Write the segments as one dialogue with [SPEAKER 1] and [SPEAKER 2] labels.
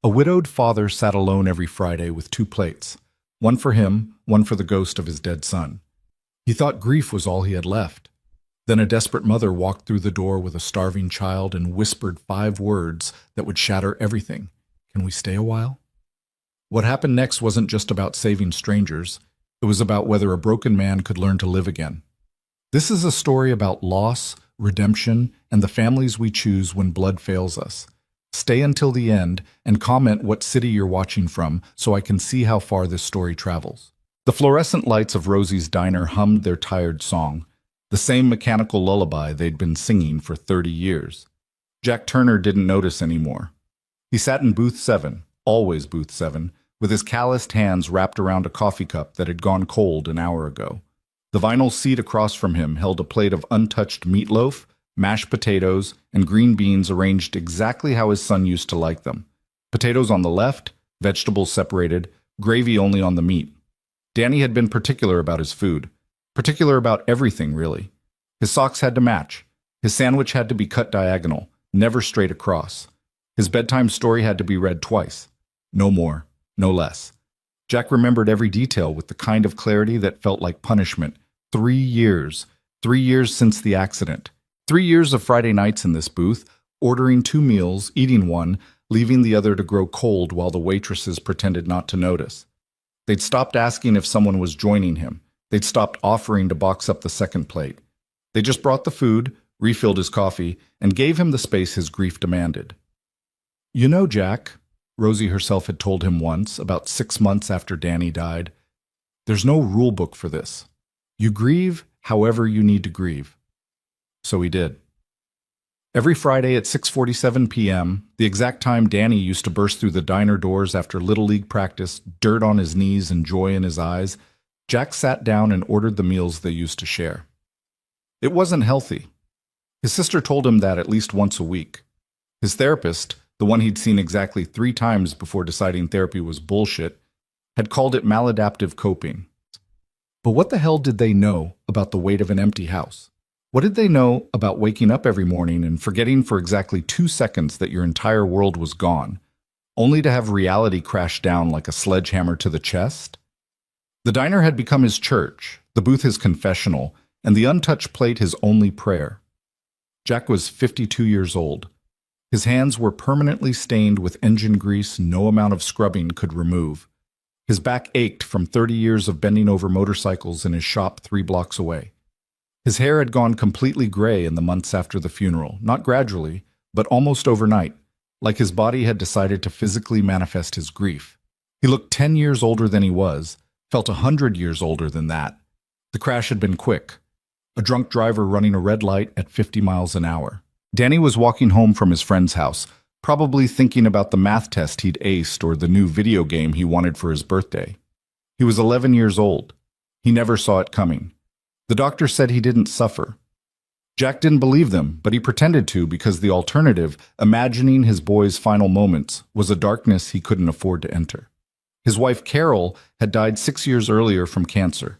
[SPEAKER 1] A widowed father sat alone every Friday with two plates, one for him, one for the ghost of his dead son. He thought grief was all he had left. Then a desperate mother walked through the door with a starving child and whispered 5 words that would shatter everything. "Can we stay a while?" What happened next wasn't just about saving strangers. It was about whether a broken man could learn to live again. This is a story about loss, redemption, and the families we choose when blood fails us. Stay until the end and comment what city you're watching from so I can see how far this story travels. The fluorescent lights of Rosie's diner hummed their tired song, the same mechanical lullaby they'd been singing for 30 years. Jack Turner didn't notice anymore. He sat in booth 7, always booth 7, with his calloused hands wrapped around a coffee cup that had gone cold an hour ago. The vinyl seat across from him held a plate of untouched meatloaf, mashed potatoes, and green beans arranged exactly how his son used to like them. Potatoes on the left, vegetables separated, gravy only on the meat. Danny had been particular about his food. Particular about everything, really. His socks had to match. His sandwich had to be cut diagonal, never straight across. His bedtime story had to be read twice. No more, no less. Jack remembered every detail with the kind of clarity that felt like punishment. 3 years. 3 years since the accident. 3 years of Friday nights in this booth, ordering 2 meals, eating one, leaving the other to grow cold while the waitresses pretended not to notice. They'd stopped asking if someone was joining him. They'd stopped offering to box up the second plate. They just brought the food, refilled his coffee, and gave him the space his grief demanded. "You know, Jack," Rosie herself had told him once, about 6 months after Danny died, "there's no rule book for this. You grieve however you need to grieve." So he did. Every Friday at 6:47 p.m., the exact time Danny used to burst through the diner doors after Little League practice, dirt on his knees and joy in his eyes, Jack sat down and ordered the meals they used to share. It wasn't healthy. His sister told him that at least once a week. His therapist, the one he'd seen exactly 3 times before deciding therapy was bullshit, had called it maladaptive coping. But what the hell did they know about the weight of an empty house? What did they know about waking up every morning and forgetting for exactly 2 seconds that your entire world was gone, only to have reality crash down like a sledgehammer to the chest? The diner had become his church, the booth his confessional, and the untouched plate his only prayer. Jack was 52 years old. His hands were permanently stained with engine grease no amount of scrubbing could remove. His back ached from 30 years of bending over motorcycles in his shop 3 blocks away. His hair had gone completely gray in the months after the funeral, not gradually, but almost overnight, like his body had decided to physically manifest his grief. He looked 10 years older than he was, felt 100 years older than that. The crash had been quick. A drunk driver running a red light at 50 miles an hour. Danny was walking home from his friend's house, probably thinking about the math test he'd aced or the new video game he wanted for his birthday. He was 11 years old. He never saw it coming. The doctor said he didn't suffer. Jack didn't believe them, but he pretended to because the alternative, imagining his boy's final moments, was a darkness he couldn't afford to enter. His wife Carol had died 6 years earlier from cancer.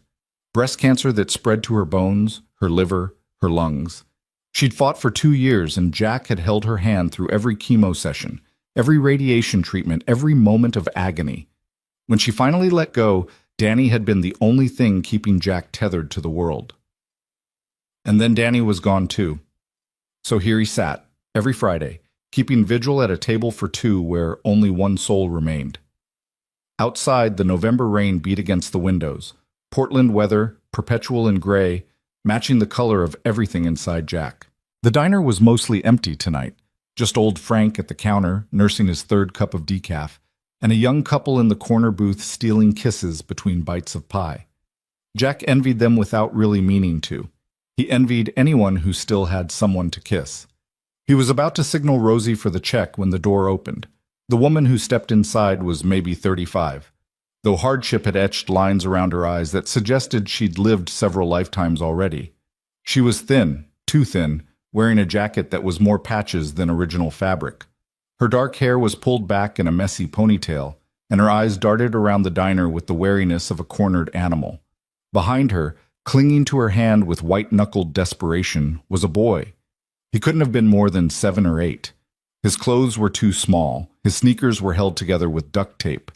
[SPEAKER 1] Breast cancer that spread to her bones, her liver, her lungs. She'd fought for 2 years, and Jack had held her hand through every chemo session, every radiation treatment, every moment of agony. When she finally let go, Danny had been the only thing keeping Jack tethered to the world. And then Danny was gone too. So here he sat, every Friday, keeping vigil at a table for 2 where only one soul remained. Outside, the November rain beat against the windows. Portland weather, perpetual and gray, matching the color of everything inside Jack. The diner was mostly empty tonight, just old Frank at the counter, nursing his 3rd cup of decaf, and a young couple in the corner booth stealing kisses between bites of pie. Jack envied them without really meaning to. He envied anyone who still had someone to kiss. He was about to signal Rosie for the check when the door opened. The woman who stepped inside was maybe 35. Though hardship had etched lines around her eyes that suggested she'd lived several lifetimes already. She was thin, too thin, wearing a jacket that was more patches than original fabric. Her dark hair was pulled back in a messy ponytail, and her eyes darted around the diner with the wariness of a cornered animal. Behind her, clinging to her hand with white-knuckled desperation, was a boy. He couldn't have been more than 7 or 8. His clothes were too small, his sneakers were held together with duct tape,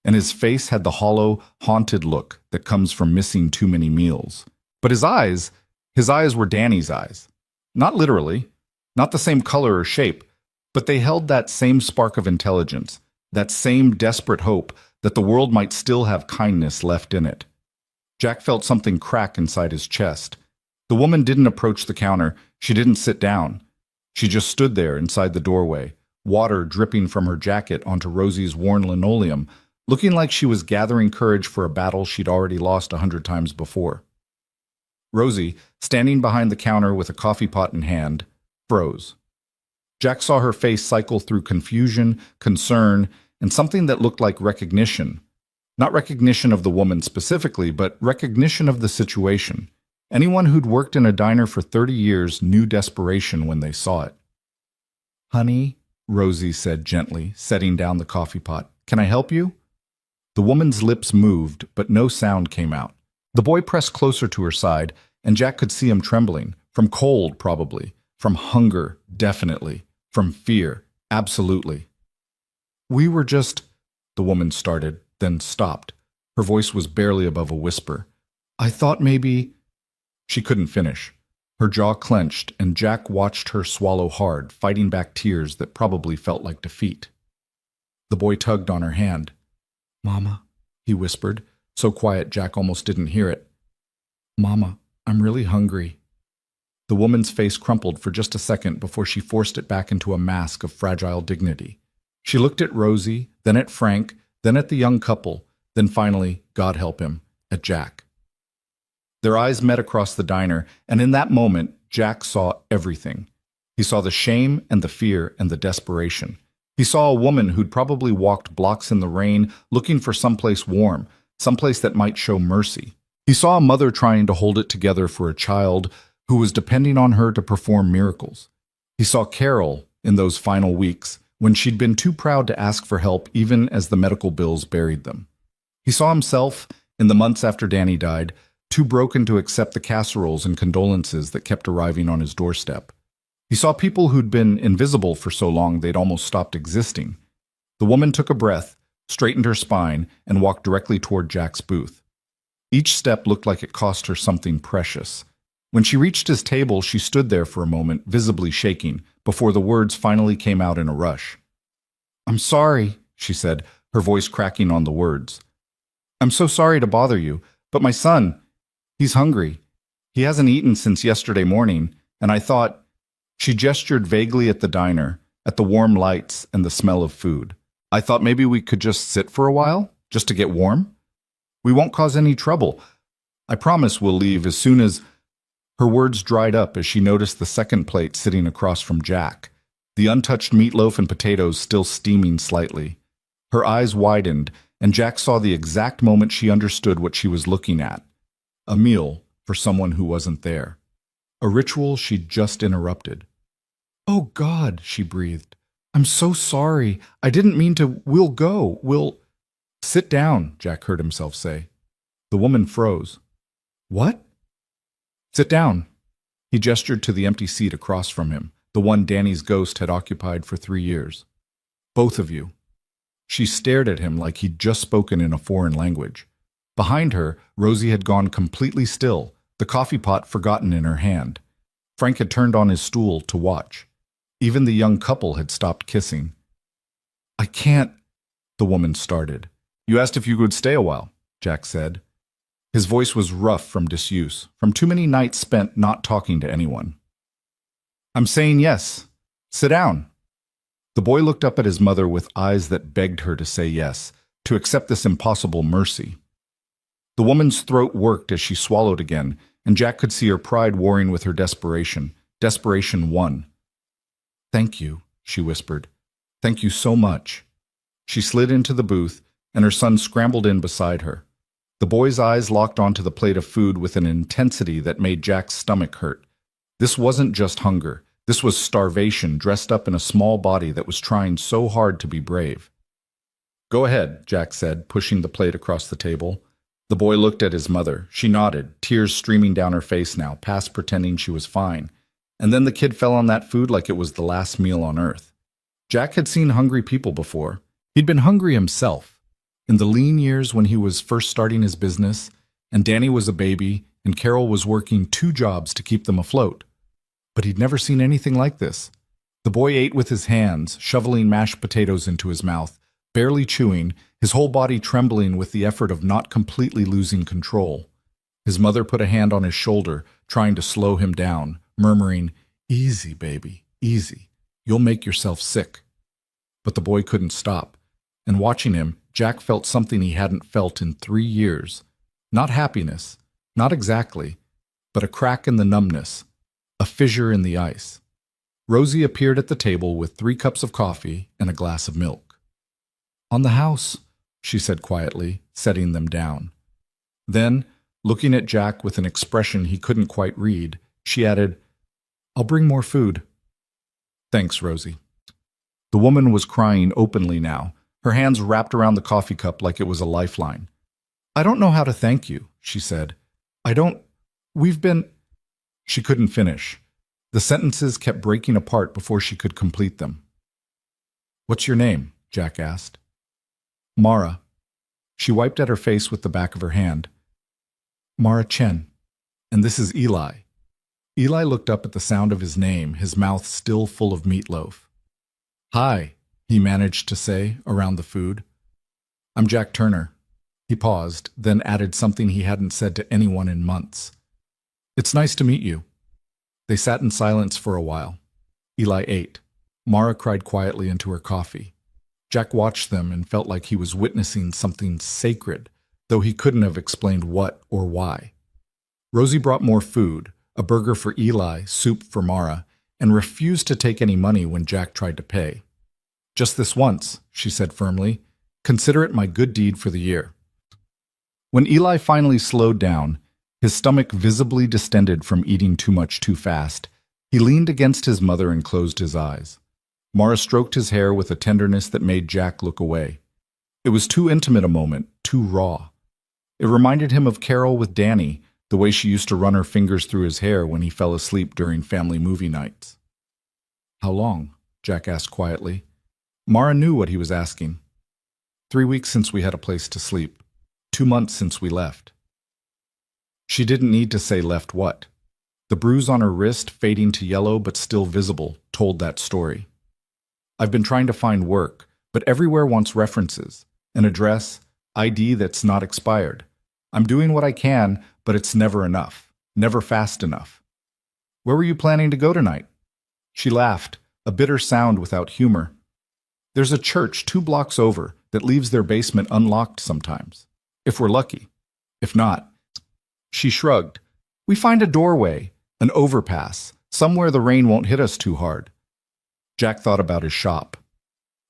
[SPEAKER 1] and his face had the hollow, haunted look that comes from missing too many meals. But his eyes were Danny's eyes. Not literally, not the same color or shape, but they held that same spark of intelligence, that same desperate hope that the world might still have kindness left in it. Jack felt something crack inside his chest. The woman didn't approach the counter. She didn't sit down. She just stood there inside the doorway, water dripping from her jacket onto Rosie's worn linoleum, looking like she was gathering courage for a battle she'd already lost 100 times before. Rosie, standing behind the counter with a coffee pot in hand, froze. Jack saw her face cycle through confusion, concern, and something that looked like recognition. Not recognition of the woman specifically, but recognition of the situation. Anyone who'd worked in a diner for 30 years knew desperation when they saw it. "Honey," Rosie said gently, setting down the coffee pot, "can I help you?" The woman's lips moved, but no sound came out. The boy pressed closer to her side, and Jack could see him trembling. From cold, probably. From hunger, definitely. From fear, absolutely. "We were just—" the woman started, then stopped. Her voice was barely above a whisper. "I thought maybe—" She couldn't finish. Her jaw clenched, and Jack watched her swallow hard, fighting back tears that probably felt like defeat. The boy tugged on her hand. "Mama," he whispered, so quiet Jack almost didn't hear it. "Mama, I'm really hungry." The woman's face crumpled for just a second before she forced it back into a mask of fragile dignity. She looked at Rosie, then at Frank, then at the young couple, then finally, God help him, at Jack. Their eyes met across the diner, and in that moment, Jack saw everything. He saw the shame and the fear and the desperation. He saw a woman who'd probably walked blocks in the rain looking for someplace warm, someplace that might show mercy. He saw a mother trying to hold it together for a child who was depending on her to perform miracles. He saw Carol in those final weeks when she'd been too proud to ask for help even as the medical bills buried them. He saw himself in the months after Danny died, too broken to accept the casseroles and condolences that kept arriving on his doorstep. He saw people who'd been invisible for so long they'd almost stopped existing. The woman took a breath, straightened her spine, and walked directly toward Jack's booth. Each step looked like it cost her something precious. When she reached his table, she stood there for a moment, visibly shaking, before the words finally came out in a rush. "I'm sorry," she said, her voice cracking on the words. "I'm so sorry to bother you, but my son, he's hungry. He hasn't eaten since yesterday morning, and I thought—" She gestured vaguely at the diner, at the warm lights and the smell of food. "I thought maybe we could just sit for a while, just to get warm. We won't cause any trouble. I promise we'll leave as soon as—" Her words dried up as she noticed the second plate sitting across from Jack, the untouched meatloaf and potatoes still steaming slightly. Her eyes widened, and Jack saw the exact moment she understood what she was looking at. A meal for someone who wasn't there. A ritual she'd just interrupted. "Oh, God," she breathed. "I'm so sorry. I didn't mean to. We'll go. We'll—" "Sit down," Jack heard himself say. The woman froze. "What?" "Sit down." He gestured to the empty seat across from him, the one Danny's ghost had occupied for 3 years. "Both of you." She stared at him like he'd just spoken in a foreign language. Behind her, Rosie had gone completely still, the coffee pot forgotten in her hand. Frank had turned on his stool to watch. Even the young couple had stopped kissing. "I can't," the woman started. "You asked if you would stay a while," Jack said. His voice was rough from disuse, from too many nights spent not talking to anyone. "I'm saying yes. Sit down." The boy looked up at his mother with eyes that begged her to say yes, to accept this impossible mercy. The woman's throat worked as she swallowed again, and Jack could see her pride warring with her desperation. Desperation won. "Thank you," she whispered. "Thank you so much." She slid into the booth, and her son scrambled in beside her. The boy's eyes locked onto the plate of food with an intensity that made Jack's stomach hurt. This wasn't just hunger. This was starvation dressed up in a small body that was trying so hard to be brave. "Go ahead," Jack said, pushing the plate across the table. The boy looked at his mother. She nodded, tears streaming down her face now, past pretending she was fine. And then the kid fell on that food like it was the last meal on earth. Jack had seen hungry people before. He'd been hungry himself. In the lean years when he was first starting his business, and Danny was a baby, and Carol was working 2 jobs to keep them afloat. But he'd never seen anything like this. The boy ate with his hands, shoveling mashed potatoes into his mouth, barely chewing, his whole body trembling with the effort of not completely losing control. His mother put a hand on his shoulder, trying to slow him down, murmuring, "Easy, baby, easy. You'll make yourself sick." But the boy couldn't stop, and watching him, Jack felt something he hadn't felt in 3 years. Not happiness, not exactly, but a crack in the numbness, a fissure in the ice. Rosie appeared at the table with 3 cups of coffee and a glass of milk. "On the house," she said quietly, setting them down. Then, looking at Jack with an expression he couldn't quite read, she added, "I'll bring more food." "Thanks, Rosie." The woman was crying openly now, her hands wrapped around the coffee cup like it was a lifeline. "I don't know how to thank you," she said. We've been—" She couldn't finish. The sentences kept breaking apart before she could complete them. "What's your name?" Jack asked. "Mara." She wiped at her face with the back of her hand. "Mara Chen. And this is Eli." Eli looked up at the sound of his name, his mouth still full of meatloaf. "Hi," he managed to say around the food. "I'm Jack Turner." He paused, then added something he hadn't said to anyone in months. "It's nice to meet you." They sat in silence for a while. Eli ate. Mara cried quietly into her coffee. Jack watched them and felt like he was witnessing something sacred, though he couldn't have explained what or why. Rosie brought more food, a burger for Eli, soup for Mara, and refused to take any money when Jack tried to pay. "Just this once," she said firmly. "Consider it my good deed for the year." When Eli finally slowed down, his stomach visibly distended from eating too much too fast, he leaned against his mother and closed his eyes. Mara stroked his hair with a tenderness that made Jack look away. It was too intimate a moment, too raw. It reminded him of Carol with Danny, the way she used to run her fingers through his hair when he fell asleep during family movie nights. "How long?" Jack asked quietly. Mara knew what he was asking. 3 weeks since we had a place to sleep. 2 months since we left." She didn't need to say left what. The bruise on her wrist, fading to yellow but still visible, told that story. "I've been trying to find work, but everywhere wants references, an address, ID that's not expired. I'm doing what I can, but it's never enough, never fast enough." "Where were you planning to go tonight?" She laughed, a bitter sound without humor. "There's a church 2 blocks over that leaves their basement unlocked sometimes. If we're lucky. If not—" She shrugged. "We find a doorway, an overpass, somewhere the rain won't hit us too hard." Jack thought about his shop.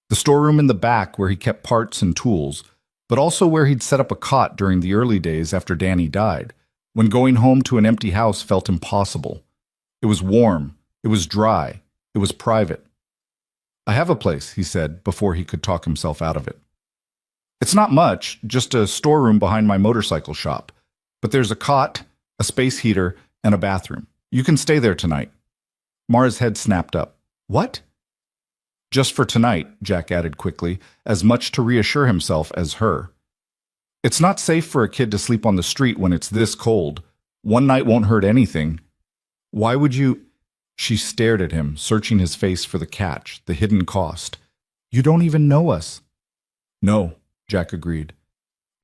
[SPEAKER 1] The storeroom in the back where he kept parts and tools, but also where he'd set up a cot during the early days after Danny died, when going home to an empty house felt impossible. It was warm, it was dry, it was private. "I have a place," he said, before he could talk himself out of it. "It's not much, just a storeroom behind my motorcycle shop. But there's a cot, a space heater, and a bathroom. You can stay there tonight." Mara's head snapped up. "What?" "Just for tonight," Jack added quickly, as much to reassure himself as her. "It's not safe for a kid to sleep on the street when it's this cold. One night won't hurt anything." "Why would you—" She stared at him, searching his face for the catch, the hidden cost. "You don't even know us." "No," Jack agreed.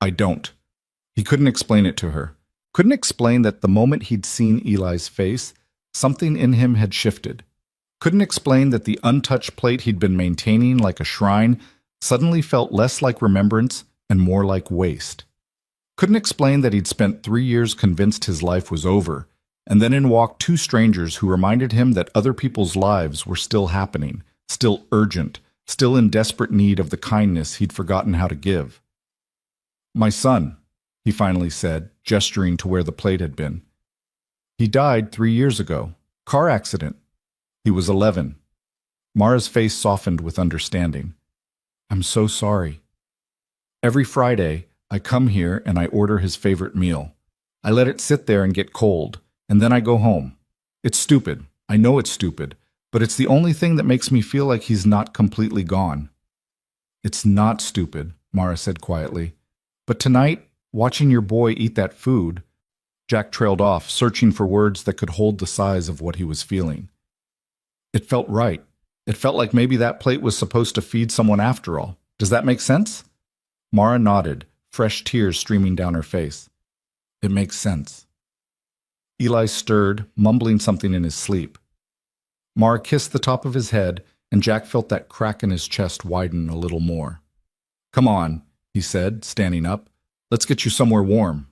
[SPEAKER 1] "I don't." He couldn't explain it to her. Couldn't explain that the moment he'd seen Eli's face, something in him had shifted. Couldn't explain that the untouched plate he'd been maintaining like a shrine suddenly felt less like remembrance and more like waste. Couldn't explain that he'd spent 3 years convinced his life was over, and then in walked 2 strangers who reminded him that other people's lives were still happening, still urgent, still in desperate need of the kindness he'd forgotten how to give. "My son," he finally said, gesturing to where the plate had been. "He died 3 years ago. Car accident. He was 11. Mara's face softened with understanding. "I'm so sorry." "Every Friday, I come here and I order his favorite meal. I let it sit there and get cold, and then I go home. It's stupid. I know it's stupid, but it's the only thing that makes me feel like he's not completely gone. It's not stupid, Mara said quietly. But tonight, watching your boy eat that food, Jack trailed off, searching for words that could hold the size of what he was feeling. It felt right. It felt like maybe that plate was supposed to feed someone after all. Does that make sense? Mara nodded, fresh tears streaming down her face. It makes sense. Eli stirred, mumbling something in his sleep. Mara kissed the top of his head, and Jack felt that crack in his chest widen a little more. Come on, he said, standing up. Let's get you somewhere warm.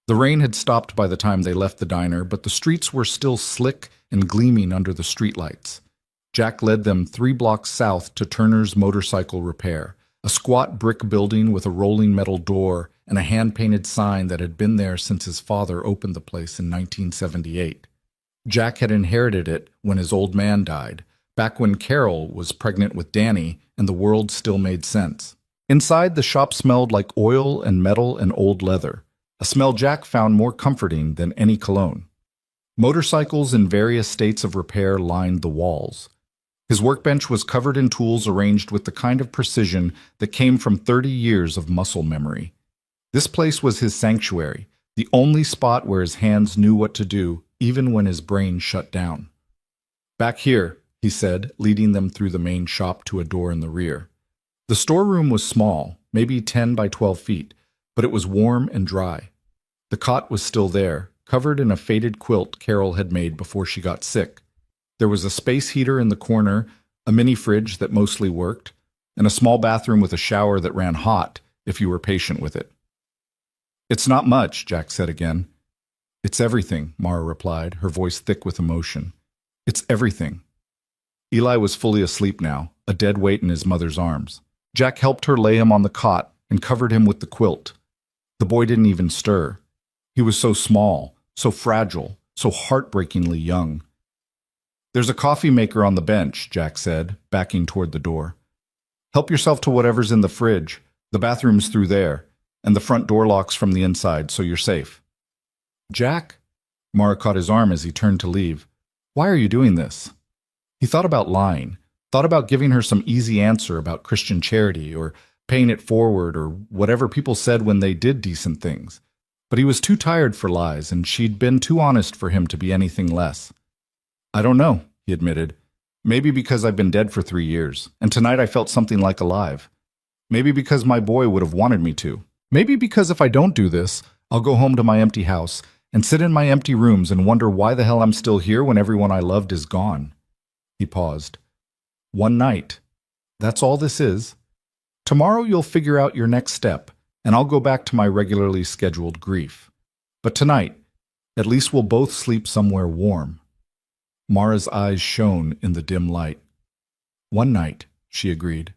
[SPEAKER 1] The rain had stopped by the time they left the diner, but the streets were still slick and gleaming under the streetlights. Jack led them 3 blocks south to Turner's Motorcycle Repair, a squat brick building with a rolling metal door and a hand-painted sign that had been there since his father opened the place in 1978. Jack had inherited it when his old man died, back when Carol was pregnant with Danny and the world still made sense. Inside, the shop smelled like oil and metal and old leather, a smell Jack found more comforting than any cologne. Motorcycles in various states of repair lined the walls. His workbench was covered in tools arranged with the kind of precision that came from 30 years of muscle memory. This place was his sanctuary, the only spot where his hands knew what to do, even when his brain shut down. Back here, he said, leading them through the main shop to a door in the rear. The storeroom was small, maybe 10 by 12 feet, but it was warm and dry. The cot was still there, covered in a faded quilt Carol had made before she got sick. There was a space heater in the corner, a mini fridge that mostly worked, and a small bathroom with a shower that ran hot if you were patient with it. It's not much, Jack said again. It's everything, Mara replied, her voice thick with emotion. It's everything. Eli was fully asleep now, a dead weight in his mother's arms. Jack helped her lay him on the cot and covered him with the quilt. The boy didn't even stir. He was so small, so fragile, so heartbreakingly young. There's a coffee maker on the bench, Jack said, backing toward the door. Help yourself to whatever's in the fridge. The bathroom's through there, and the front door locks from the inside, so you're safe. Jack? Mara caught his arm as he turned to leave. Why are you doing this? He thought about lying, thought about giving her some easy answer about Christian charity or paying it forward or whatever people said when they did decent things. But he was too tired for lies, and she'd been too honest for him to be anything less. I don't know, he admitted. Maybe because I've been dead for 3 years, and tonight I felt something like alive. Maybe because my boy would have wanted me to. Maybe because if I don't do this, I'll go home to my empty house and sit in my empty rooms and wonder why the hell I'm still here when everyone I loved is gone. He paused. One night. That's all this is. Tomorrow you'll figure out your next step, and I'll go back to my regularly scheduled grief. But tonight, at least we'll both sleep somewhere warm. Mara's eyes shone in the dim light. One night, she agreed.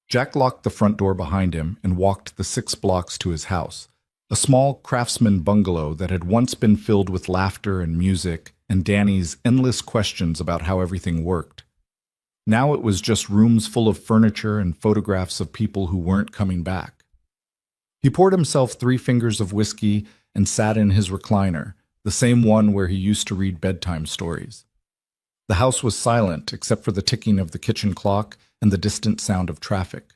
[SPEAKER 1] Jack locked the front door behind him and walked the 6 blocks to his house, a small craftsman bungalow that had once been filled with laughter and music and Danny's endless questions about how everything worked. Now it was just rooms full of furniture and photographs of people who weren't coming back. He poured himself 3 fingers of whiskey and sat in his recliner, the same one where he used to read bedtime stories. The house was silent except for the ticking of the kitchen clock and the distant sound of traffic.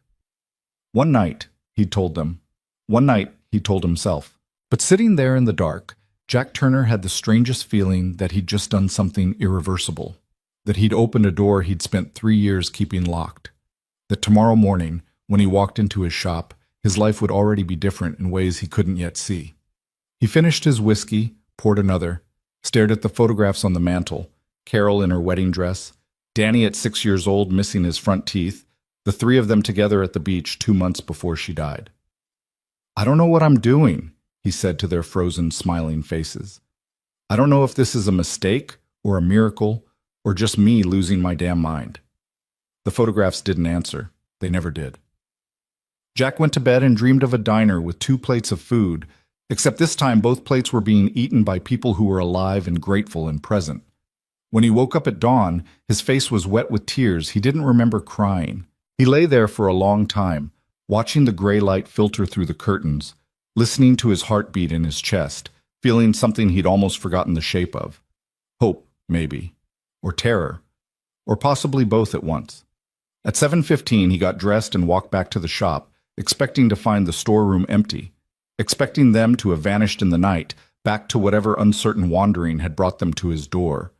[SPEAKER 1] One night, he'd told them. One night, he told himself. But sitting there in the dark, Jack Turner had the strangest feeling that he'd just done something irreversible, that he'd opened a door he'd spent 3 years keeping locked, that tomorrow morning, when he walked into his shop, his life would already be different in ways he couldn't yet see. He finished his whiskey, poured another, stared at the photographs on the mantel, Carol in her wedding dress, Danny at 6 years old missing his front teeth, the 3 of them together at the beach 2 months before she died. I don't know what I'm doing, he said to their frozen, smiling faces. I don't know if this is a mistake or a miracle or just me losing my damn mind. The photographs didn't answer. They never did. Jack went to bed and dreamed of a diner with 2 plates of food, except this time both plates were being eaten by people who were alive and grateful and present. When he woke up at dawn, his face was wet with tears. He didn't remember crying. He lay there for a long time, watching the gray light filter through the curtains, listening to his heartbeat in his chest, feeling something he'd almost forgotten the shape of. Hope, maybe. Or terror. or possibly both at once. At 7:15, he got dressed and walked back to the shop, expecting to find the storeroom empty, expecting them to have vanished in the night, back to whatever uncertain wandering had brought them to his door,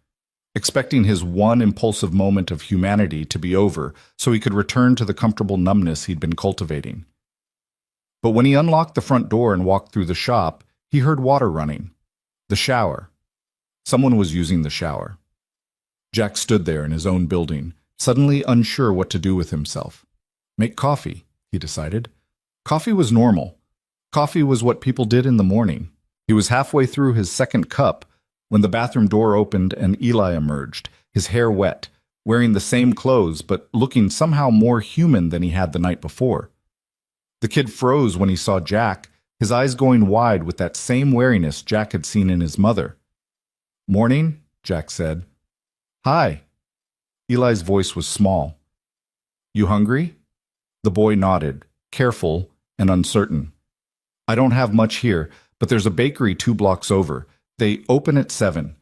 [SPEAKER 1] expecting his one impulsive moment of humanity to be over so he could return to the comfortable numbness he'd been cultivating. But when he unlocked the front door and walked through the shop, he heard water running. The shower. Someone was using the shower. Jack stood there in his own building, suddenly unsure what to do with himself. Make coffee, he decided. Coffee was normal. Coffee was what people did in the morning. He was halfway through his second cup when the bathroom door opened and Eli emerged, his hair wet, wearing the same clothes but looking somehow more human than he had the night before. The kid froze when he saw Jack, his eyes going wide with that same wariness Jack had seen in his mother. "Morning," Jack said. "Hi." Eli's voice was small. "You hungry?" The boy nodded, careful and uncertain. "I don't have much here, but there's a bakery 2 blocks over. They open at 7.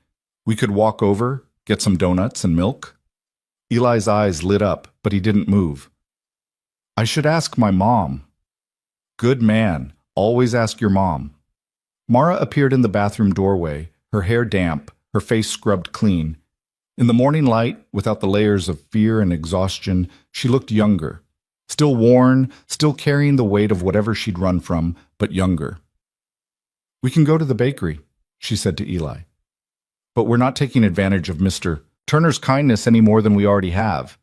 [SPEAKER 1] We could walk over, get some donuts and milk." Eli's eyes lit up, but he didn't move. "I should ask my mom." "Good man. Always ask your mom." Mara appeared in the bathroom doorway, her hair damp, her face scrubbed clean. In the morning light, without the layers of fear and exhaustion, she looked younger. Still worn, still carrying the weight of whatever she'd run from, but younger. "We can go to the bakery," she said to Eli. "But we're not taking advantage of Mr. Turner's kindness any more than we already have."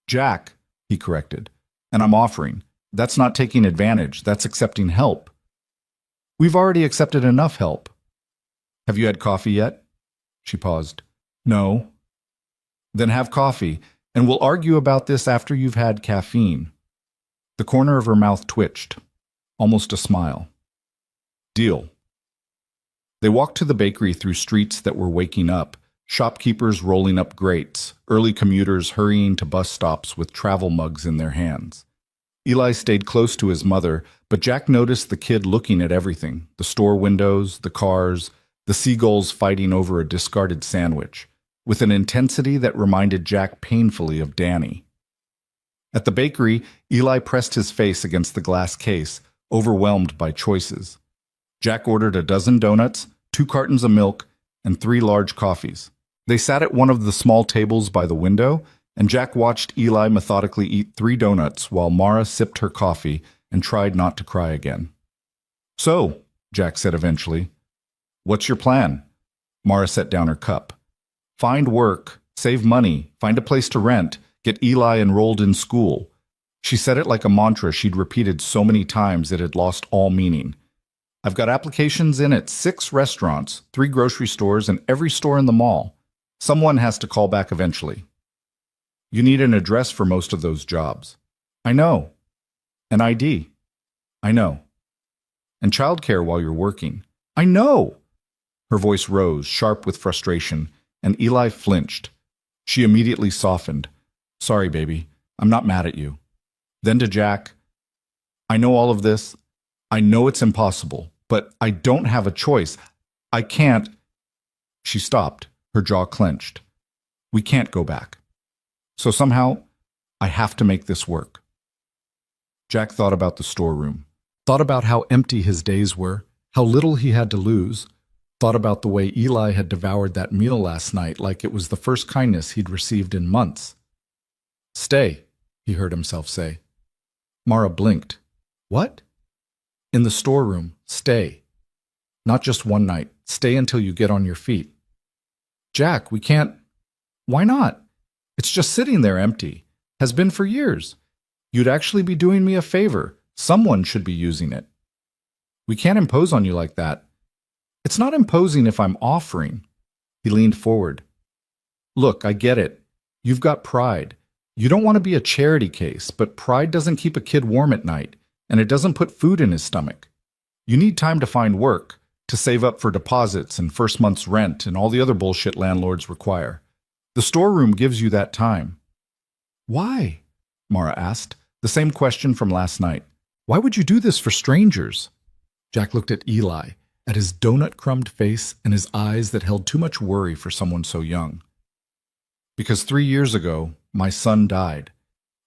[SPEAKER 1] "Jack," he corrected, "and I'm offering. That's not taking advantage, that's accepting help." "We've already accepted enough help." "Have you had coffee yet?" She paused. "No." "Then have coffee, and we'll argue about this after you've had caffeine." The corner of her mouth twitched, almost a smile. "Deal." They walked to the bakery through streets that were waking up, shopkeepers rolling up grates, early commuters hurrying to bus stops with travel mugs in their hands. Eli stayed close to his mother, but Jack noticed the kid looking at everything, the store windows, the cars, the seagulls fighting over a discarded sandwich, with an intensity that reminded Jack painfully of Danny. At the bakery, Eli pressed his face against the glass case, overwhelmed by choices. Jack ordered a dozen donuts, 2 cartons of milk, and 3 large coffees. They sat at one of the small tables by the window, and Jack watched Eli methodically eat 3 donuts while Mara sipped her coffee and tried not to cry again. "So," Jack said eventually, "what's your plan?" Mara set down her cup. "Find work, save money, find a place to rent, get Eli enrolled in school." She said it like a mantra she'd repeated so many times it had lost all meaning. "I've got applications in at 6 restaurants, 3 grocery stores, and every store in the mall. Someone has to call back eventually." "You need an address for most of those jobs." "I know." "An ID." "I know." "And childcare while you're working." "I know." Her voice rose, sharp with frustration, and Eli flinched. She immediately softened. "Sorry, baby. I'm not mad at you." Then to Jack, "I know all of this. I know it's impossible, but I don't have a choice. I can't." She stopped, her jaw clenched. "We can't go back. So somehow, I have to make this work." Jack thought about the storeroom, thought about how empty his days were, how little he had to lose, thought about the way Eli had devoured that meal last night like it was the first kindness he'd received in months. "Stay," he heard himself say. Mara blinked. "What?" "In the storeroom, stay. Not just one night, stay until you get on your feet." "Jack, we can't." "Why not? It's just sitting there empty. Has been for years. You'd actually be doing me a favor. Someone should be using it." "We can't impose on you like that." "It's not imposing if I'm offering." He leaned forward. "Look, I get it. You've got pride. You don't want to be a charity case, but pride doesn't keep a kid warm at night, and it doesn't put food in his stomach. You need time to find work, to save up for deposits and first month's rent and all the other bullshit landlords require. The storeroom gives you that time." "Why?" Mara asked, the same question from last night. "Why would you do this for strangers?" Jack looked at Eli, at his donut-crumbed face and his eyes that held too much worry for someone so young. Because 3 years ago, my son died,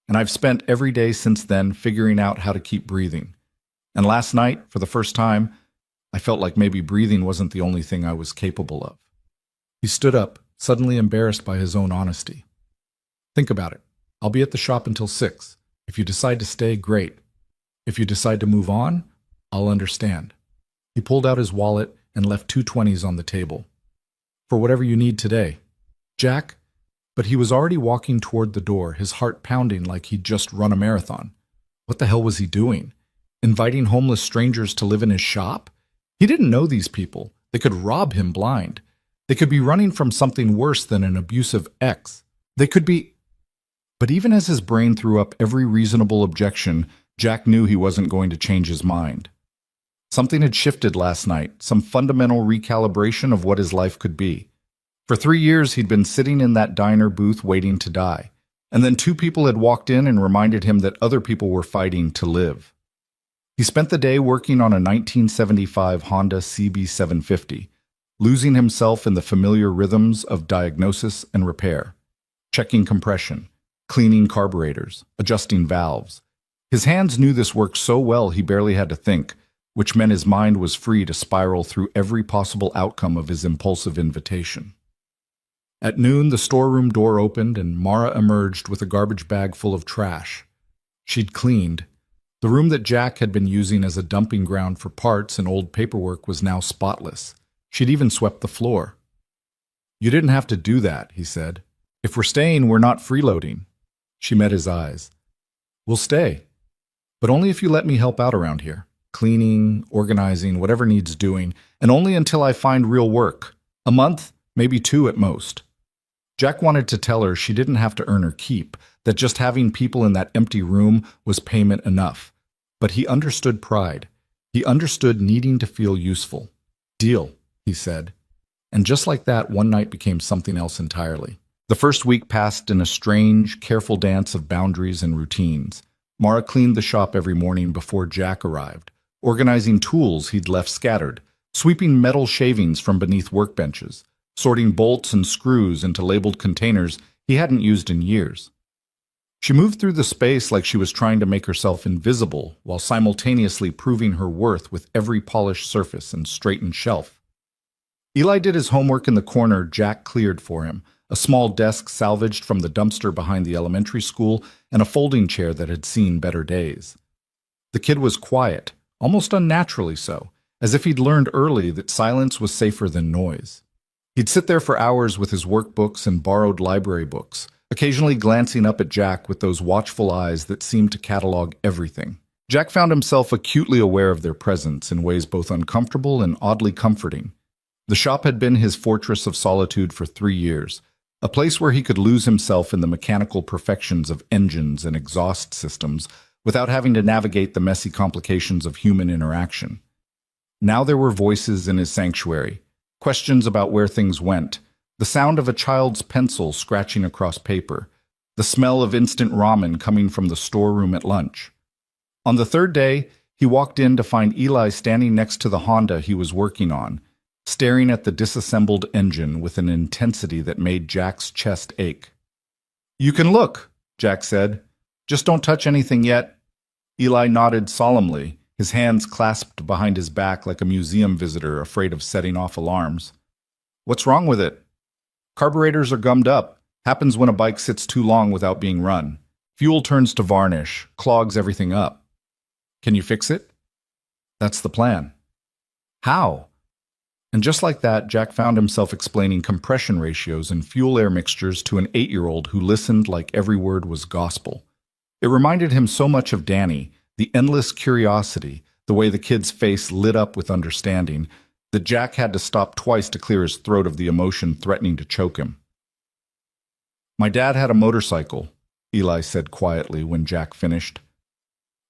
[SPEAKER 1] and I've spent every day since then figuring out how to keep breathing. And last night, for the first time, I felt like maybe breathing wasn't the only thing I was capable of. He stood up, suddenly embarrassed by his own honesty. Think about it. I'll be at the shop until 6. If you decide to stay, great. If you decide to move on, I'll understand. He pulled out his wallet and left 2 20s on the table. For whatever you need today. Jack? But he was already walking toward the door, his heart pounding like he'd just run a marathon. What the hell was he doing? Inviting homeless strangers to live in his shop? He didn't know these people. They could rob him blind. They could be running from something worse than an abusive ex. They could be... But even as his brain threw up every reasonable objection, Jack knew he wasn't going to change his mind. Something had shifted last night, some fundamental recalibration of what his life could be. For 3 years, he'd been sitting in that diner booth waiting to die. And then 2 people had walked in and reminded him that other people were fighting to live. He spent the day working on a 1975 Honda CB750, losing himself in the familiar rhythms of diagnosis and repair, checking compression, cleaning carburetors, adjusting valves. His hands knew this work so well he barely had to think, which meant his mind was free to spiral through every possible outcome of his impulsive invitation. At noon, the storeroom door opened and Mara emerged with a garbage bag full of trash. She'd cleaned. The room that Jack had been using as a dumping ground for parts and old paperwork was now spotless. She'd even swept the floor. "You didn't have to do that," he said. "If we're staying, we're not freeloading." She met his eyes. "We'll stay, but only if you let me help out around here. Cleaning, organizing, whatever needs doing, and only until I find real work. A month, maybe 2 at most." Jack wanted to tell her she didn't have to earn her keep, that just having people in that empty room was payment enough. But he understood pride. He understood needing to feel useful. "Deal," he said. And just like that, one night became something else entirely. The first week passed in a strange, careful dance of boundaries and routines. Mara cleaned the shop every morning before Jack arrived, organizing tools he'd left scattered, sweeping metal shavings from beneath workbenches, sorting bolts and screws into labeled containers he hadn't used in years. She moved through the space like she was trying to make herself invisible while simultaneously proving her worth with every polished surface and straightened shelf. Eli did his homework in the corner Jack cleared for him, a small desk salvaged from the dumpster behind the elementary school and a folding chair that had seen better days. The kid was quiet, almost unnaturally so, as if he'd learned early that silence was safer than noise. He'd sit there for hours with his workbooks and borrowed library books, occasionally glancing up at Jack with those watchful eyes that seemed to catalog everything. Jack found himself acutely aware of their presence in ways both uncomfortable and oddly comforting. The shop had been his fortress of solitude for 3 years, a place where he could lose himself in the mechanical perfections of engines and exhaust systems without having to navigate the messy complications of human interaction. Now there were voices in his sanctuary, questions about where things went, the sound of a child's pencil scratching across paper, the smell of instant ramen coming from the storeroom at lunch. On the 3rd day, he walked in to find Eli standing next to the Honda he was working on, staring at the disassembled engine with an intensity that made Jack's chest ache. "You can look," Jack said. "Just don't touch anything yet." Eli nodded solemnly, his hands clasped behind his back like a museum visitor afraid of setting off alarms. "What's wrong with it?" "Carburetors are gummed up. Happens when a bike sits too long without being run. Fuel turns to varnish, clogs everything up." "Can you fix it?" "That's the plan." "How?" And just like that, Jack found himself explaining compression ratios and fuel-air mixtures to an 8-year-old who listened like every word was gospel. It reminded him so much of Danny, the endless curiosity, the way the kid's face lit up with understanding, that Jack had to stop twice to clear his throat of the emotion threatening to choke him. "My dad had a motorcycle," Eli said quietly when Jack finished.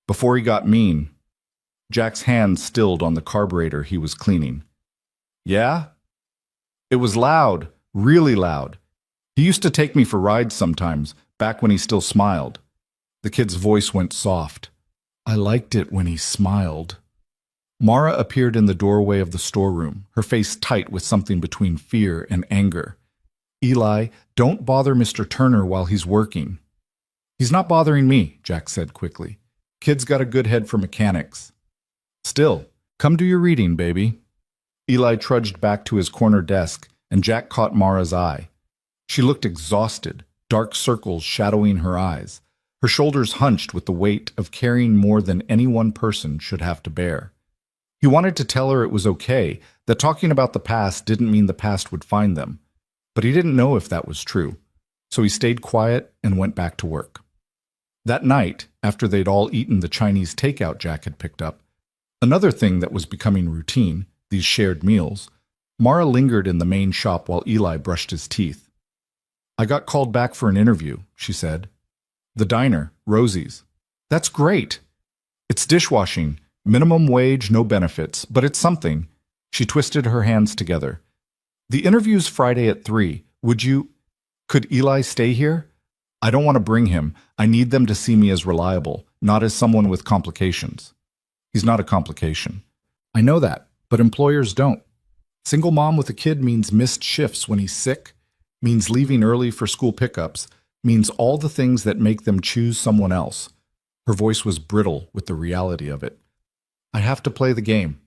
[SPEAKER 1] "Before he got mean." Jack's hand stilled on the carburetor he was cleaning. "Yeah?" "It was loud, really loud. He used to take me for rides sometimes, back when he still smiled." The kid's voice went soft. "I liked it when he smiled." Mara appeared in the doorway of the storeroom, her face tight with something between fear and anger. Eli, don't bother Mr. Turner while he's working. He's not bothering me, Jack said quickly. Kid's got a good head for mechanics. Still, come do your reading, baby. Eli trudged back to his corner desk, and Jack caught Mara's eye. She looked exhausted, dark circles shadowing her eyes, her shoulders hunched with the weight of carrying more than any one person should have to bear. He wanted to tell her it was okay, that talking about the past didn't mean the past would find them, but he didn't know if that was true, so he stayed quiet and went back to work. That night, after they'd all eaten the Chinese takeout Jack had picked up, another thing that was becoming routine, these shared meals, Mara lingered in the main shop while Eli brushed his teeth. I got called back for an interview, she said. The diner, Rosie's. That's great. It's dishwashing, minimum wage, no benefits, but it's something. She twisted her hands together. The interview's Friday at 3. Could Eli stay here? I don't want to bring him. I need them to see me as reliable, not as someone with complications. He's not a complication. I know that, but employers don't. Single mom with a kid means missed shifts when he's sick, means leaving early for school pickups, means all the things that make them choose someone else. Her voice was brittle with the reality of it. I have to play the game.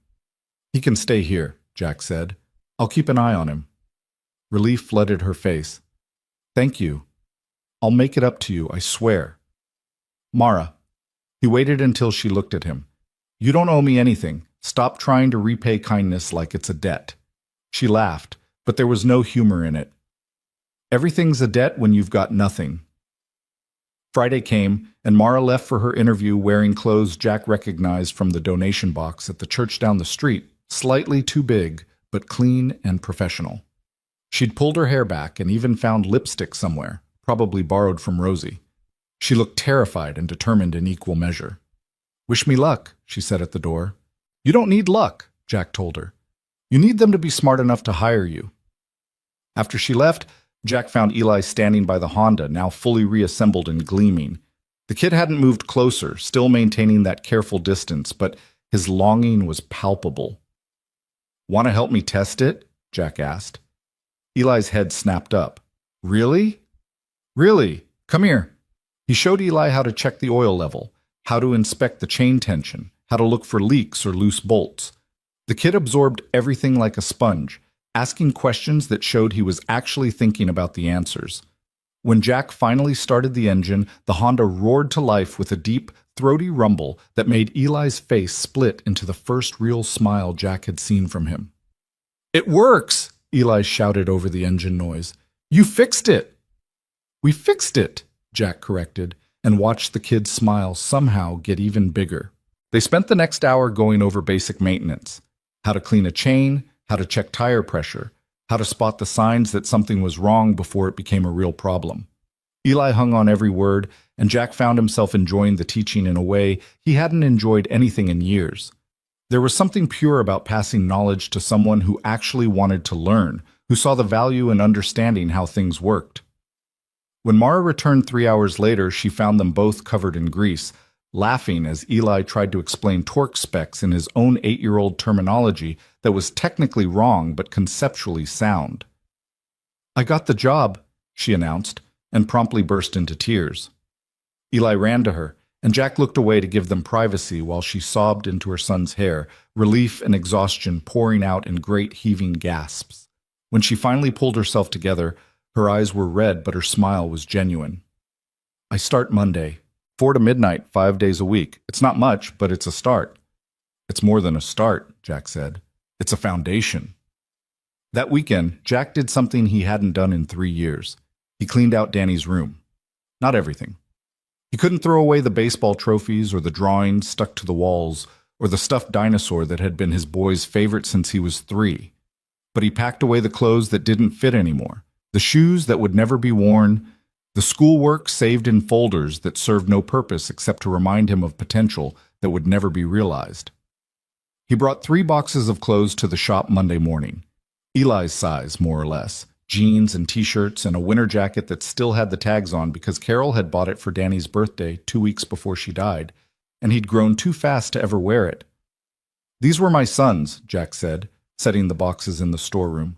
[SPEAKER 1] He can stay here, Jack said. I'll keep an eye on him. Relief flooded her face. Thank you. I'll make it up to you, I swear. Mara. He waited until she looked at him. You don't owe me anything. Stop trying to repay kindness like it's a debt. She laughed, but there was no humor in it. Everything's a debt when you've got nothing. Friday came, and Mara left for her interview wearing clothes Jack recognized from the donation box at the church down the street, slightly too big, but clean and professional. She'd pulled her hair back and even found lipstick somewhere, probably borrowed from Rosie. She looked terrified and determined in equal measure. Wish me luck, she said at the door. You don't need luck, Jack told her. You need them to be smart enough to hire you. After she left, Jack found Eli standing by the Honda, now fully reassembled and gleaming. The kid hadn't moved closer, still maintaining that careful distance, but his longing was palpable. Want to help me test it? Jack asked. Eli's head snapped up. Really? Really? Come here. He showed Eli how to check the oil level, how to inspect the chain tension, how to look for leaks or loose bolts. The kid absorbed everything like a sponge, asking questions that showed he was actually thinking about the answers. When Jack finally started the engine, the Honda roared to life with a deep, throaty rumble that made Eli's face split into the first real smile Jack had seen from him. It works, Eli shouted over the engine noise. You fixed it. We fixed it, Jack corrected, and watched the kid's smile somehow get even bigger. They spent the next hour going over basic maintenance. How to clean a chain, how to check tire pressure, how to spot the signs that something was wrong before it became a real problem. Eli hung on every word, and Jack found himself enjoying the teaching in a way he hadn't enjoyed anything in years. There was something pure about passing knowledge to someone who actually wanted to learn, who saw the value in understanding how things worked. When Mara returned 3 hours later, she found them both covered in grease, laughing as Eli tried to explain torque specs in his own 8-year-old terminology that was technically wrong but conceptually sound. I got the job, she announced, and promptly burst into tears. Eli ran to her, and Jack looked away to give them privacy while she sobbed into her son's hair, relief and exhaustion pouring out in great heaving gasps. When she finally pulled herself together, her eyes were red but her smile was genuine. I start Monday. 4 to midnight, 5 days a week. It's not much, but it's a start. It's more than a start, Jack said. It's a foundation. That weekend, Jack did something he hadn't done in 3 years. He cleaned out Danny's room. Not everything. He couldn't throw away the baseball trophies or the drawings stuck to the walls or the stuffed dinosaur that had been his boy's favorite since he was 3. But he packed away the clothes that didn't fit anymore, the shoes that would never be worn, the schoolwork saved in folders that served no purpose except to remind him of potential that would never be realized. He brought 3 boxes of clothes to the shop Monday morning. Eli's size, more or less. Jeans and t-shirts and a winter jacket that still had the tags on because Carol had bought it for Danny's birthday 2 weeks before she died, and he'd grown too fast to ever wear it. These were my son's, Jack said, setting the boxes in the storeroom.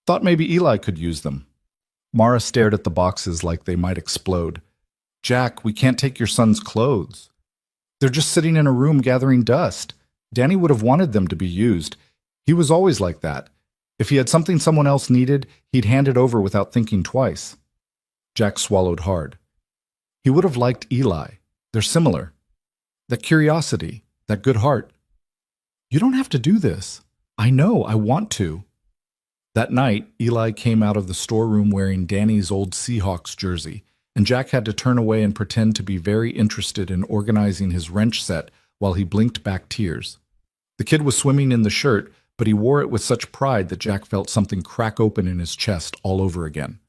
[SPEAKER 1] Thought maybe Eli could use them. Mara stared at the boxes like they might explode. Jack, we can't take your son's clothes. They're just sitting in a room gathering dust. Danny would have wanted them to be used. He was always like that. If he had something someone else needed, he'd hand it over without thinking twice. Jack swallowed hard. He would have liked Eli. They're similar. That curiosity, that good heart. You don't have to do this. I know, I want to. That night, Eli came out of the storeroom wearing Danny's old Seahawks jersey, and Jack had to turn away and pretend to be very interested in organizing his wrench set while he blinked back tears. The kid was swimming in the shirt, but he wore it with such pride that Jack felt something crack open in his chest all over again.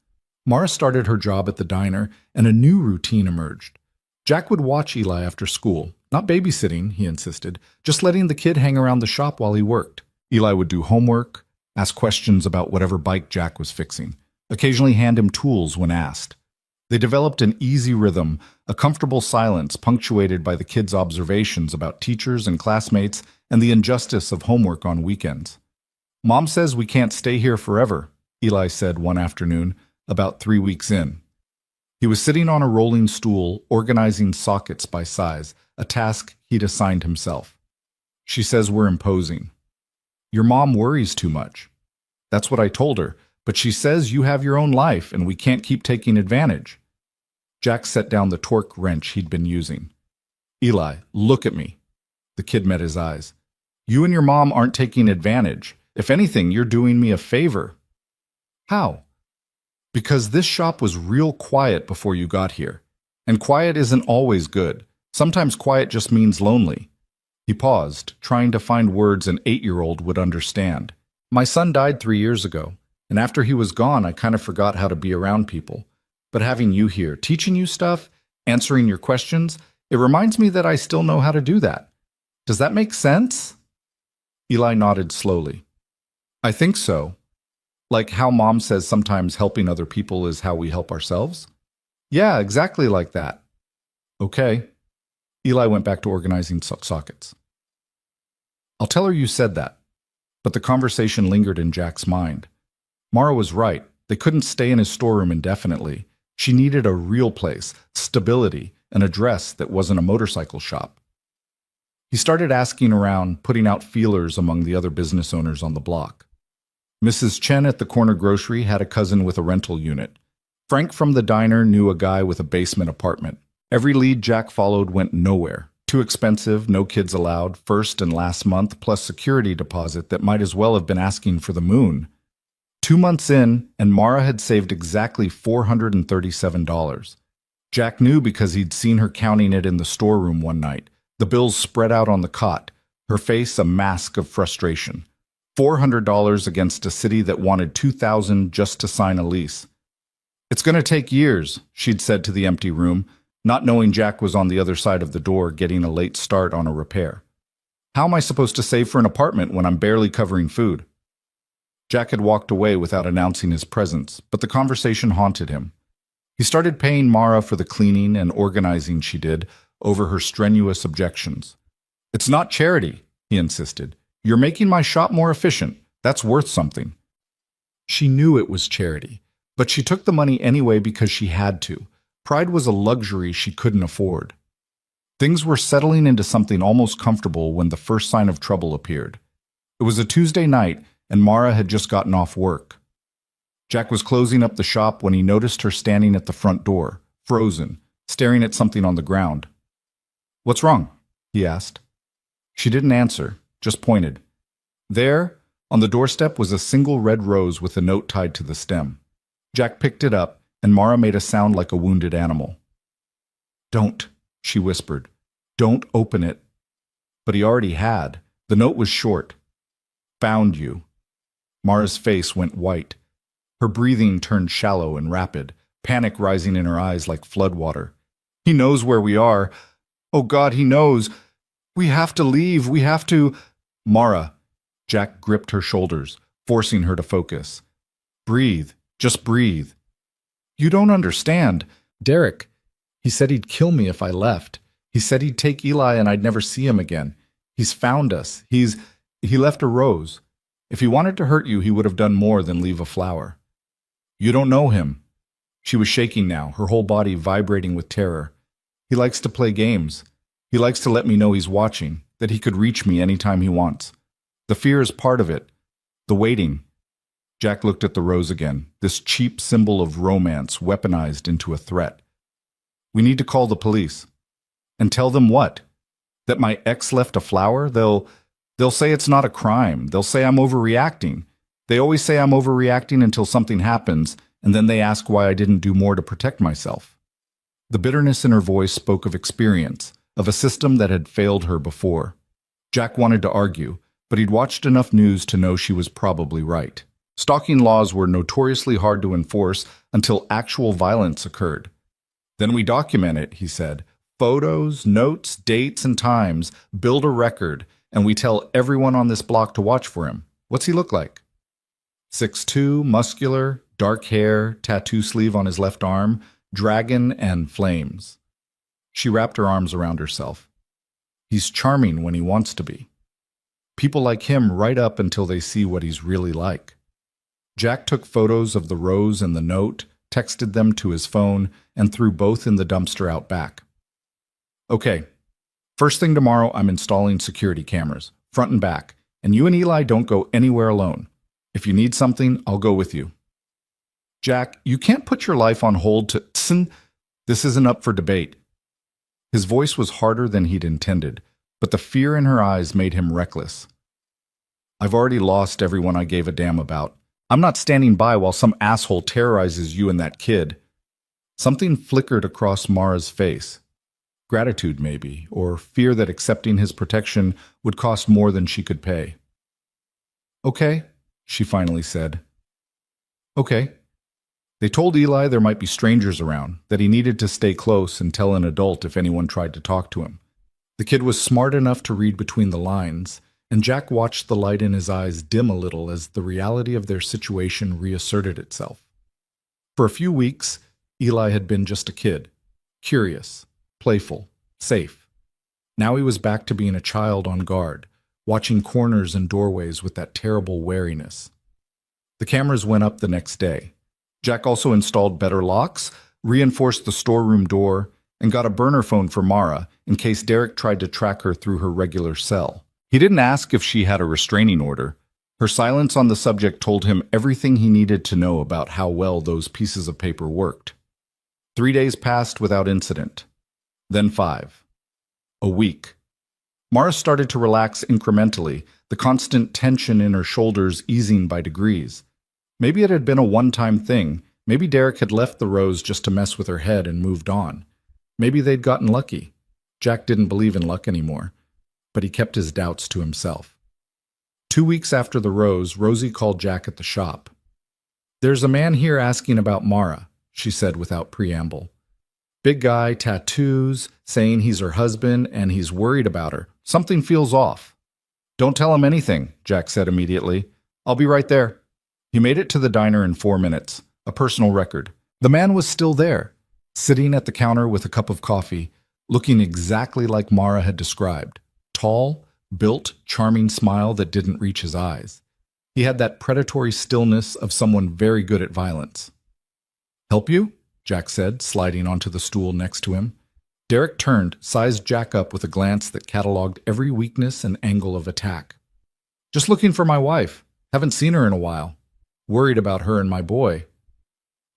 [SPEAKER 1] Mara started her job at the diner, and a new routine emerged. Jack would watch Eli after school. Not babysitting, he insisted, just letting the kid hang around the shop while he worked. Eli would do homework, ask questions about whatever bike Jack was fixing, occasionally hand him tools when asked. They developed an easy rhythm, a comfortable silence punctuated by the kids' observations about teachers and classmates and the injustice of homework on weekends. Mom says we can't stay here forever, Eli said one afternoon, about 3 weeks in. He was sitting on a rolling stool, organizing sockets by size, a task he'd assigned himself. She says we're imposing. Your mom worries too much. That's what I told her, but she says you have your own life and we can't keep taking advantage. Jack set down the torque wrench he'd been using. Eli, look at me. The kid met his eyes. You and your mom aren't taking advantage. If anything, you're doing me a favor. How? Because this shop was real quiet before you got here. And quiet isn't always good. Sometimes quiet just means lonely. He paused, trying to find words an 8-year-old would understand. My son died 3 years ago, and after he was gone, I kind of forgot how to be around people. But having you here, teaching you stuff, answering your questions, it reminds me that I still know how to do that. Does that make sense? Eli nodded slowly. I think so. Like how Mom says sometimes helping other people is how we help ourselves? Yeah, exactly like that. Okay. Eli went back to organizing sockets. I'll tell her you said that. But the conversation lingered in Jack's mind. Mara was right. They couldn't stay in his storeroom indefinitely. She needed a real place, stability, an address that wasn't a motorcycle shop. He started asking around, putting out feelers among the other business owners on the block. Mrs. Chen at the corner grocery had a cousin with a rental unit. Frank from the diner knew a guy with a basement apartment. Every lead Jack followed went nowhere. Too expensive, no kids allowed, first and last month, plus security deposit that might as well have been asking for the moon. 2 months in, and Mara had saved exactly $437. Jack knew because he'd seen her counting it in the storeroom one night, the bills spread out on the cot, her face a mask of frustration. $400 against a city that wanted $2,000 just to sign a lease. It's going to take years, she'd said to the empty room, not knowing Jack was on the other side of the door getting a late start on a repair. How am I supposed to save for an apartment when I'm barely covering food? Jack had walked away without announcing his presence, but the conversation haunted him. He started paying Mara for the cleaning and organizing she did over her strenuous objections. It's not charity, he insisted. You're making my shop more efficient. That's worth something. She knew it was charity, but she took the money anyway because she had to. Pride was a luxury she couldn't afford. Things were settling into something almost comfortable when the first sign of trouble appeared. It was a Tuesday night, and Mara had just gotten off work. Jack was closing up the shop when he noticed her standing at the front door, frozen, staring at something on the ground. What's wrong? He asked. She didn't answer, just pointed. There, on the doorstep, was a single red rose with a note tied to the stem. Jack picked it up, and Mara made a sound like a wounded animal. Don't, she whispered. Don't open it. But he already had. The note was short. Found you. Mara's face went white. Her breathing turned shallow and rapid, panic rising in her eyes like floodwater. He knows where we are. Oh God, he knows. We have to leave. We have to... Mara. Jack gripped her shoulders, forcing her to focus. Breathe. Just breathe. You don't understand. Derek. He said he'd kill me if I left. He said he'd take Eli and I'd never see him again. He's found us. He left a rose. If he wanted to hurt you, he would have done more than leave a flower. You don't know him. She was shaking now, her whole body vibrating with terror. He likes to play games. He likes to let me know he's watching, that he could reach me anytime he wants. The fear is part of it. The waiting. Jack looked at the rose again, this cheap symbol of romance weaponized into a threat. We need to call the police. And tell them what? That my ex left a flower? They'll say it's not a crime. They'll say I'm overreacting. They always say I'm overreacting until something happens, and then they ask why I didn't do more to protect myself. The bitterness in her voice spoke of experience, of a system that had failed her before. Jack wanted to argue, but he'd watched enough news to know she was probably right. Stalking laws were notoriously hard to enforce until actual violence occurred. Then we document it, he said. Photos, notes, dates, and times, build a record, and we tell everyone on this block to watch for him. What's he look like? 6'2", muscular, dark hair, tattoo sleeve on his left arm, dragon and flames. She wrapped her arms around herself. He's charming when he wants to be. People like him right up until they see what he's really like. Jack took photos of the rose and the note, texted them to his phone, and threw both in the dumpster out back. Okay, first thing tomorrow I'm installing security cameras, front and back, and you and Eli don't go anywhere alone. If you need something, I'll go with you. Jack, you can't put your life on hold to listen. This isn't up for debate. His voice was harder than he'd intended, but the fear in her eyes made him reckless. I've already lost everyone I gave a damn about. I'm not standing by while some asshole terrorizes you and that kid. Something flickered across Mara's face. Gratitude, maybe, or fear that accepting his protection would cost more than she could pay. Okay, she finally said. Okay. They told Eli there might be strangers around, that he needed to stay close and tell an adult if anyone tried to talk to him. The kid was smart enough to read between the lines, and Jack watched the light in his eyes dim a little as the reality of their situation reasserted itself. For a few weeks, Eli had been just a kid, curious, playful, safe. Now he was back to being a child on guard, watching corners and doorways with that terrible wariness. The cameras went up the next day. Jack also installed better locks, reinforced the storeroom door, and got a burner phone for Mara in case Derek tried to track her through her regular cell. He didn't ask if she had a restraining order. Her silence on the subject told him everything he needed to know about how well those pieces of paper worked. 3 days passed without incident. Then 5. A week. Mara started to relax incrementally, the constant tension in her shoulders easing by degrees. Maybe it had been a one-time thing. Maybe Derek had left the rose just to mess with her head and moved on. Maybe they'd gotten lucky. Jack didn't believe in luck anymore, but he kept his doubts to himself. 2 weeks after the rose, Rosie called Jack at the shop. "There's a man here asking about Mara," she said without preamble. "Big guy, tattoos, saying he's her husband and he's worried about her. Something feels off." "Don't tell him anything," Jack said immediately. "I'll be right there." He made it to the diner in 4 minutes, a personal record. The man was still there, sitting at the counter with a cup of coffee, looking exactly like Mara had described. Tall, built, charming smile that didn't reach his eyes. He had that predatory stillness of someone very good at violence. "Help you?" Jack said, sliding onto the stool next to him. Derek turned, sized Jack up with a glance that cataloged every weakness and angle of attack. "Just looking for my wife. Haven't seen her in a while. Worried about her and my boy."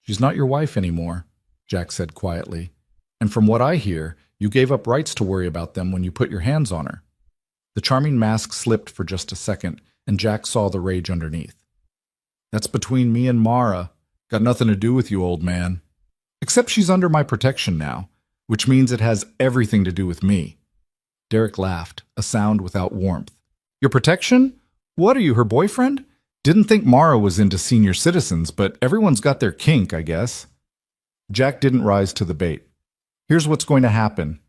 [SPEAKER 1] "She's not your wife anymore," Jack said quietly. "And from what I hear, you gave up rights to worry about them when you put your hands on her." The charming mask slipped for just a second, and Jack saw the rage underneath. "That's between me and Mara. Got nothing to do with you, old man. Except she's under my protection now, which means it has everything to do with me." Derek laughed, a sound without warmth. "Your protection? What are you, her boyfriend? Didn't think Mara was into senior citizens, but everyone's got their kink, I guess." Jack didn't rise to the bait. "Here's what's going to happen.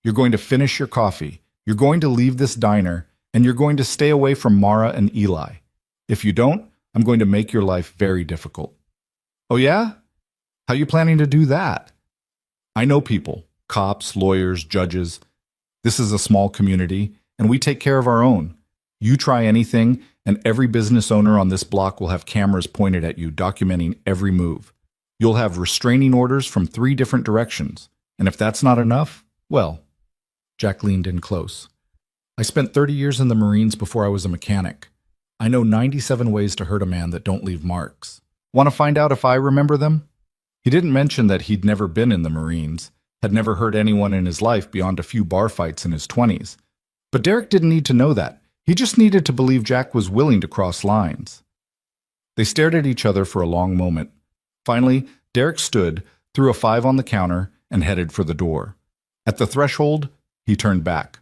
[SPEAKER 1] You're going to finish your coffee. You're going to leave this diner, and you're going to stay away from Mara and Eli. If you don't, I'm going to make your life very difficult." "Oh yeah? How you planning to do that?" "I know people, cops, lawyers, judges. This is a small community, and we take care of our own. You try anything, and every business owner on this block will have cameras pointed at you, documenting every move. You'll have restraining orders from 3 different directions. And if that's not enough, well, Jack leaned in close. I spent 30 years in the Marines before I was a mechanic. I know 97 ways to hurt a man that don't leave marks. Want to find out if I remember them? He didn't mention that he'd never been in the Marines, had never hurt anyone in his life beyond a few bar fights in his 20s. But Derek didn't need to know that. He just needed to believe Jack was willing to cross lines. They stared at each other for a long moment. Finally, Derek stood, threw a 5 on the counter, and headed for the door. At the threshold, he turned back.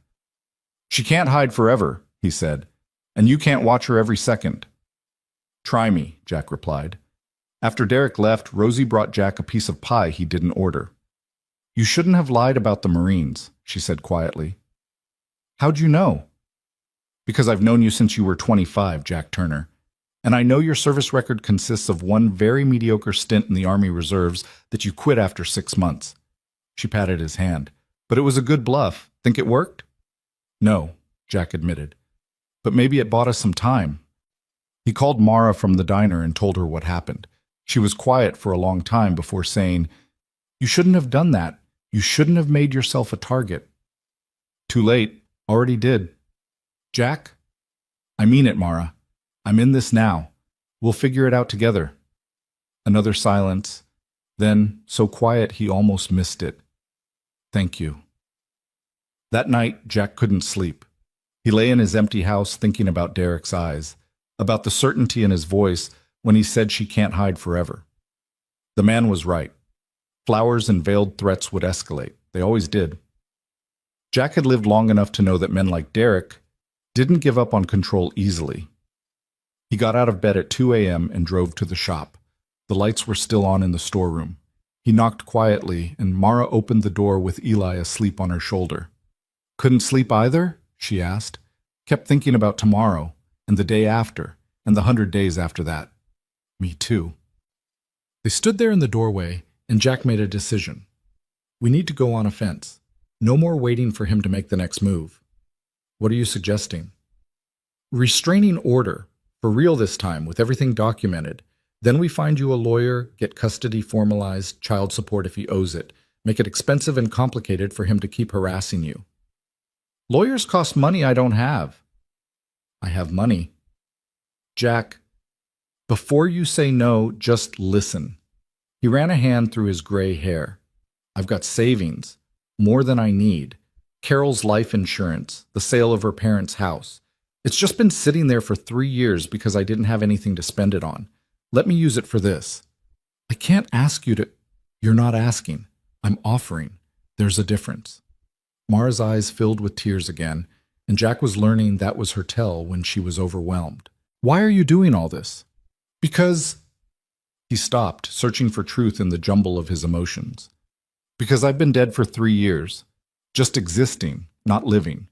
[SPEAKER 1] She can't hide forever, he said, and you can't watch her every second. Try me, Jack replied. After Derek left, Rosie brought Jack a piece of pie he didn't order. You shouldn't have lied about the Marines, she said quietly. How'd you know? Because I've known you since you were 25, Jack Turner. And I know your service record consists of one very mediocre stint in the Army Reserves that you quit after 6 months. She patted his hand. But it was a good bluff. Think it worked? No, Jack admitted. But maybe it bought us some time. He called Mara from the diner and told her what happened. She was quiet for a long time before saying, You shouldn't have done that. You shouldn't have made yourself a target. Too late. Already did. Jack? I mean it, Mara. I'm in this now. We'll figure it out together. Another silence. Then, so quiet he almost missed it. Thank you. That night, Jack couldn't sleep. He lay in his empty house thinking about Derek's eyes, about the certainty in his voice when he said she can't hide forever. The man was right. Flowers and veiled threats would escalate. They always did. Jack had lived long enough to know that men like Derek didn't give up on control easily. He got out of bed at 2 a.m. and drove to the shop. The lights were still on in the storeroom. He knocked quietly, and Mara opened the door with Eli asleep on her shoulder. Couldn't sleep either? She asked. Kept thinking about tomorrow, and the day after, and the 100 days after that. Me too. They stood there in the doorway, and Jack made a decision. We need to go on offense. No more waiting for him to make the next move. What are you suggesting? Restraining order. For real this time, with everything documented. Then we find you a lawyer, get custody formalized, child support if he owes it. Make it expensive and complicated for him to keep harassing you. Lawyers cost money I don't have. I have money. Jack, before you say no, just listen. He ran a hand through his gray hair. I've got savings, more than I need. Carol's life insurance, the sale of her parents' house. It's just been sitting there for 3 years because I didn't have anything to spend it on. Let me use it for this. I can't ask you to... You're not asking. I'm offering. There's a difference. Mara's eyes filled with tears again, and Jack was learning that was her tell when she was overwhelmed. Why are you doing all this? Because... He stopped, searching for truth in the jumble of his emotions. Because I've been dead for 3 years. Just existing, not living.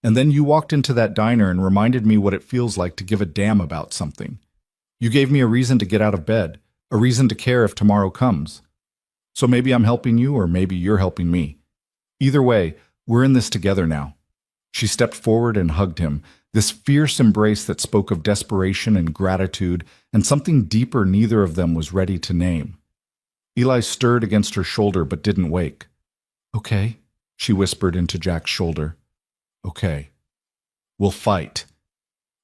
[SPEAKER 1] And then you walked into that diner and reminded me what it feels like to give a damn about something. You gave me a reason to get out of bed, a reason to care if tomorrow comes. So maybe I'm helping you, or maybe you're helping me. Either way, we're in this together now. She stepped forward and hugged him, this fierce embrace that spoke of desperation and gratitude, and something deeper neither of them was ready to name. Eli stirred against her shoulder but didn't wake. Okay, she whispered into Jack's shoulder. Okay. We'll fight.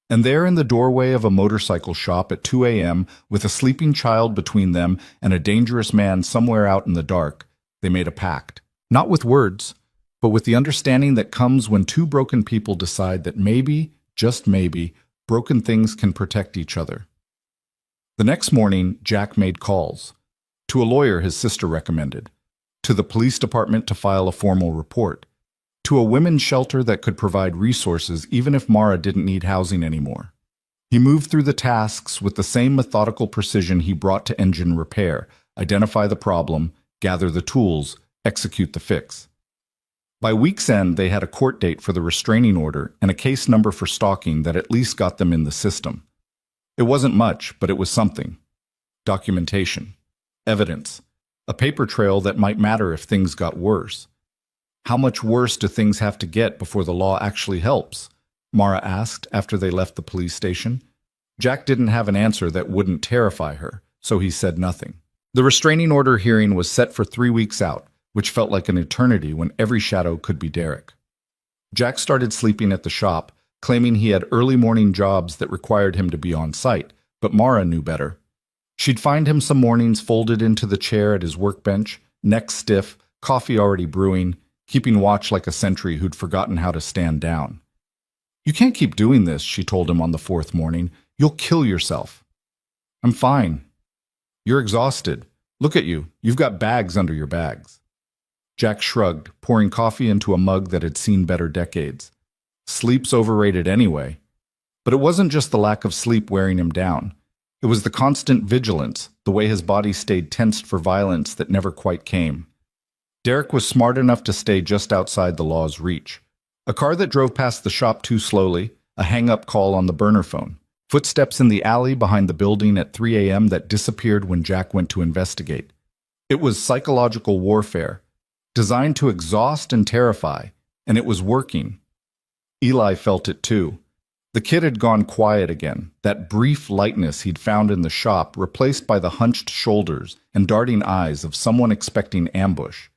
[SPEAKER 1] And there in the doorway of a motorcycle shop at 2 a.m., with a sleeping child between them and a dangerous man somewhere out in the dark, they made a pact. Not with words, but with the understanding that comes when 2 broken people decide that maybe, just maybe, broken things can protect each other. The next morning, Jack made calls. To a lawyer his sister recommended. To the police department to file a formal report. To a women's shelter that could provide resources even if Mara didn't need housing anymore. He moved through the tasks with the same methodical precision he brought to engine repair, identify the problem, gather the tools, execute the fix. By week's end, they had a court date for the restraining order and a case number for stalking that at least got them in the system. It wasn't much, but it was something. Documentation. Evidence. A paper trail that might matter if things got worse. How much worse do things have to get before the law actually helps? Mara asked after they left the police station. Jack didn't have an answer that wouldn't terrify her, so he said nothing. The restraining order hearing was set for 3 weeks out, which felt like an eternity when every shadow could be Derek. Jack started sleeping at the shop, claiming he had early morning jobs that required him to be on site, but Mara knew better. She'd find him some mornings folded into the chair at his workbench, neck stiff, coffee already brewing, keeping watch like a sentry who'd forgotten how to stand down. "You can't keep doing this," she told him on the fourth morning. "You'll kill yourself." "I'm fine." "You're exhausted. Look at you. You've got bags under your bags." Jack shrugged, pouring coffee into a mug that had seen better decades. Sleep's overrated anyway. But it wasn't just the lack of sleep wearing him down. It was the constant vigilance, the way his body stayed tensed for violence that never quite came. Derek was smart enough to stay just outside the law's reach. A car that drove past the shop too slowly, a hang-up call on the burner phone, footsteps in the alley behind the building at 3 a.m. that disappeared when Jack went to investigate. It was psychological warfare, designed to exhaust and terrify, and it was working. Eli felt it too. The kid had gone quiet again, that brief lightness he'd found in the shop replaced by the hunched shoulders and darting eyes of someone expecting ambush.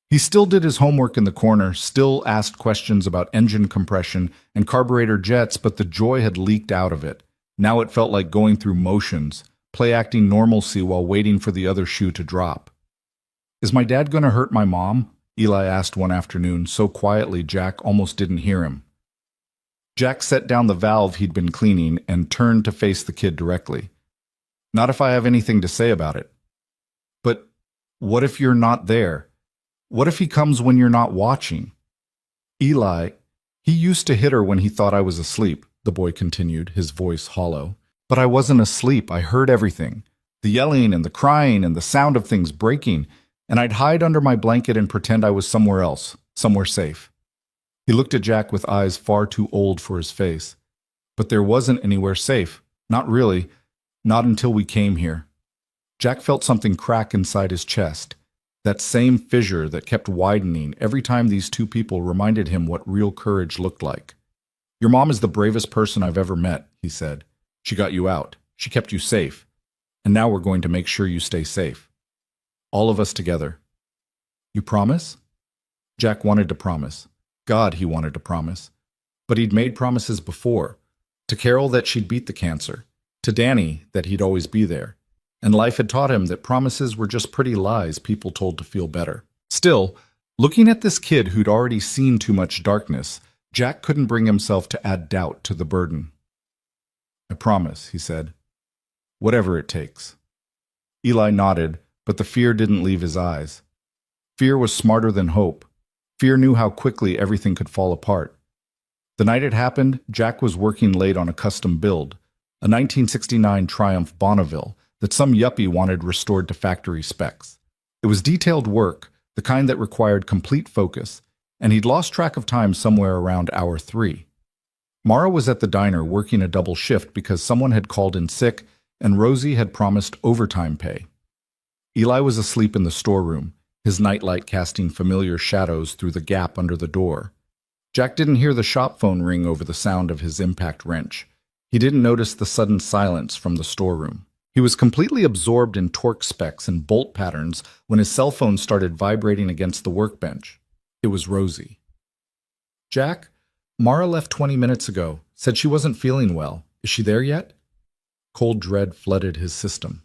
[SPEAKER 1] He still did his homework in the corner, still asked questions about engine compression and carburetor jets, but the joy had leaked out of it. Now it felt like going through motions, play-acting normalcy while waiting for the other shoe to drop. "Is my dad going to hurt my mom?" Eli asked one afternoon, so quietly Jack almost didn't hear him. Jack set down the valve he'd been cleaning and turned to face the kid directly. "Not if I have anything to say about it." "But what if you're not there? What if he comes when you're not watching?" "Eli, he used to hit her when he thought I was asleep," the boy continued, his voice hollow. "But I wasn't asleep. I heard everything. The yelling and the crying and the sound of things breaking, and I'd hide under my blanket and pretend I was somewhere else, somewhere safe." He looked at Jack with eyes far too old for his face. "But there wasn't anywhere safe. Not really. Not until we came here." Jack felt something crack inside his chest. That same fissure that kept widening every time these two people reminded him what real courage looked like. "Your mom is the bravest person I've ever met," he said. "She got you out. She kept you safe. And now we're going to make sure you stay safe. All of us together. You promise?" Jack wanted to promise. God, he wanted to promise. But he'd made promises before. To Carol that she'd beat the cancer. To Danny that he'd always be there. And life had taught him that promises were just pretty lies people told to feel better. Still, looking at this kid who'd already seen too much darkness, Jack couldn't bring himself to add doubt to the burden. "I promise," he said. "Whatever it takes." Eli nodded, but the fear didn't leave his eyes. Fear was smarter than hope. Fear knew how quickly everything could fall apart. The night it happened, Jack was working late on a custom build, a 1969 Triumph Bonneville that some yuppie wanted restored to factory specs. It was detailed work, the kind that required complete focus, and he'd lost track of time somewhere around hour 3. Mara was at the diner working a double shift because someone had called in sick and Rosie had promised overtime pay. Eli was asleep in the storeroom, his nightlight casting familiar shadows through the gap under the door. Jack didn't hear the shop phone ring over the sound of his impact wrench. He didn't notice the sudden silence from the storeroom. He was completely absorbed in torque specs and bolt patterns when his cell phone started vibrating against the workbench. It was Rosie. "Jack, Mara left 20 minutes ago. Said she wasn't feeling well. Is she there yet?" Cold dread flooded his system.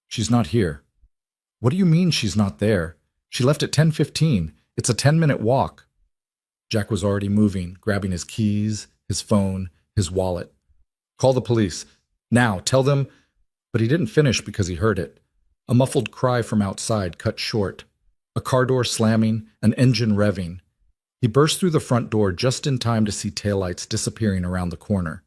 [SPEAKER 1] "She's not here." "What do you mean she's not there? She left at 10:15. It's a 10-minute walk." Jack was already moving, grabbing his keys, his phone, his wallet. "Call the police. Now, tell them—" But he didn't finish because he heard it. A muffled cry from outside cut short. A car door slamming, an engine revving. He burst through the front door just in time to see taillights disappearing around the corner.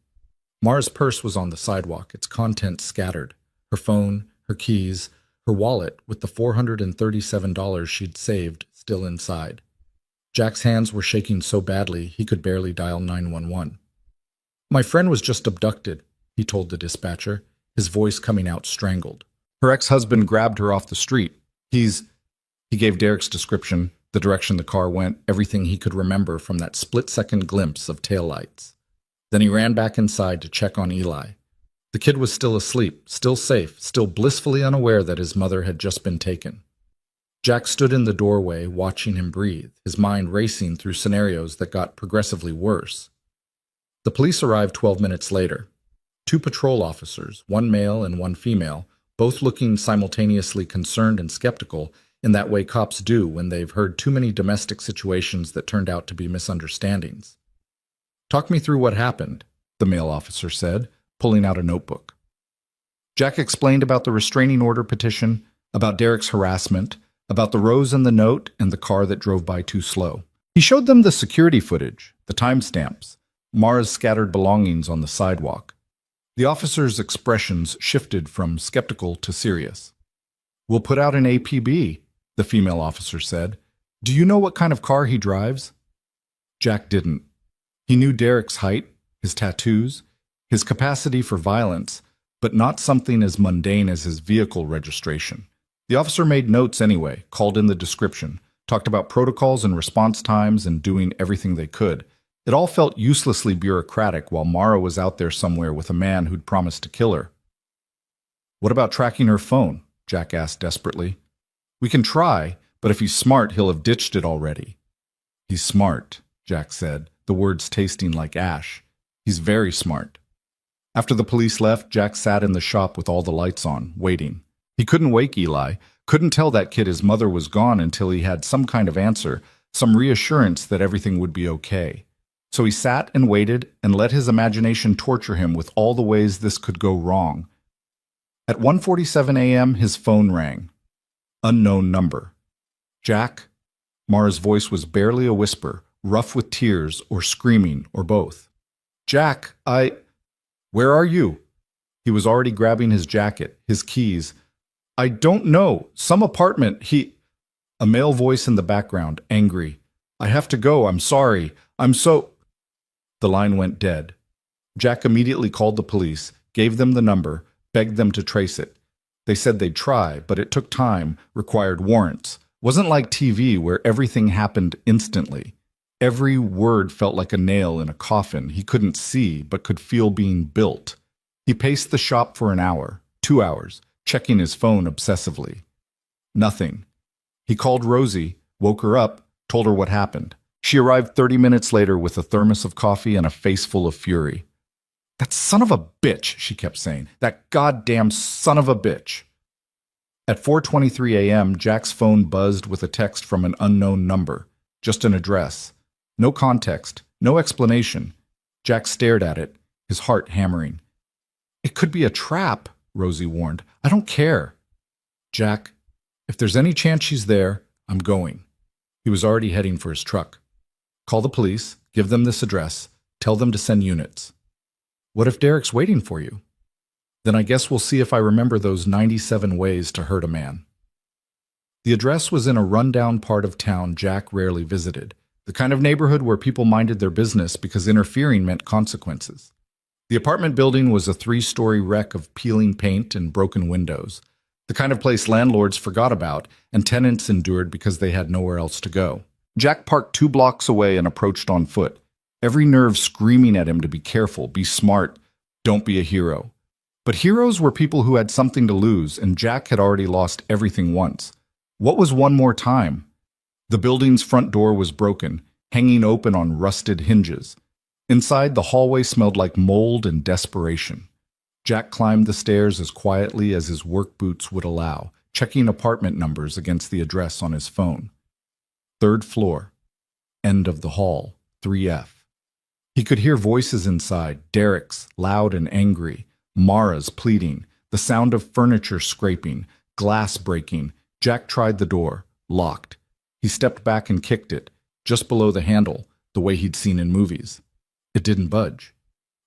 [SPEAKER 1] Mara's purse was on the sidewalk, its contents scattered. Her phone, her keys, her wallet with the $437 she'd saved still inside. Jack's hands were shaking so badly he could barely dial 911. "My friend was just abducted," he told the dispatcher, his voice coming out strangled. "Her ex-husband grabbed her off the street. He gave Derek's description, the direction the car went, everything he could remember from that split-second glimpse of taillights. Then he ran back inside to check on Eli. The The kid was still asleep, still safe, still blissfully unaware that his mother had just been taken. Jack stood in the doorway, watching him breathe, his mind racing through scenarios that got progressively worse. The police arrived 12 minutes later. 2 patrol officers, one male and one female, both looking simultaneously concerned and skeptical, in that way cops do when they've heard too many domestic situations that turned out to be misunderstandings. "Talk me through what happened," the male officer said, pulling out a notebook. Jack explained about the restraining order petition, about Derek's harassment, about the rose in the note and the car that drove by too slow. He showed them the security footage, the timestamps, Mara's scattered belongings on the sidewalk. The officer's expressions shifted from skeptical to serious. "We'll put out an APB," the female officer said. "Do you know what kind of car he drives?" Jack didn't. He knew Derek's height, his tattoos, his capacity for violence, but not something as mundane as his vehicle registration. The officer made notes anyway, called in the description, talked about protocols and response times and doing everything they could. It all felt uselessly bureaucratic while Mara was out there somewhere with a man who'd promised to kill her. "What about tracking her phone?" Jack asked desperately. "We can try, but if he's smart, he'll have ditched it already." "He's smart," Jack said, the words tasting like ash. "He's very smart." After the police left, Jack sat in the shop with all the lights on, waiting. He couldn't wake Eli, couldn't tell that kid his mother was gone until he had some kind of answer, some reassurance that everything would be okay. So he sat and waited and let his imagination torture him with all the ways this could go wrong. At 1:47 a.m., his phone rang. Unknown number. "Jack?" Mara's voice was barely a whisper, rough with tears or screaming or both. "Jack, Where are you?" He was already grabbing his jacket, his keys. "I don't know. Some apartment. A male voice in the background, angry. "I have to go. I'm sorry. I'm so—" The line went dead. Jack immediately called the police, gave them the number, begged them to trace it. They said they'd try, but it took time, required warrants. Wasn't like TV where everything happened instantly. Every word felt like a nail in a coffin he couldn't see but could feel being built. He paced the shop for an hour, 2 hours, checking his phone obsessively. Nothing. He called Rosie, woke her up, told her what happened. She arrived 30 minutes later with a thermos of coffee and a face full of fury. "That son of a bitch," she kept saying. "That goddamn son of a bitch." At 4:23 a.m., Jack's phone buzzed with a text from an unknown number, just an address. No context, no explanation. Jack stared at it, his heart hammering. "It could be a trap," Rosie warned. "I don't care." "Jack, if there's any chance she's there, I'm going." He was already heading for his truck. "Call the police, give them this address, tell them to send units." "What if Derek's waiting for you?" "Then I guess we'll see if I remember those 97 ways to hurt a man." The address was in a rundown part of town Jack rarely visited, the kind of neighborhood where people minded their business because interfering meant consequences. The apartment building was a 3-story wreck of peeling paint and broken windows, the kind of place landlords forgot about and tenants endured because they had nowhere else to go. Jack parked 2 blocks away and approached on foot, every nerve screaming at him to be careful, be smart, don't be a hero. But heroes were people who had something to lose, and Jack had already lost everything once. What was one more time? The building's front door was broken, hanging open on rusted hinges. Inside, the hallway smelled like mold and desperation. Jack climbed the stairs as quietly as his work boots would allow, checking apartment numbers against the address on his phone. 3rd floor. End of the hall, 3F. He could hear voices inside, Derek's, loud and angry, Mara's pleading, the sound of furniture scraping, glass breaking. Jack tried the door, locked. He stepped back and kicked it, just below the handle, the way he'd seen in movies. It didn't budge.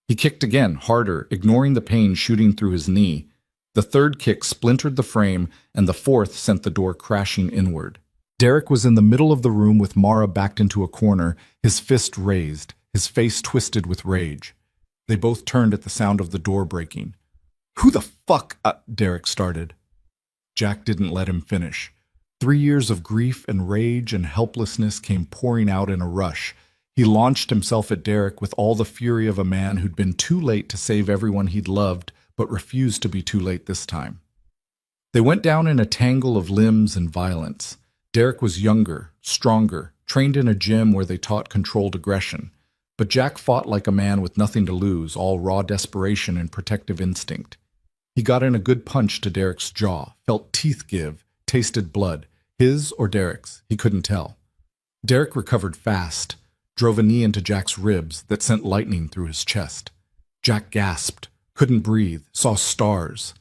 [SPEAKER 1] He kicked again, harder, ignoring the pain shooting through his knee. The 3rd kick splintered the frame, and the 4th sent the door crashing inward. Derek was in the middle of the room with Mara backed into a corner, his fist raised, his face twisted with rage. They both turned at the sound of the door breaking. "Who the fuck?" Derek started. Jack didn't let him finish. 3 years of grief and rage and helplessness came pouring out in a rush. He launched himself at Derek with all the fury of a man who'd been too late to save everyone he'd loved but refused to be too late this time. They went down in a tangle of limbs and violence. Derek was younger, stronger, trained in a gym where they taught controlled aggression. But Jack fought like a man with nothing to lose, all raw desperation and protective instinct. He got in a good punch to Derek's jaw, felt teeth give, tasted blood. His or Derek's, he couldn't tell. Derek recovered fast, drove a knee into Jack's ribs that sent lightning through his chest. Jack gasped, couldn't breathe, saw stars.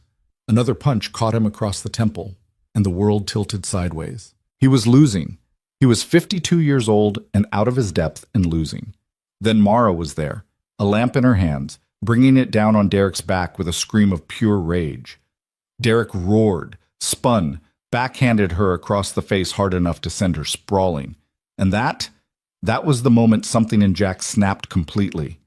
[SPEAKER 1] Another punch caught him across the temple, and the world tilted sideways. He was losing. He was 52 years old and out of his depth and losing. Then Mara was there, a lamp in her hands, bringing it down on Derek's back with a scream of pure rage. Derek roared, spun, backhanded her across the face hard enough to send her sprawling. And that was the moment something in Jack snapped completely.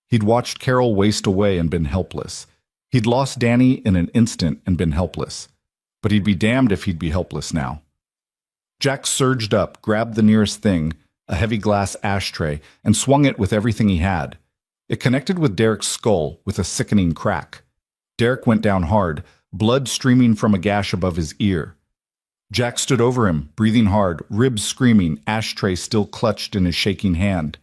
[SPEAKER 1] He'd watched Carol waste away and been helpless. He'd lost Danny in an instant and been helpless. But he'd be damned if he'd be helpless now. Jack surged up, grabbed the nearest thing, a heavy glass ashtray, and swung it with everything he had. It connected with Derek's skull with a sickening crack. Derek went down hard, blood streaming from a gash above his ear. Jack stood over him, breathing hard, ribs screaming, ashtray still clutched in his shaking hand.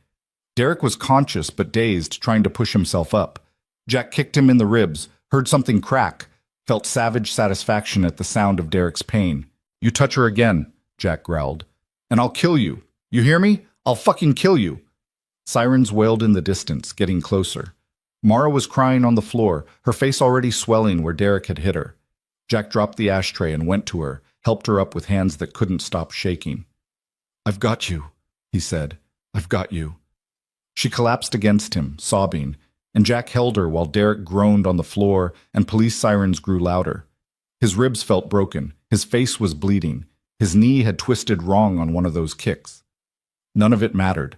[SPEAKER 1] Derek was conscious but dazed, trying to push himself up. Jack kicked him in the ribs, heard something crack, felt savage satisfaction at the sound of Derek's pain. "You touch her again," Jack growled, "and I'll kill you. You hear me? I'll fucking kill you." Sirens wailed in the distance, getting closer. Mara was crying on the floor, her face already swelling where Derek had hit her. Jack dropped the ashtray and went to her, helped her up with hands that couldn't stop shaking. "I've got you," he said. "I've got you." She collapsed against him, sobbing, and Jack held her while Derek groaned on the floor and police sirens grew louder. His ribs felt broken, his face was bleeding, his knee had twisted wrong on one of those kicks. None of it mattered.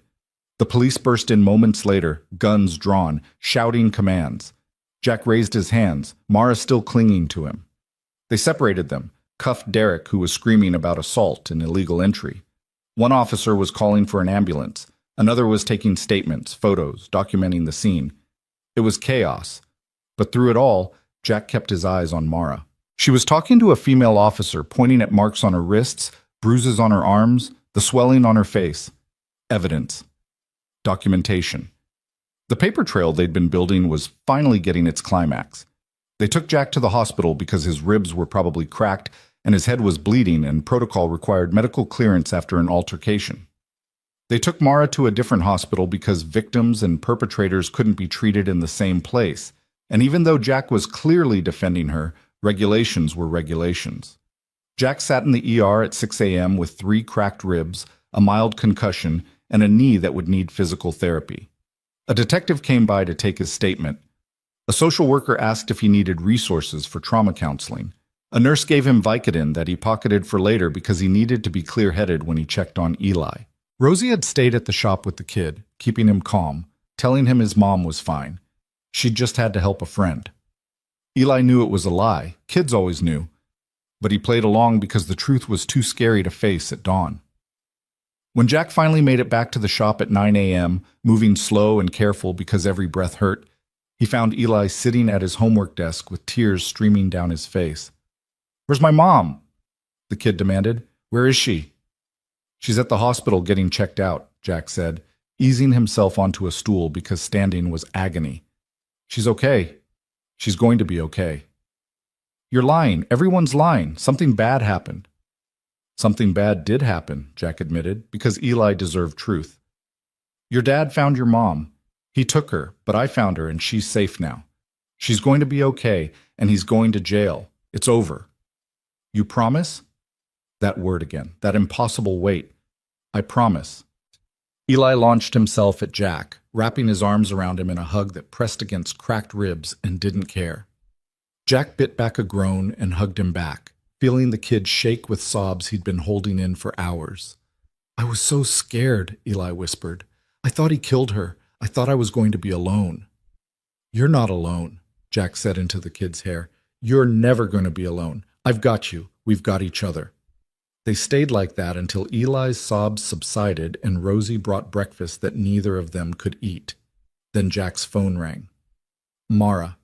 [SPEAKER 1] The police burst in moments later, guns drawn, shouting commands. Jack raised his hands, Mara still clinging to him. They separated them, cuffed Derek, who was screaming about assault and illegal entry. One officer was calling for an ambulance. Another was taking statements, photos, documenting the scene. It was chaos. But through it all, Jack kept his eyes on Mara. She was talking to a female officer, pointing at marks on her wrists, bruises on her arms, the swelling on her face. Evidence. Documentation. The paper trail they'd been building was finally getting its climax. They took Jack to the hospital because his ribs were probably cracked and his head was bleeding, and protocol required medical clearance after an altercation. They took Mara to a different hospital because victims and perpetrators couldn't be treated in the same place, and even though Jack was clearly defending her, regulations were regulations. Jack sat in the ER at 6 a.m. with 3 cracked ribs, a mild concussion, and a knee that would need physical therapy. A detective came by to take his statement. A social worker asked if he needed resources for trauma counseling. A nurse gave him Vicodin that he pocketed for later because he needed to be clear-headed when he checked on Eli. Rosie had stayed at the shop with the kid, keeping him calm, telling him his mom was fine. She'd just had to help a friend. Eli knew it was a lie. Kids always knew. But he played along because the truth was too scary to face at dawn. When Jack finally made it back to the shop at 9 a.m., moving slow and careful because every breath hurt, he found Eli sitting at his homework desk with tears streaming down his face. "Where's my mom?" the kid demanded. "Where is she?" "She's at the hospital getting checked out," Jack said, easing himself onto a stool because standing was agony. "She's okay. She's going to be okay." "You're lying. Everyone's lying. Something bad happened." "Something bad did happen," Jack admitted, because Eli deserved truth. "Your dad found your mom. He took her, but I found her and she's safe now. She's going to be okay, and he's going to jail. It's over." "You promise?" That word again, that impossible wait. "I promise." Eli launched himself at Jack, wrapping his arms around him in a hug that pressed against cracked ribs and didn't care. Jack bit back a groan and hugged him back, feeling the kid shake with sobs he'd been holding in for hours. "I was so scared," Eli whispered. "I thought he killed her. I thought I was going to be alone." "You're not alone," Jack said into the kid's hair. "You're never going to be alone. I've got you. We've got each other." They stayed like that until Eli's sobs subsided and Rosie brought breakfast that neither of them could eat. Then Jack's phone rang. "Mara."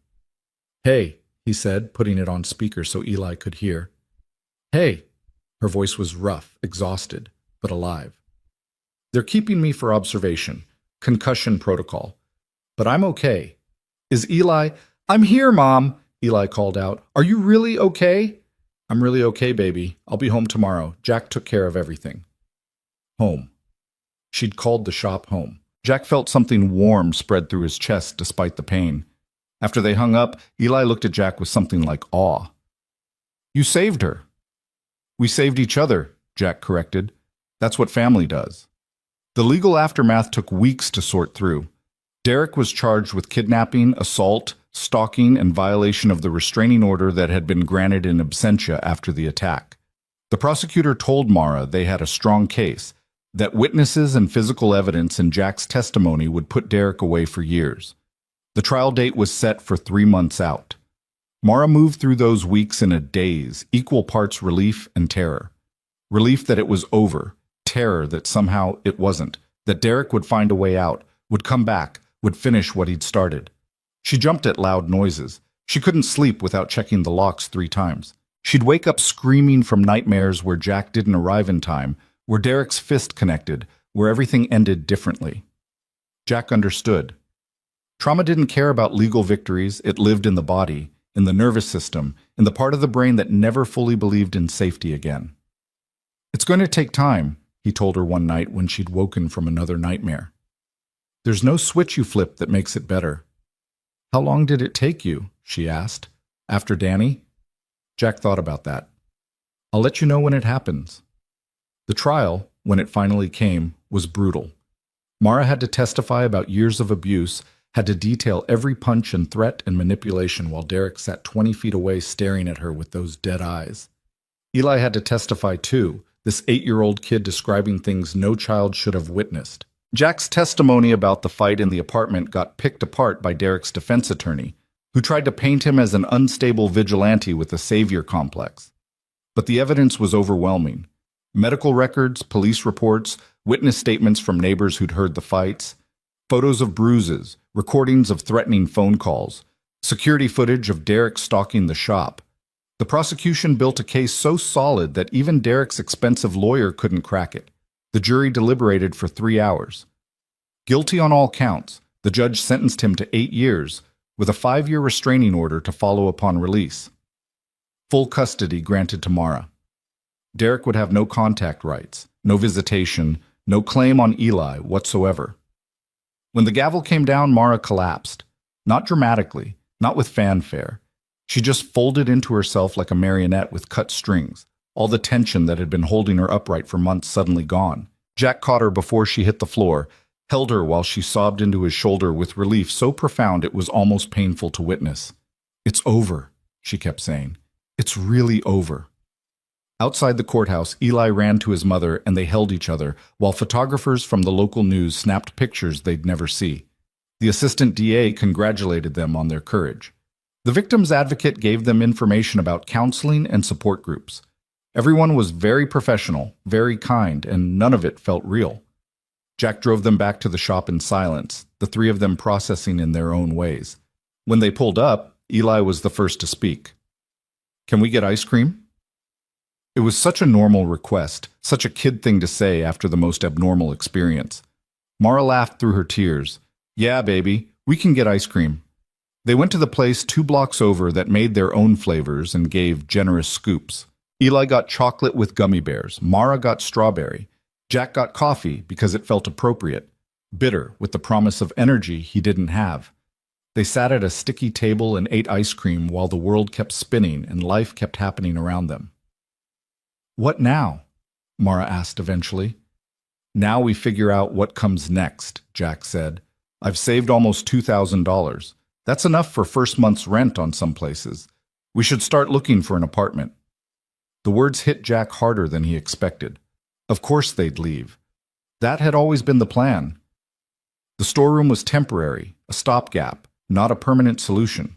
[SPEAKER 1] "Hey," he said, putting it on speaker so Eli could hear. "Hey." Her voice was rough, exhausted, but alive. "They're keeping me for observation. Concussion protocol. But I'm okay. Is Eli—" "I'm here, Mom," Eli called out. "Are you really okay?" "I'm really okay, baby. I'll be home tomorrow. Jack took care of everything." Home. She'd called the shop home. Jack felt something warm spread through his chest despite the pain. After they hung up, Eli looked at Jack with something like awe. "You saved her." "We saved each other," Jack corrected. "That's what family does." The legal aftermath took weeks to sort through. Derek was charged with kidnapping, assault, stalking, and violation of the restraining order that had been granted in absentia after the attack. The prosecutor told Mara they had a strong case, that witnesses and physical evidence in Jack's testimony would put Derek away for years. The trial date was set for 3 months out. Mara moved through those weeks in a daze, equal parts relief and terror. Relief that it was over, terror that somehow it wasn't, that Derek would find a way out, would come back, would finish what he'd started. She jumped at loud noises. She couldn't sleep without checking the locks 3 times. She'd wake up screaming from nightmares where Jack didn't arrive in time, where Derek's fist connected, where everything ended differently. Jack understood. Trauma didn't care about legal victories. It lived in the body, in the nervous system, in the part of the brain that never fully believed in safety again. "It's going to take time," he told her one night when she'd woken from another nightmare. "There's no switch you flip that makes it better." "How long did it take you?" she asked. "After Danny?" Jack thought about that. "I'll let you know when it happens." The trial, when it finally came, was brutal. Mara had to testify about years of abuse, had to detail every punch and threat and manipulation while Derek sat 20 feet away staring at her with those dead eyes. Eli had to testify too, this 8-year-old kid describing things no child should have witnessed. Jack's testimony about the fight in the apartment got picked apart by Derek's defense attorney, who tried to paint him as an unstable vigilante with a savior complex. But the evidence was overwhelming. Medical records, police reports, witness statements from neighbors who'd heard the fights, photos of bruises, recordings of threatening phone calls, security footage of Derek stalking the shop. The prosecution built a case so solid that even Derek's expensive lawyer couldn't crack it. The jury deliberated for 3 hours. Guilty on all counts, the judge sentenced him to 8 years, with a 5-year restraining order to follow upon release. Full custody granted to Mara. Derek would have no contact rights, no visitation, no claim on Eli whatsoever. When the gavel came down, Mara collapsed. Not dramatically, not with fanfare. She just folded into herself like a marionette with cut strings, all the tension that had been holding her upright for months suddenly gone. Jack caught her before she hit the floor, held her while she sobbed into his shoulder with relief so profound it was almost painful to witness. "It's over," she kept saying. "It's really over." Outside the courthouse, Eli ran to his mother and they held each other, while photographers from the local news snapped pictures they'd never see. The assistant DA congratulated them on their courage. The victim's advocate gave them information about counseling and support groups. Everyone was very professional, very kind, and none of it felt real. Jack drove them back to the shop in silence, the 3 of them processing in their own ways. When they pulled up, Eli was the first to speak. "Can we get ice cream?" It was such a normal request, such a kid thing to say after the most abnormal experience. Mara laughed through her tears. "Yeah, baby, we can get ice cream." They went to the place 2 blocks over that made their own flavors and gave generous scoops. Eli got chocolate with gummy bears. Mara got strawberry. Jack got coffee because it felt appropriate, bitter with the promise of energy he didn't have. They sat at a sticky table and ate ice cream while the world kept spinning and life kept happening around them. "What now?" Mara asked eventually. "Now we figure out what comes next," Jack said. "I've saved almost $2,000. That's enough for first month's rent on some places. We should start looking for an apartment." The words hit Jack harder than he expected. Of course they'd leave. That had always been the plan. The storeroom was temporary, a stopgap, not a permanent solution.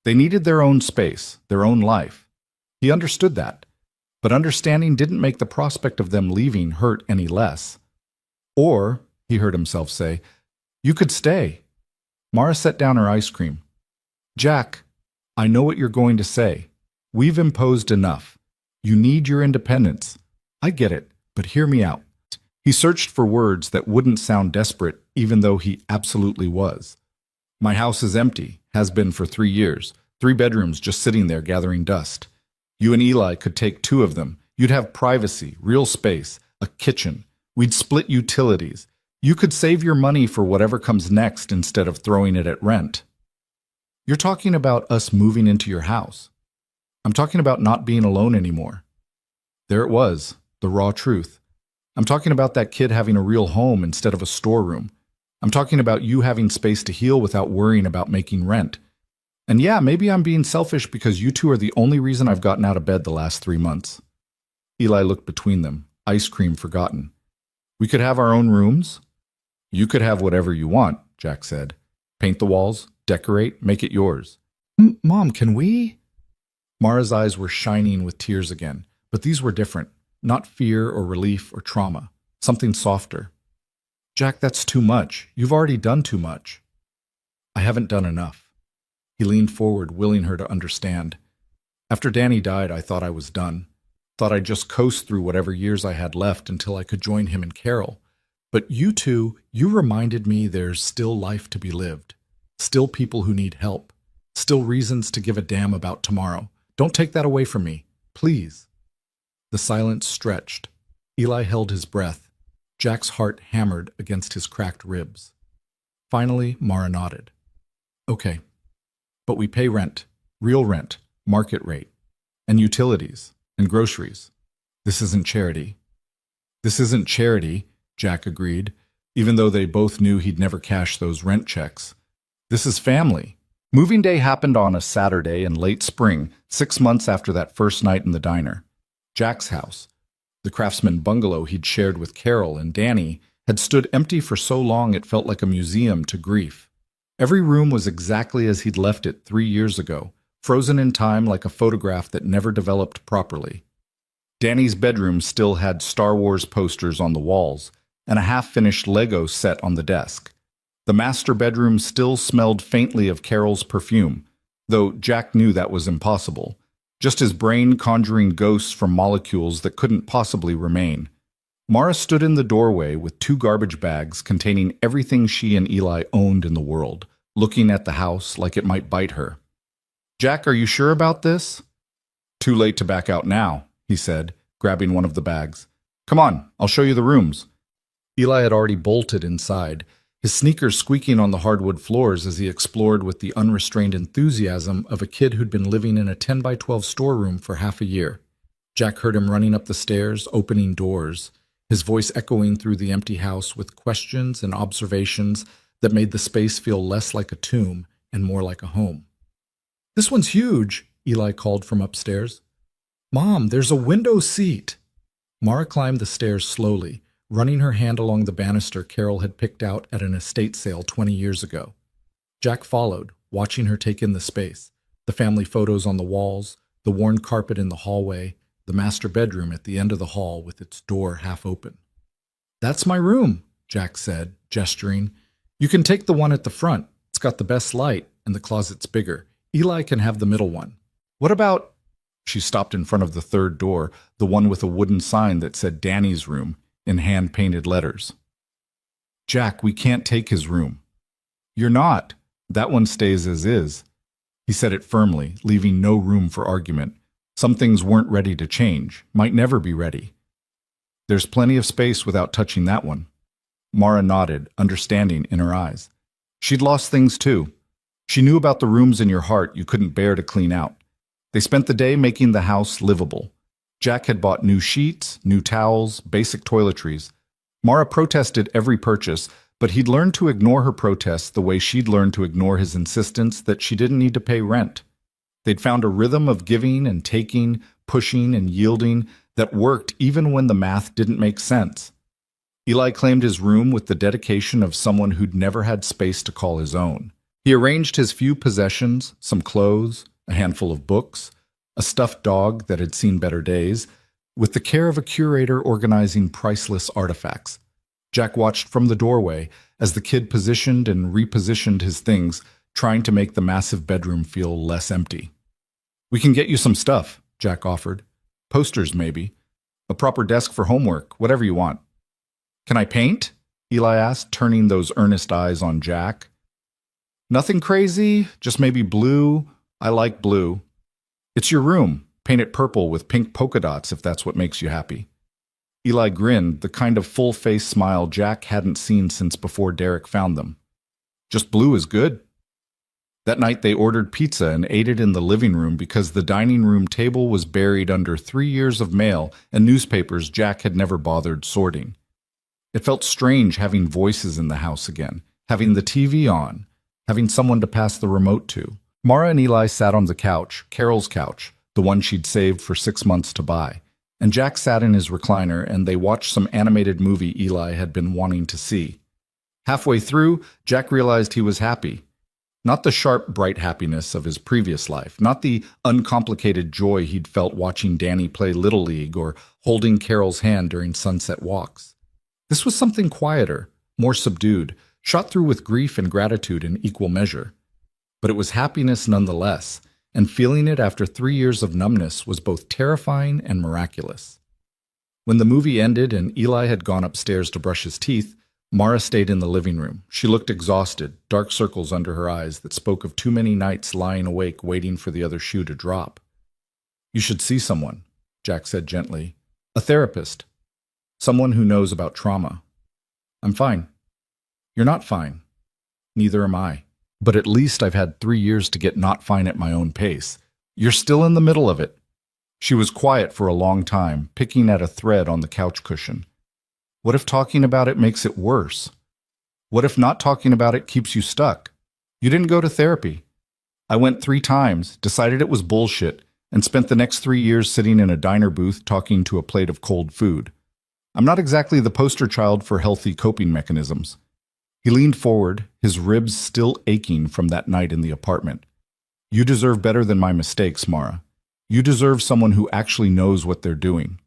[SPEAKER 1] They needed their own space, their own life. He understood that. But understanding didn't make the prospect of them leaving hurt any less. "Or," he heard himself say, "you could stay." Mara set down her ice cream. "Jack," I know what you're going to say. We've imposed enough. You need your independence. I get it, but hear me out. He searched for words that wouldn't sound desperate, even though he absolutely was. My house is empty, has been for 3 years. 3 bedrooms just sitting there gathering dust. You and Eli could take 2 of them. You'd have privacy, real space, a kitchen. We'd split utilities. You could save your money for whatever comes next instead of throwing it at rent. You're talking about us moving into your house. I'm talking about not being alone anymore. There it was, the raw truth. I'm talking about that kid having a real home instead of a storeroom. I'm talking about you having space to heal without worrying about making rent. And yeah, maybe I'm being selfish because you 2 are the only reason I've gotten out of bed the last 3 months. Eli looked between them, ice cream forgotten. We could have our own rooms. You could have whatever you want, Jack said. Paint the walls, decorate, make it yours. Mom, can we? Mara's eyes were shining with tears again, but these were different. Not fear or relief or trauma. Something softer. Jack, that's too much. You've already done too much. I haven't done enough. He leaned forward, willing her to understand. After Danny died, I thought I was done. Thought I'd just coast through whatever years I had left until I could join him and Carol. But you 2, you reminded me there's still life to be lived. Still people who need help. Still reasons to give a damn about tomorrow. Don't take that away from me. Please. The silence stretched. Eli held his breath. Jack's heart hammered against his cracked ribs. Finally, Mara nodded. Okay. But we pay rent. Real rent. Market rate. And utilities. And groceries. This isn't charity. This isn't charity, Jack agreed, even though they both knew he'd never cash those rent checks. This is family. Moving day happened on a Saturday in late spring, 6 months after that first night in the diner. Jack's house, the craftsman bungalow he'd shared with Carol and Danny, had stood empty for so long it felt like a museum to grief. Every room was exactly as he'd left it 3 years ago, frozen in time like a photograph that never developed properly. Danny's bedroom still had Star Wars posters on the walls and a half-finished Lego set on the desk. The master bedroom still smelled faintly of Carol's perfume, though Jack knew that was impossible, just his brain conjuring ghosts from molecules that couldn't possibly remain. Mara stood in the doorway with 2 garbage bags containing everything she and Eli owned in the world, looking at the house like it might bite her. Jack, are you sure about this? Too late to back out now, he said, grabbing one of the bags. Come on, I'll show you the rooms. Eli had already bolted inside, his sneakers squeaking on the hardwood floors as he explored with the unrestrained enthusiasm of a kid who'd been living in a 10-by-12 storeroom for half a year. Jack heard him running up the stairs, opening doors, his voice echoing through the empty house with questions and observations that made the space feel less like a tomb and more like a home. This one's huge, Eli called from upstairs. Mom, there's a window seat. Mara climbed the stairs slowly, running her hand along the banister Carol had picked out at an estate sale 20 years ago. Jack followed, watching her take in the space, the family photos on the walls, the worn carpet in the hallway, the master bedroom at the end of the hall with its door half open. That's my room, Jack said, gesturing. You can take the one at the front. It's got the best light, and the closet's bigger. Eli can have the middle one. What about... She stopped in front of the third door, the one with a wooden sign that said Danny's room, in hand-painted letters. Jack, we can't take his room. You're not. That one stays as is. He said it firmly, leaving no room for argument. Some things weren't ready to change, might never be ready. There's plenty of space without touching that one. Mara nodded, understanding in her eyes. She'd lost things too. She knew about the rooms in your heart you couldn't bear to clean out. They spent the day making the house livable. Jack had bought new sheets, new towels, basic toiletries. Mara protested every purchase, but he'd learned to ignore her protests the way she'd learned to ignore his insistence that she didn't need to pay rent. They'd found a rhythm of giving and taking, pushing and yielding that worked even when the math didn't make sense. Eli claimed his room with the dedication of someone who'd never had space to call his own. He arranged his few possessions, some clothes, a handful of books, a stuffed dog that had seen better days, with the care of a curator organizing priceless artifacts. Jack watched from the doorway as the kid positioned and repositioned his things, trying to make the massive bedroom feel less empty. "We can get you some stuff," Jack offered. "Posters, maybe. A proper desk for homework, whatever you want." "Can I paint?" Eli asked, turning those earnest eyes on Jack. "Nothing crazy, just maybe blue. I like blue." "It's your room. Paint it purple with pink polka dots if that's what makes you happy." Eli grinned, the kind of full-face smile Jack hadn't seen since before Derek found them. "Just blue is good." That night they ordered pizza and ate it in the living room because the dining room table was buried under 3 years of mail and newspapers Jack had never bothered sorting. It felt strange having voices in the house again, having the TV on, having someone to pass the remote to. Mara and Eli sat on the couch, Carol's couch, the one she'd saved for 6 months to buy, and Jack sat in his recliner and they watched some animated movie Eli had been wanting to see. Halfway through, Jack realized he was happy. Not the sharp, bright happiness of his previous life, not the uncomplicated joy he'd felt watching Danny play Little League or holding Carol's hand during sunset walks. This was something quieter, more subdued, shot through with grief and gratitude in equal measure. But it was happiness nonetheless, and feeling it after 3 years of numbness was both terrifying and miraculous. When the movie ended and Eli had gone upstairs to brush his teeth, Mara stayed in the living room. She looked exhausted, dark circles under her eyes that spoke of too many nights lying awake waiting for the other shoe to drop. "You should see someone," Jack said gently. "A therapist. Someone who knows about trauma." "I'm fine." "You're not fine. Neither am I. But at least I've had 3 years to get not fine at my own pace. You're still in the middle of it." She was quiet for a long time, picking at a thread on the couch cushion. What if talking about it makes it worse? What if not talking about it keeps you stuck? You didn't go to therapy. I went 3 times, decided it was bullshit, and spent the next 3 years sitting in a diner booth talking to a plate of cold food. I'm not exactly the poster child for healthy coping mechanisms. He leaned forward, his ribs still aching from that night in the apartment. "You deserve better than my mistakes, Mara. You deserve someone who actually knows what they're doing."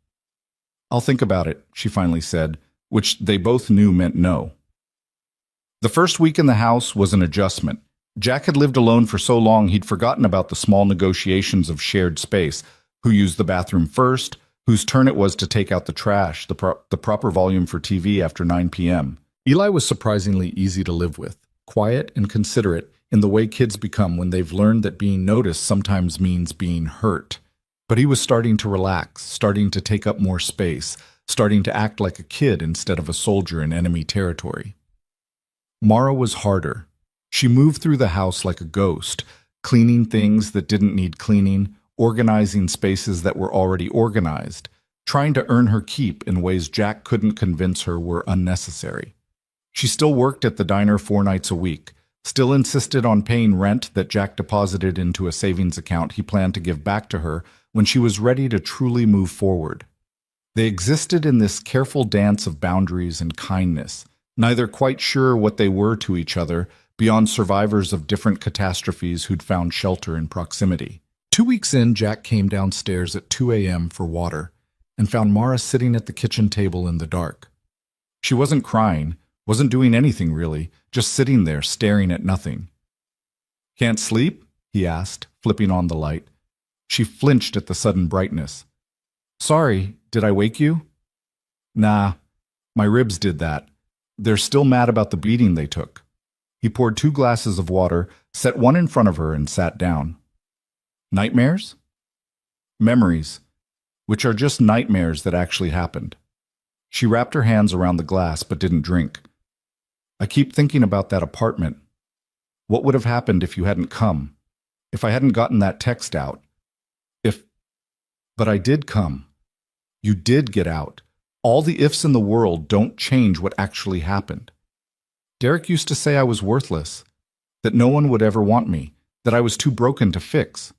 [SPEAKER 1] "I'll think about it," she finally said, which they both knew meant no. The first week in the house was an adjustment. Jack had lived alone for so long he'd forgotten about the small negotiations of shared space, who used the bathroom first, whose turn it was to take out the trash, the proper volume for TV after 9 p.m. Eli was surprisingly easy to live with, quiet and considerate in the way kids become when they've learned that being noticed sometimes means being hurt. But he was starting to relax, starting to take up more space, starting to act like a kid instead of a soldier in enemy territory. Mara was harder. She moved through the house like a ghost, cleaning things that didn't need cleaning, organizing spaces that were already organized, trying to earn her keep in ways Jack couldn't convince her were unnecessary. She still worked at the diner 4 nights a week, still insisted on paying rent that Jack deposited into a savings account he planned to give back to her when she was ready to truly move forward. They existed in this careful dance of boundaries and kindness, neither quite sure what they were to each other beyond survivors of different catastrophes who'd found shelter in proximity. 2 weeks in, Jack came downstairs at 2 a.m. for water and found Mara sitting at the kitchen table in the dark. She wasn't crying, wasn't doing anything really, just sitting there staring at nothing. "Can't sleep?" he asked, flipping on the light. She flinched at the sudden brightness. "Sorry, did I wake you?" "Nah, my ribs did that. They're still mad about the beating they took." He poured 2 glasses of water, set one in front of her, and sat down. "Nightmares?" "Memories, which are just nightmares that actually happened." She wrapped her hands around the glass but didn't drink. "I keep thinking about that apartment. What would have happened if you hadn't come? If I hadn't gotten that text out? But I did come. You did get out. All the ifs in the world don't change what actually happened. Derek used to say I was worthless, that no one would ever want me, that I was too broken to fix."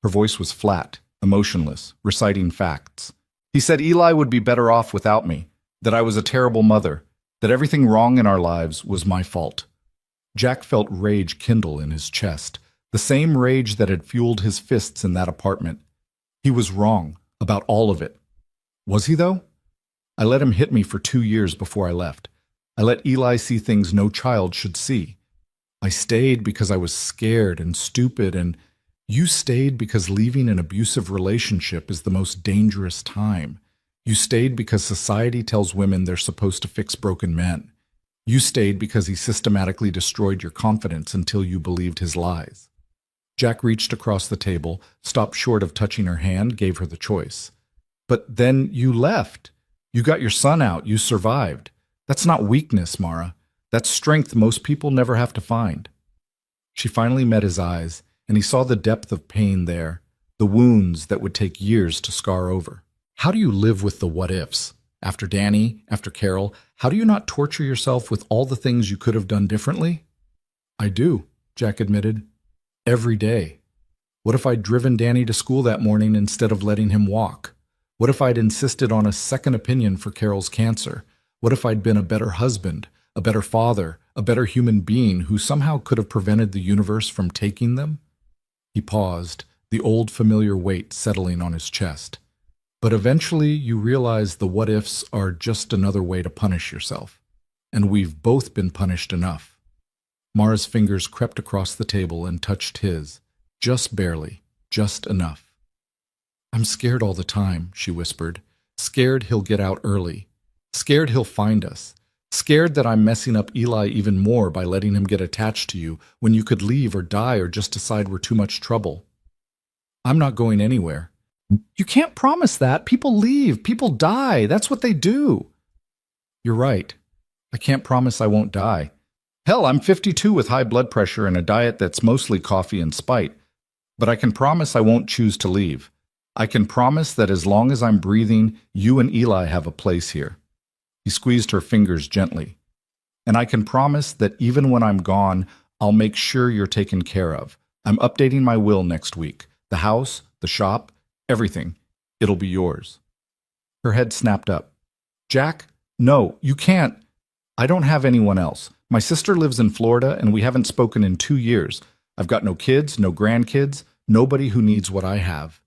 [SPEAKER 1] Her voice was flat, emotionless, reciting facts. "He said Eli would be better off without me, that I was a terrible mother, that everything wrong in our lives was my fault." Jack felt rage kindle in his chest, the same rage that had fueled his fists in that apartment. He was wrong about all of it. Was he, though? I let him hit me for 2 years before I left. I let Eli see things no child should see. I stayed because I was scared and stupid, and you stayed because leaving an abusive relationship is the most dangerous time. You stayed because society tells women they're supposed to fix broken men. You stayed because he systematically destroyed your confidence until you believed his lies. Jack reached across the table, stopped short of touching her hand, gave her the choice. But then you left. You got your son out. You survived. That's not weakness, Mara. That's strength most people never have to find. She finally met his eyes, and he saw the depth of pain there, the wounds that would take years to scar over. How do you live with the what-ifs? After Danny, after Carol, how do you not torture yourself with all the things you could have done differently? I do, Jack admitted. Every day. What if I'd driven Danny to school that morning instead of letting him walk? What if I'd insisted on a second opinion for Carol's cancer? What if I'd been a better husband, a better father, a better human being who somehow could have prevented the universe from taking them? He paused, the old familiar weight settling on his chest. But eventually you realize the what-ifs are just another way to punish yourself. And we've both been punished enough. Mara's fingers crept across the table and touched his, just barely, just enough. I'm scared all the time, she whispered. Scared he'll get out early. Scared he'll find us. Scared that I'm messing up Eli even more by letting him get attached to you when you could leave or die or just decide we're too much trouble. I'm not going anywhere. You can't promise that. People leave. People die. That's what they do. You're right. I can't promise I won't die. Hell, I'm 52 with high blood pressure and a diet that's mostly coffee and spite. But I can promise I won't choose to leave. I can promise that as long as I'm breathing, you and Eli have a place here. He squeezed her fingers gently. And I can promise that even when I'm gone, I'll make sure you're taken care of. I'm updating my will next week. The house, the shop, everything. It'll be yours. Her head snapped up. Jack, no, you can't. I don't have anyone else. My sister lives in Florida and we haven't spoken in 2 years. I've got no kids, no grandkids, nobody who needs what I have.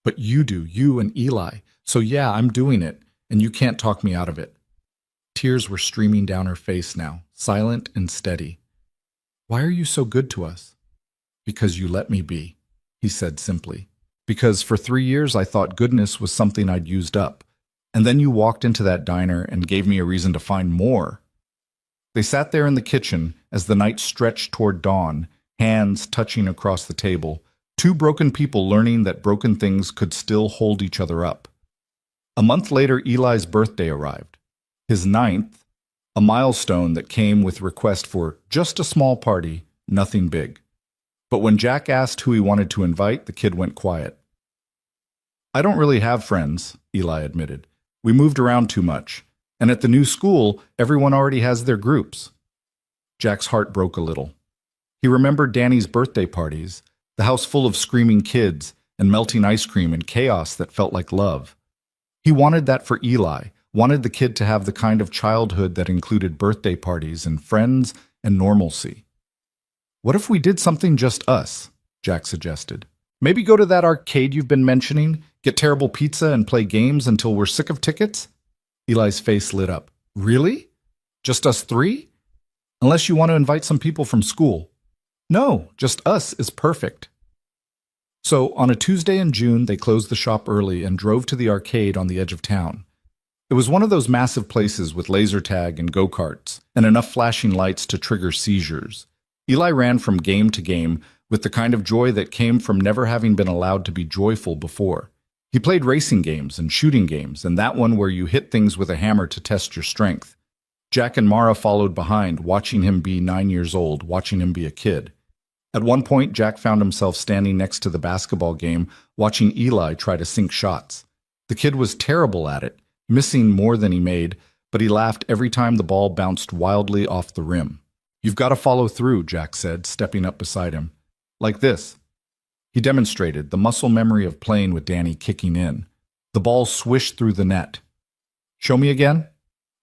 [SPEAKER 1] But you do, you and Eli. So yeah, I'm doing it, and you can't talk me out of it. Tears were streaming down her face now, silent and steady. Why are you so good to us? Because you let me be, he said simply. Because for 3 years I thought goodness was something I'd used up. And then you walked into that diner and gave me a reason to find more. They sat there in the kitchen as the night stretched toward dawn, hands touching across the table, two broken people learning that broken things could still hold each other up. A month later, Eli's birthday arrived. His 9th, a milestone that came with request for just a small party, nothing big. But when Jack asked who he wanted to invite, the kid went quiet. I don't really have friends, Eli admitted. We moved around too much. And at the new school, everyone already has their groups. Jack's heart broke a little. He remembered Danny's birthday parties, the house full of screaming kids and melting ice cream and chaos that felt like love. He wanted that for Eli, wanted the kid to have the kind of childhood that included birthday parties and friends and normalcy. What if we did something just us? Jack suggested. Maybe go to that arcade you've been mentioning, get terrible pizza and play games until we're sick of tickets? Eli's face lit up. Really? Just us 3? Unless you want to invite some people from school. No, just us is perfect. So, on a Tuesday in June, they closed the shop early and drove to the arcade on the edge of town. It was one of those massive places with laser tag and go-karts, and enough flashing lights to trigger seizures. Eli ran from game to game with the kind of joy that came from never having been allowed to be joyful before. He played racing games and shooting games, and that one where you hit things with a hammer to test your strength. Jack and Mara followed behind, watching him be 9 years old, watching him be a kid. At one point, Jack found himself standing next to the basketball game, watching Eli try to sink shots. The kid was terrible at it, missing more than he made, but he laughed every time the ball bounced wildly off the rim. You've got to follow through, Jack said, stepping up beside him. Like this. He demonstrated, the muscle memory of playing with Danny kicking in. The ball swished through the net. Show me again?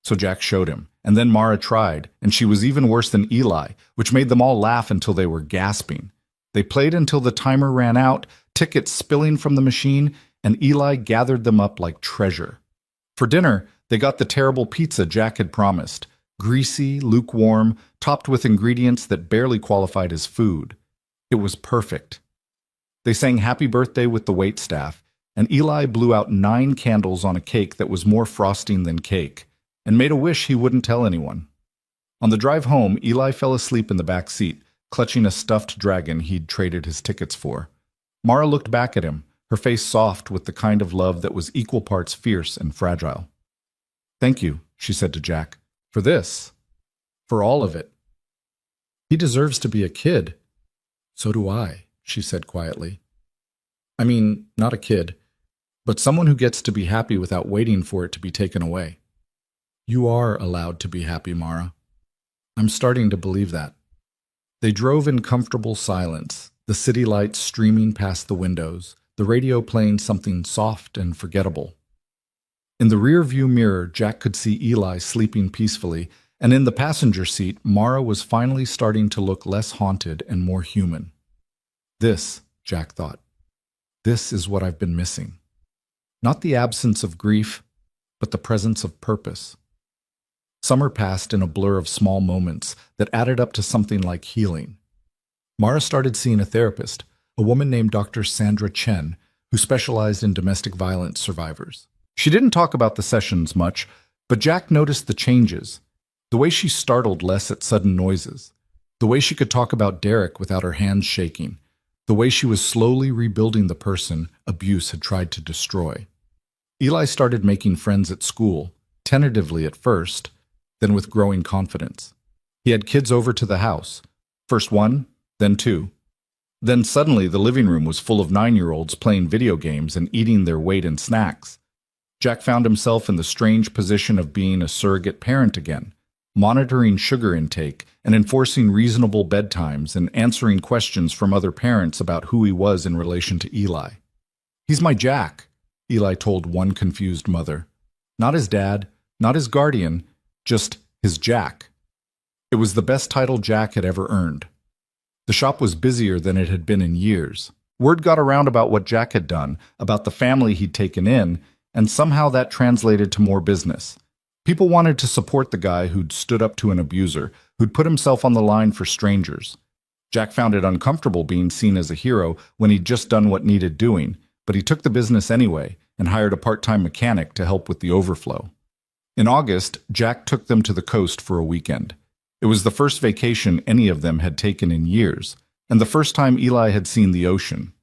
[SPEAKER 1] So Jack showed him, and then Mara tried, and she was even worse than Eli, which made them all laugh until they were gasping. They played until the timer ran out, tickets spilling from the machine, and Eli gathered them up like treasure. For dinner, they got the terrible pizza Jack had promised. Greasy, lukewarm, topped with ingredients that barely qualified as food. It was perfect. They sang happy birthday with the waitstaff, and Eli blew out 9 candles on a cake that was more frosting than cake, and made a wish he wouldn't tell anyone. On the drive home, Eli fell asleep in the back seat, clutching a stuffed dragon he'd traded his tickets for. Mara looked back at him, her face soft with the kind of love that was equal parts fierce and fragile. "Thank you," she said to Jack, "for this. For all of it. He deserves to be a kid." "So do I," she said quietly. "I mean, not a kid, but someone who gets to be happy without waiting for it to be taken away." "You are allowed to be happy, Mara." "I'm starting to believe that." They drove in comfortable silence, the city lights streaming past the windows, the radio playing something soft and forgettable. In the rear-view mirror, Jack could see Eli sleeping peacefully, and in the passenger seat, Mara was finally starting to look less haunted and more human. This, Jack thought, this is what I've been missing. Not the absence of grief, but the presence of purpose. Summer passed in a blur of small moments that added up to something like healing. Mara started seeing a therapist, a woman named Dr. Sandra Chen, who specialized in domestic violence survivors. She didn't talk about the sessions much, but Jack noticed the changes. The way she startled less at sudden noises. The way she could talk about Derek without her hands shaking. The way she was slowly rebuilding the person abuse had tried to destroy. Eli started making friends at school, tentatively at first, then with growing confidence. He had kids over to the house. First 1, then 2. Then suddenly the living room was full of 9-year-olds playing video games and eating their weight in snacks. Jack found himself in the strange position of being a surrogate parent again, monitoring sugar intake and enforcing reasonable bedtimes and answering questions from other parents about who he was in relation to Eli. "He's my Jack," Eli told one confused mother. Not his dad, not his guardian, just his Jack. It was the best title Jack had ever earned. The shop was busier than it had been in years. Word got around about what Jack had done, about the family he'd taken in, and somehow that translated to more business. People wanted to support the guy who'd stood up to an abuser, who'd put himself on the line for strangers. Jack found it uncomfortable being seen as a hero when he'd just done what needed doing, but he took the business anyway and hired a part-time mechanic to help with the overflow. In August, Jack took them to the coast for a weekend. It was the first vacation any of them had taken in years, and the first time Eli had seen the ocean.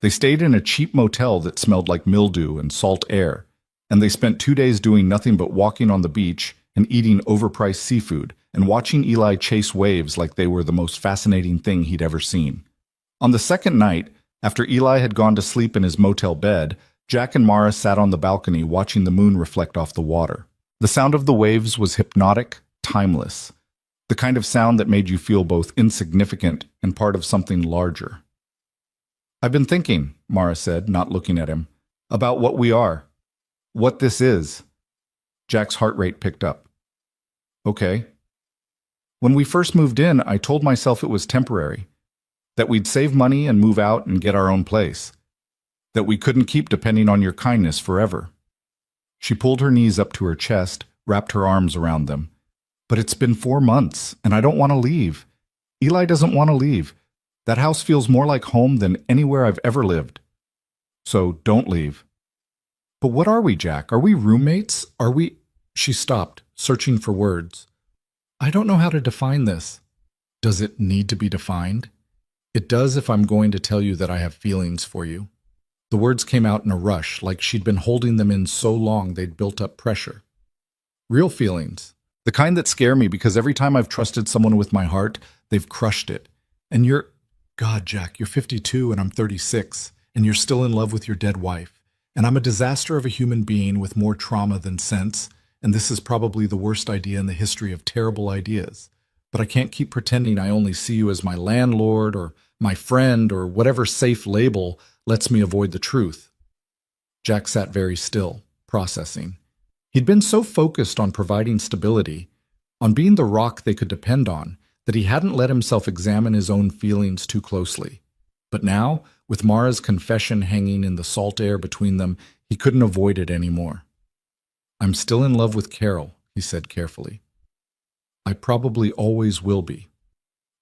[SPEAKER 1] They stayed in a cheap motel that smelled like mildew and salt air, and they spent 2 days doing nothing but walking on the beach and eating overpriced seafood and watching Eli chase waves like they were the most fascinating thing he'd ever seen. On the second night, after Eli had gone to sleep in his motel bed, Jack and Mara sat on the balcony watching the moon reflect off the water. The sound of the waves was hypnotic, timeless, the kind of sound that made you feel both insignificant and part of something larger. "I've been thinking," Mara said, not looking at him, "about what we are. What this is." Jack's heart rate picked up. "Okay." "When we first moved in, I told myself it was temporary, that we'd save money and move out and get our own place, that we couldn't keep depending on your kindness forever." She pulled her knees up to her chest, wrapped her arms around them. "But it's been 4 months, and I don't want to leave. Eli doesn't want to leave. That house feels more like home than anywhere I've ever lived. So don't leave." "But what are we, Jack? Are we roommates? Are we—" She stopped, searching for words. "I don't know how to define this." "Does it need to be defined?" "It does if I'm going to tell you that I have feelings for you." The words came out in a rush, like she'd been holding them in so long they'd built up pressure. "Real feelings. The kind that scare me because every time I've trusted someone with my heart, they've crushed it. And you're— God, Jack, you're 52 and I'm 36, and you're still in love with your dead wife. And I'm a disaster of a human being with more trauma than sense, and this is probably the worst idea in the history of terrible ideas. But I can't keep pretending I only see you as my landlord or my friend or whatever safe label lets me avoid the truth." Jack sat very still, processing. He'd been so focused on providing stability, on being the rock they could depend on, that he hadn't let himself examine his own feelings too closely. But now, with Mara's confession hanging in the salt air between them, he couldn't avoid it anymore. "I'm still in love with Carol," he said carefully. I probably always will be.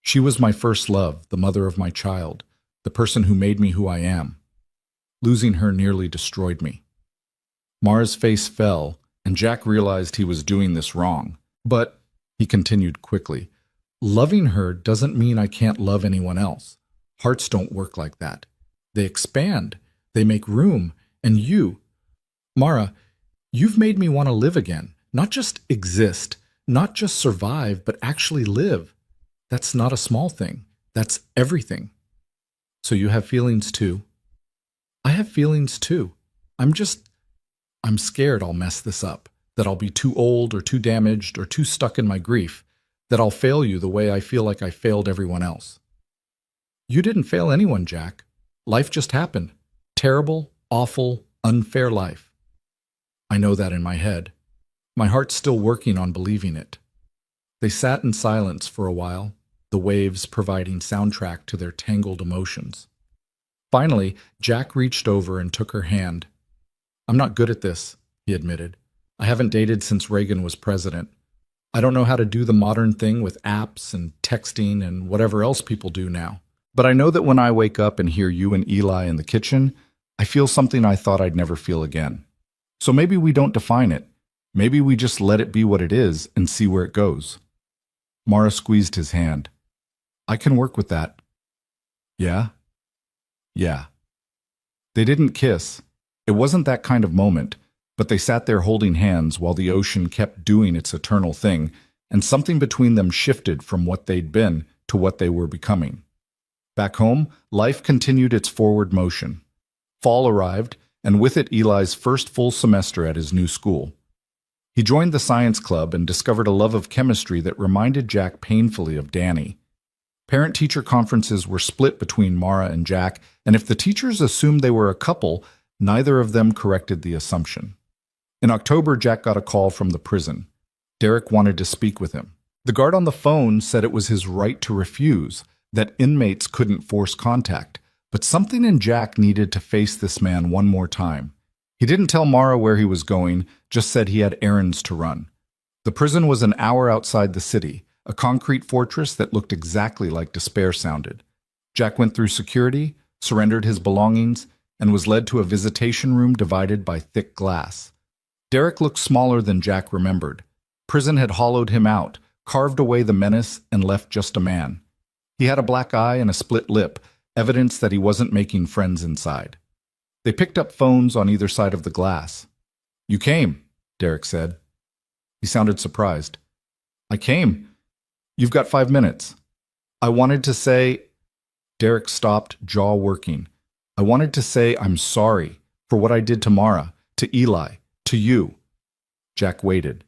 [SPEAKER 1] She was my first love, the mother of my child, the person who made me who I am. Losing her nearly destroyed me. Mara's face fell, and Jack realized he was doing this wrong. But, he continued quickly, loving her doesn't mean I can't love anyone else. Hearts don't work like that. They expand, they make room, and you, Mara, you've made me want to live again, not just exist, not just survive, but actually live. That's not a small thing. That's everything. So you have feelings too? I have feelings too. I'm scared I'll mess this up, that I'll be too old or too damaged or too stuck in my grief, that I'll fail you the way I feel like I failed everyone else. You didn't fail anyone, Jack. Life just happened. Terrible, awful, unfair life. I know that in my head. My heart's still working on believing it. They sat in silence for a while, the waves providing soundtrack to their tangled emotions. Finally, Jack reached over and took her hand. I'm not good at this, he admitted. I haven't dated since Reagan was president. I don't know how to do the modern thing with apps and texting and whatever else people do now. But I know that when I wake up and hear you and Eli in the kitchen, I feel something I thought I'd never feel again. So maybe we don't define it. Maybe we just let it be what it is and see where it goes. Mara squeezed his hand. I can work with that. Yeah? Yeah. They didn't kiss. It wasn't that kind of moment, but they sat there holding hands while the ocean kept doing its eternal thing, and something between them shifted from what they'd been to what they were becoming. Back home, life continued its forward motion. Fall arrived, and with it Eli's first full semester at his new school. He joined the science club and discovered a love of chemistry that reminded Jack painfully of Danny. Parent-teacher conferences were split between Mara and Jack, and if the teachers assumed they were a couple, neither of them corrected the assumption. In October, Jack got a call from the prison. Derek wanted to speak with him. The guard on the phone said it was his right to refuse, that inmates couldn't force contact, but something in Jack needed to face this man one more time. He didn't tell Mara where he was going, just said he had errands to run. The prison was an hour outside the city, a concrete fortress that looked exactly like despair sounded. Jack went through security, surrendered his belongings, and was led to a visitation room divided by thick glass. Derek looked smaller than Jack remembered. Prison had hollowed him out, carved away the menace, and left just a man. He had a black eye and a split lip, evidence that he wasn't making friends inside. They picked up phones on either side of the glass. You came, Derek said. He sounded surprised. I came. You've got 5 minutes. I wanted to say... Derek stopped, jaw working. I wanted to say I'm sorry for what I did to Mara, to Eli, to you. Jack waited.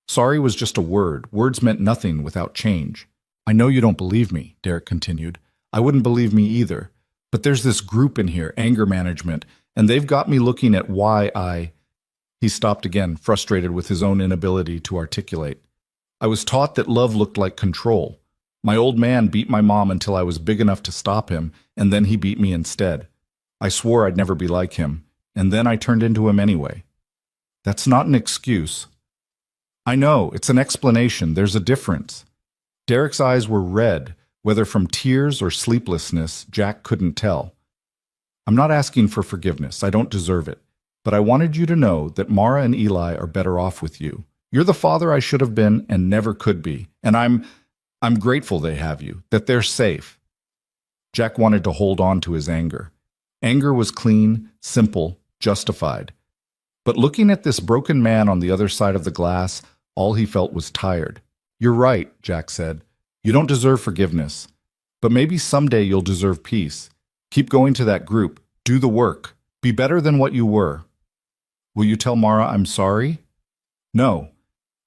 [SPEAKER 1] Sorry was just a word. Words meant nothing without change. I know you don't believe me, Derek continued. I wouldn't believe me either. But there's this group in here, anger management, and they've got me looking at why I... He stopped again, frustrated with his own inability to articulate. I was taught that love looked like control. My old man beat my mom until I was big enough to stop him, and then he beat me instead. I swore I'd never be like him, and then I turned into him anyway. That's not an excuse. I know, it's an explanation. There's a difference. Derek's eyes were red, whether from tears or sleeplessness, Jack couldn't tell. I'm not asking for forgiveness. I don't deserve it. But I wanted you to know that Mara and Eli are better off with you. You're the father I should have been and never could be. And I'm grateful they have you, that they're safe. Jack wanted to hold on to his anger. Anger was clean, simple, justified. But looking at this broken man on the other side of the glass, all he felt was tired. You're right, Jack said. You don't deserve forgiveness. But maybe someday you'll deserve peace. Keep going to that group. Do the work. Be better than what you were. Will you tell Mara I'm sorry? No.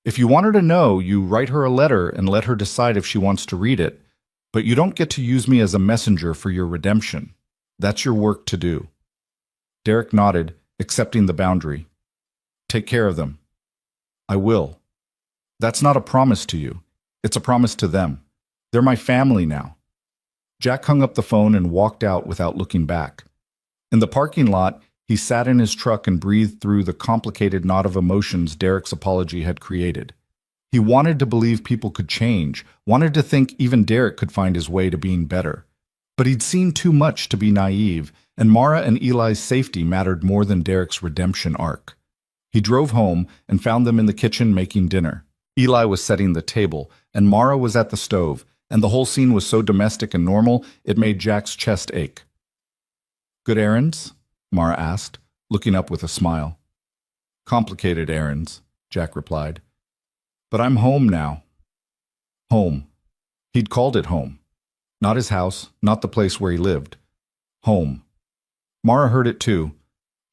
[SPEAKER 1] If you want her to know, you write her a letter and let her decide if she wants to read it. But you don't get to use me as a messenger for your redemption. That's your work to do. Derek nodded, accepting the boundary. Take care of them. I will. That's not a promise to you. It's a promise to them. They're my family now. Jack hung up the phone and walked out without looking back. In the parking lot, he sat in his truck and breathed through the complicated knot of emotions Derek's apology had created. He wanted to believe people could change, wanted to think even Derek could find his way to being better. But he'd seen too much to be naive, and Mara and Eli's safety mattered more than Derek's redemption arc. He drove home and found them in the kitchen making dinner. Eli was setting the table, and Mara was at the stove, and the whole scene was so domestic and normal it made Jack's chest ache. "Good errands?" Mara asked, looking up with a smile. "Complicated errands," Jack replied. "But I'm home now." Home. He'd called it home. Not his house, not the place where he lived. Home. Mara heard it too.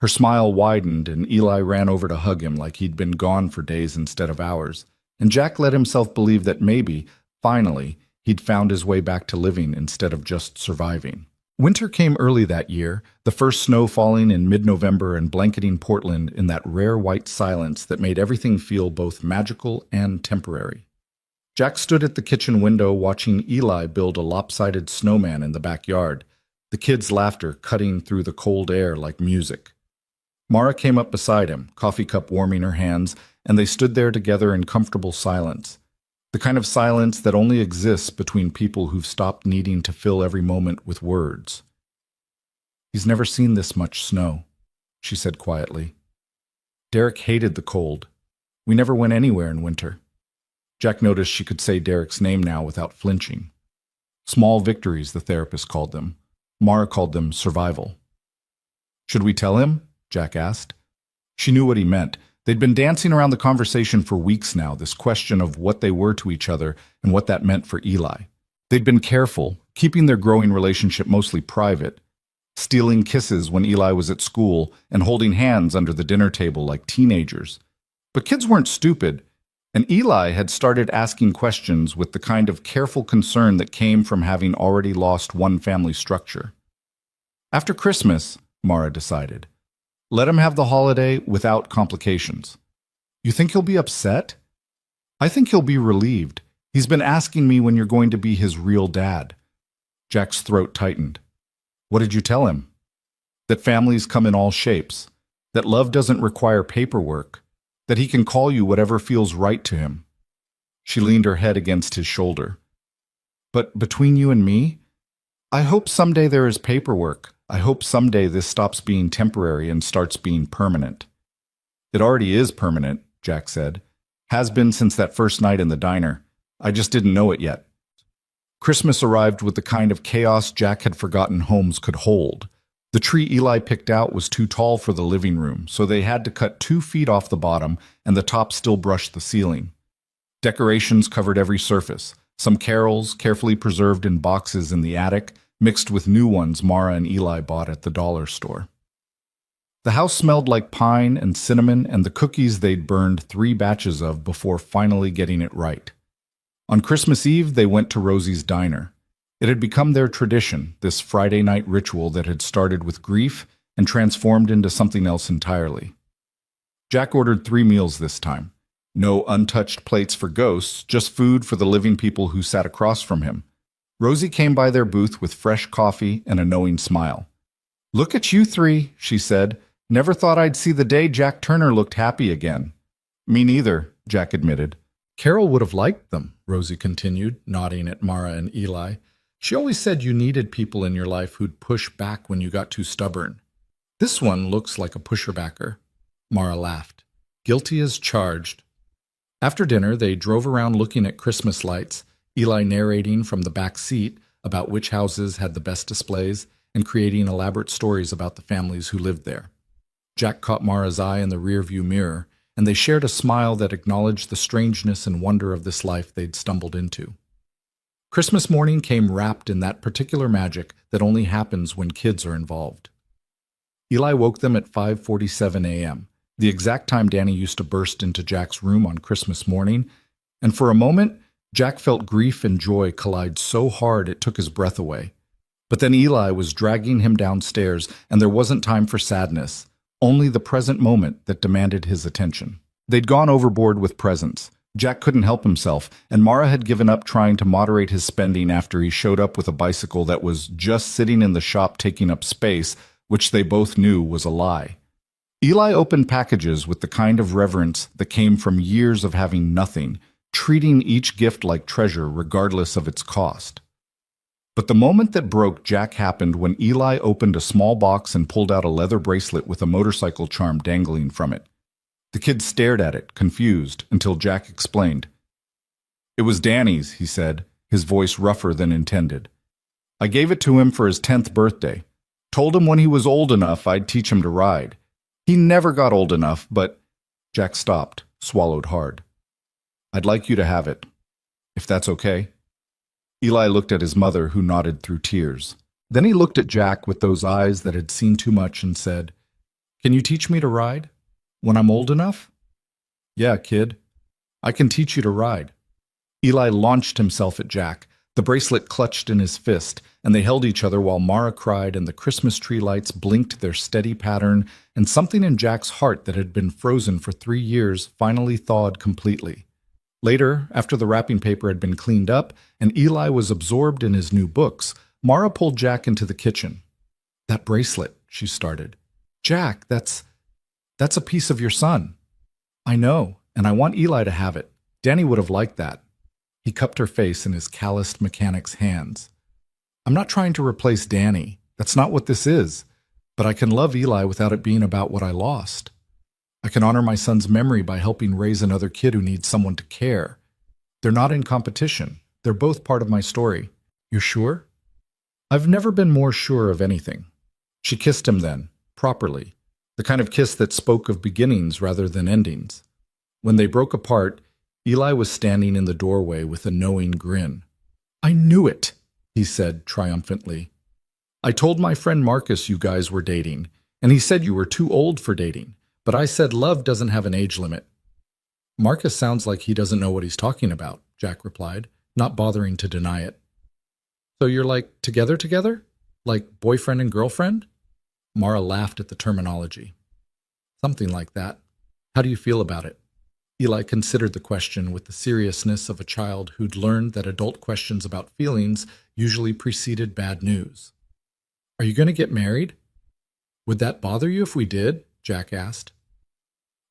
[SPEAKER 1] Her smile widened, and Eli ran over to hug him like he'd been gone for days instead of hours, and Jack let himself believe that maybe, finally, he'd found his way back to living instead of just surviving. Winter came early that year, the first snow falling in mid-November and blanketing Portland in that rare white silence that made everything feel both magical and temporary. Jack stood at the kitchen window watching Eli build a lopsided snowman in the backyard, the kids' laughter cutting through the cold air like music. Mara came up beside him, coffee cup warming her hands, and they stood there together in comfortable silence. The kind of silence that only exists between people who've stopped needing to fill every moment with words. "He's never seen this much snow," she said quietly. "Derek hated the cold. We never went anywhere in winter." Jack noticed she could say Derek's name now without flinching. Small victories, the therapist called them. Mara called them survival. "Should we tell him?" Jack asked. She knew what he meant. They'd been dancing around the conversation for weeks now, this question of what they were to each other and what that meant for Eli. They'd been careful, keeping their growing relationship mostly private, stealing kisses when Eli was at school and holding hands under the dinner table like teenagers. But kids weren't stupid, and Eli had started asking questions with the kind of careful concern that came from having already lost one family structure. After Christmas, Mara decided, let him have the holiday without complications. "You think he'll be upset?" "I think he'll be relieved. He's been asking me when you're going to be his real dad." Jack's throat tightened. "What did you tell him?" "That families come in all shapes, that love doesn't require paperwork, that he can call you whatever feels right to him." She leaned her head against his shoulder. "But between you and me, I hope someday there is paperwork. I hope someday this stops being temporary and starts being permanent." "It already is permanent," Jack said. "Has been since that first night in the diner. I just didn't know it yet." Christmas arrived with the kind of chaos Jack had forgotten homes could hold. The tree Eli picked out was too tall for the living room, so they had to cut 2 feet off the bottom, and the top still brushed the ceiling. Decorations covered every surface, some carols carefully preserved in boxes in the attic, mixed with new ones Mara and Eli bought at the dollar store. The house smelled like pine and cinnamon and the cookies they'd burned 3 batches of before finally getting it right. On Christmas Eve, they went to Rosie's diner. It had become their tradition, this Friday night ritual that had started with grief and transformed into something else entirely. Jack ordered 3 meals this time. No untouched plates for ghosts, just food for the living people who sat across from him. Rosie came by their booth with fresh coffee and a knowing smile. "Look at you 3, she said. "Never thought I'd see the day Jack Turner looked happy again." "Me neither," Jack admitted. "Carol would have liked them," Rosie continued, nodding at Mara and Eli. "She always said you needed people in your life who'd push back when you got too stubborn." "This one looks like a pusher-backer." Mara laughed. "Guilty as charged." After dinner, they drove around looking at Christmas lights, Eli narrating from the back seat about which houses had the best displays and creating elaborate stories about the families who lived there. Jack caught Mara's eye in the rearview mirror, and they shared a smile that acknowledged the strangeness and wonder of this life they'd stumbled into. Christmas morning came wrapped in that particular magic that only happens when kids are involved. Eli woke them at 5:47 a.m., the exact time Danny used to burst into Jack's room on Christmas morning, and for a moment, Jack felt grief and joy collide so hard it took his breath away. But then Eli was dragging him downstairs, and there wasn't time for sadness, only the present moment that demanded his attention. They'd gone overboard with presents. Jack couldn't help himself, and Mara had given up trying to moderate his spending after he showed up with a bicycle that was just sitting in the shop taking up space, which they both knew was a lie. Eli opened packages with the kind of reverence that came from years of having nothing, treating each gift like treasure regardless of its cost. But the moment that broke Jack happened when Eli opened a small box and pulled out a leather bracelet with a motorcycle charm dangling from it. The kid stared at it, confused, until Jack explained. "It was Danny's," he said, his voice rougher than intended. "I gave it to him for his 10th birthday. Told him when he was old enough I'd teach him to ride. He never got old enough, but—" Jack stopped, swallowed hard. "I'd like you to have it, if that's okay." Eli looked at his mother, who nodded through tears. Then he looked at Jack with those eyes that had seen too much and said, "Can you teach me to ride? When I'm old enough?" "Yeah, kid. I can teach you to ride." Eli launched himself at Jack, the bracelet clutched in his fist, and they held each other while Mara cried and the Christmas tree lights blinked their steady pattern, and something in Jack's heart that had been frozen for 3 years finally thawed completely. Later, after the wrapping paper had been cleaned up and Eli was absorbed in his new books, Mara pulled Jack into the kitchen. "That bracelet," she started. "Jack, that's a piece of your son." "I know, and I want Eli to have it. Danny would have liked that." He cupped her face in his calloused mechanic's hands. "I'm not trying to replace Danny. That's not what this is. But I can love Eli without it being about what I lost. I can honor my son's memory by helping raise another kid who needs someone to care. They're not in competition. They're both part of my story. You're sure?" "I've never been more sure of anything." She kissed him then, properly, the kind of kiss that spoke of beginnings rather than endings. When they broke apart, Eli was standing in the doorway with a knowing grin. "I knew it," he said triumphantly. "I told my friend Marcus you guys were dating, and he said you were too old for dating, but I said love doesn't have an age limit." "Marcus sounds like he doesn't know what he's talking about," Jack replied, not bothering to deny it. "So you're like together? Like boyfriend and girlfriend?" Mara laughed at the terminology. "Something like that. How do you feel about it?" Eli considered the question with the seriousness of a child who'd learned that adult questions about feelings usually preceded bad news. "Are you going to get married?" "Would that bother you if we did?" Jack asked.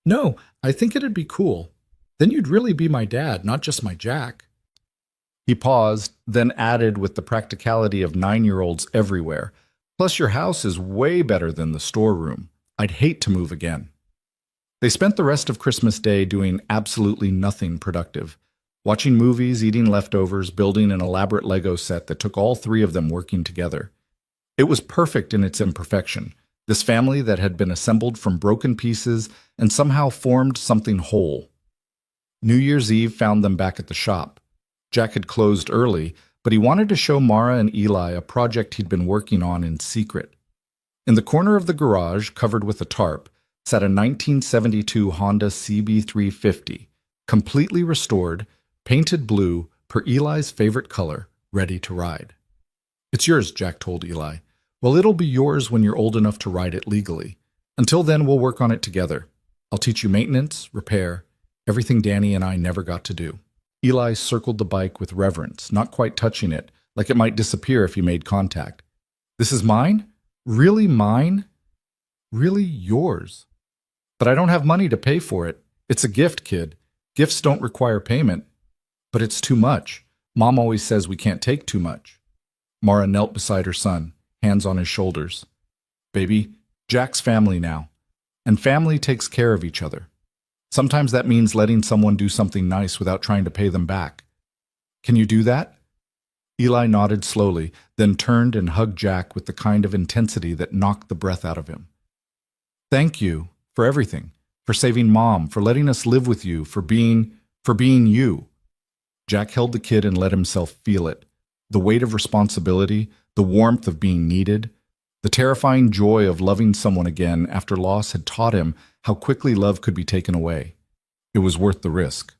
[SPEAKER 1] "No, I think it'd be cool. Then you'd really be my dad, not just my Jack." He paused, then added with the practicality of 9-year-olds everywhere, "Plus your house is way better than the storeroom. I'd hate to move again." They spent the rest of Christmas Day doing absolutely nothing productive. Watching movies, eating leftovers, building an elaborate Lego set that took all 3 of them working together. It was perfect in its imperfection, this family that had been assembled from broken pieces and somehow formed something whole. New Year's Eve found them back at the shop. Jack had closed early, but he wanted to show Mara and Eli a project he'd been working on in secret. In the corner of the garage, covered with a tarp, sat a 1972 Honda CB350, completely restored, painted blue, per Eli's favorite color, ready to ride. "It's yours," Jack told Eli. "Well, it'll be yours when you're old enough to ride it legally. Until then, we'll work on it together. I'll teach you maintenance, repair, everything Danny and I never got to do." Eli circled the bike with reverence, not quite touching it, like it might disappear if he made contact. "This is mine? Really mine? Really yours? But I don't have money to pay for it. It's a gift, kid. Gifts don't require payment. But it's too much. Mom always says we can't take too much." Mara knelt beside her son, hands on his shoulders. "Baby, Jack's family now. And family takes care of each other. Sometimes that means letting someone do something nice without trying to pay them back. Can you do that?" Eli nodded slowly, then turned and hugged Jack with the kind of intensity that knocked the breath out of him. "Thank you for everything, for saving Mom, for letting us live with you, for being you." Jack held the kid and let himself feel it. The weight of responsibility, the warmth of being needed, the terrifying joy of loving someone again after loss had taught him how quickly love could be taken away. It was worth the risk.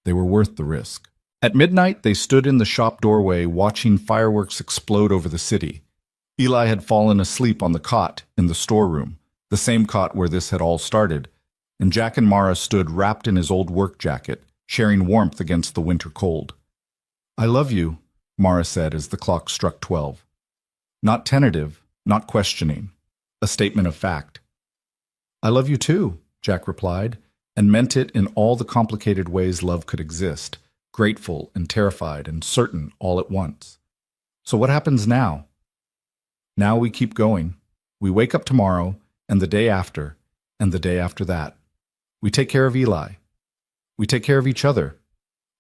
[SPEAKER 1] They were worth the risk. At midnight, they stood in the shop doorway watching fireworks explode over the city. Eli had fallen asleep on the cot in the storeroom, the same cot where this had all started, and Jack and Mara stood wrapped in his old work jacket, sharing warmth against the winter cold. "I love you," Mara said as the clock struck 12. Not tentative, not questioning, a statement of fact. "I love you too," Jack replied, and meant it in all the complicated ways love could exist, grateful and terrified and certain all at once. So what happens now? Now we keep going. We wake up tomorrow, and the day after, and the day after that. We take care of Eli. We take care of each other.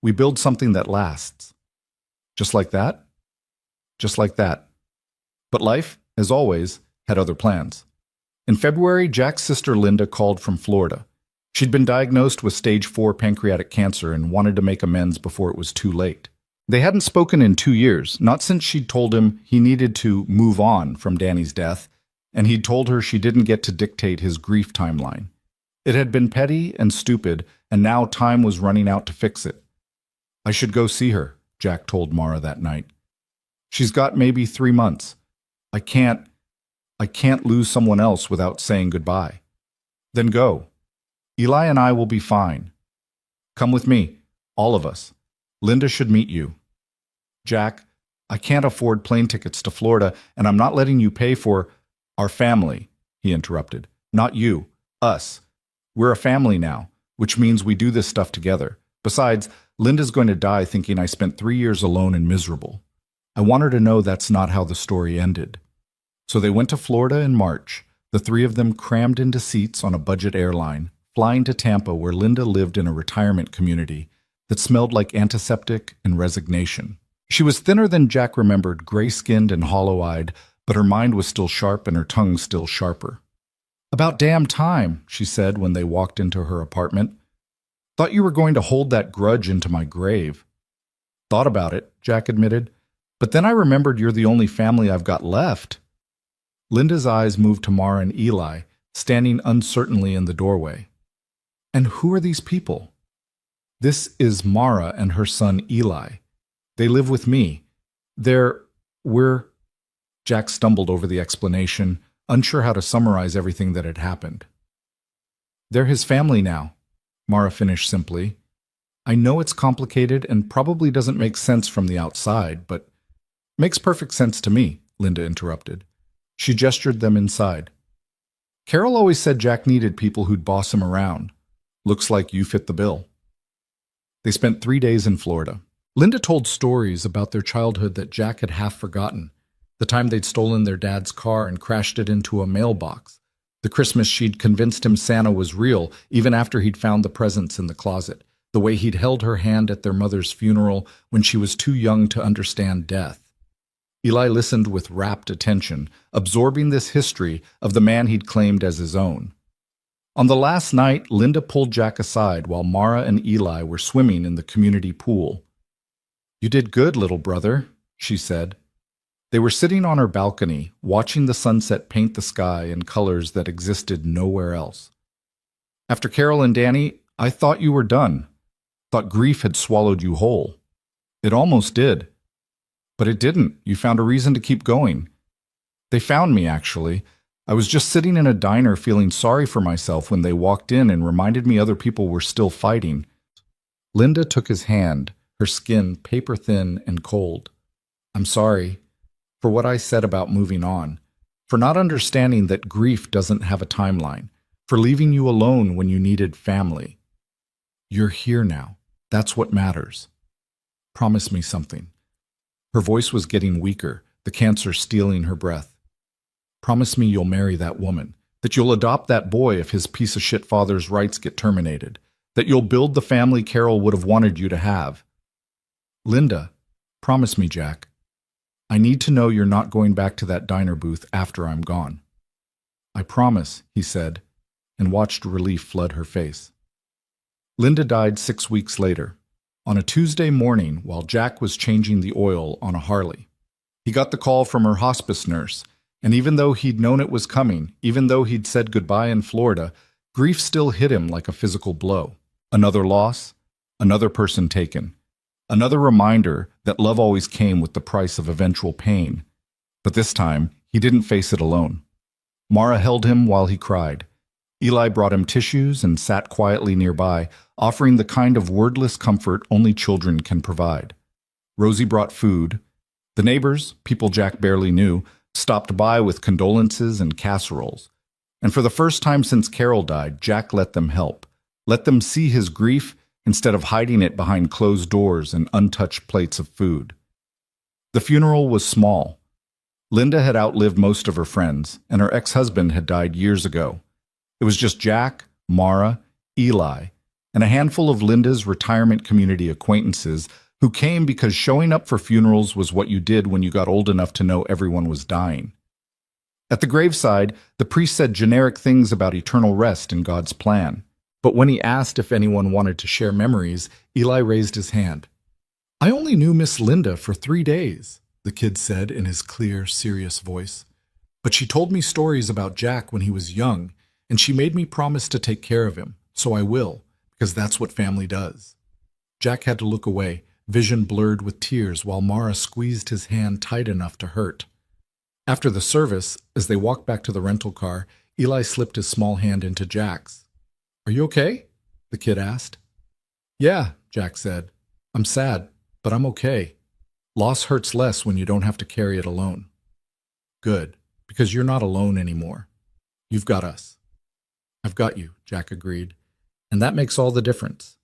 [SPEAKER 1] We build something that lasts. Just like that? Just like that. But life, as always, had other plans. In February, Jack's sister Linda called from Florida. She'd been diagnosed with stage 4 pancreatic cancer and wanted to make amends before it was too late. They hadn't spoken in 2 years, not since she'd told him he needed to move on from Danny's death, and he'd told her she didn't get to dictate his grief timeline. It had been petty and stupid, and now time was running out to fix it. I should go see her, Jack told Mara that night. She's got maybe 3 months. I can't lose someone else without saying goodbye. Then go. Eli and I will be fine. Come with me, all of us. Linda should meet you. Jack, I can't afford plane tickets to Florida, and I'm not letting you pay for our family, he interrupted. Not you, us. We're a family now, which means we do this stuff together. Besides, Linda's going to die thinking I spent 3 years alone and miserable. I want her to know that's not how the story ended. So they went to Florida in March, the 3 of them crammed into seats on a budget airline, flying to Tampa where Linda lived in a retirement community that smelled like antiseptic and resignation. She was thinner than Jack remembered, gray-skinned and hollow-eyed, but her mind was still sharp and her tongue still sharper. About damn time, she said when they walked into her apartment. Thought you were going to hold that grudge into my grave. Thought about it, Jack admitted. But then I remembered you're the only family I've got left. Linda's eyes moved to Mara and Eli, standing uncertainly in the doorway. And who are these people? This is Mara and her son Eli. They live with me. We're... Jack stumbled over the explanation, unsure how to summarize everything that had happened. They're his family now, Mara finished simply. I know it's complicated and probably doesn't make sense from the outside, but makes perfect sense to me, Linda interrupted. She gestured them inside. Carol always said Jack needed people who'd boss him around. Looks like you fit the bill. They spent 3 days in Florida. Linda told stories about their childhood that Jack had half forgotten. The time they'd stolen their dad's car and crashed it into a mailbox. The Christmas she'd convinced him Santa was real, even after he'd found the presents in the closet. The way he'd held her hand at their mother's funeral when she was too young to understand death. Eli listened with rapt attention, absorbing this history of the man he'd claimed as his own. On the last night, Linda pulled Jack aside while Mara and Eli were swimming in the community pool. You did good, little brother, she said. They were sitting on her balcony, watching the sunset paint the sky in colors that existed nowhere else. After Carol and Danny, I thought you were done. Thought grief had swallowed you whole. It almost did. But it didn't. You found a reason to keep going. They found me, actually. I was just sitting in a diner feeling sorry for myself when they walked in and reminded me other people were still fighting. Linda took his hand, her skin paper-thin and cold. I'm sorry for what I said about moving on, for not understanding that grief doesn't have a timeline, for leaving you alone when you needed family. You're here now. That's what matters. Promise me something. Her voice was getting weaker, the cancer stealing her breath. Promise me you'll marry that woman, that you'll adopt that boy if his piece-of-shit father's rights get terminated, that you'll build the family Carol would have wanted you to have. Linda, promise me, Jack. I need to know you're not going back to that diner booth after I'm gone. I promise, he said, and watched relief flood her face. Linda died 6 weeks later, on a Tuesday morning while Jack was changing the oil on a Harley. He got the call from her hospice nurse, and even though he'd known it was coming, even though he'd said goodbye in Florida, grief still hit him like a physical blow. Another loss, another person taken, another reminder that love always came with the price of eventual pain. But this time, he didn't face it alone. Mara held him while he cried. Eli brought him tissues and sat quietly nearby, offering the kind of wordless comfort only children can provide. Rosie brought food. The neighbors, people Jack barely knew, stopped by with condolences and casseroles. And for the first time since Carol died, Jack let them help, let them see his grief instead of hiding it behind closed doors and untouched plates of food. The funeral was small. Linda had outlived most of her friends, and her ex-husband had died years ago. It was just Jack, Mara, Eli, and a handful of Linda's retirement community acquaintances who came because showing up for funerals was what you did when you got old enough to know everyone was dying. At the graveside, the priest said generic things about eternal rest in God's plan. But when he asked if anyone wanted to share memories, Eli raised his hand. "I only knew Miss Linda for 3 days," the kid said in his clear, serious voice. "But she told me stories about Jack when he was young, and she made me promise to take care of him, so I will, because that's what family does." Jack had to look away, vision blurred with tears, while Mara squeezed his hand tight enough to hurt. After the service, as they walked back to the rental car, Eli slipped his small hand into Jack's. "Are you okay?" the kid asked. "Yeah," Jack said. "I'm sad, but I'm okay. Loss hurts less when you don't have to carry it alone." "Good, because you're not alone anymore. You've got us." "I've got you," Jack agreed, "and that makes all the difference."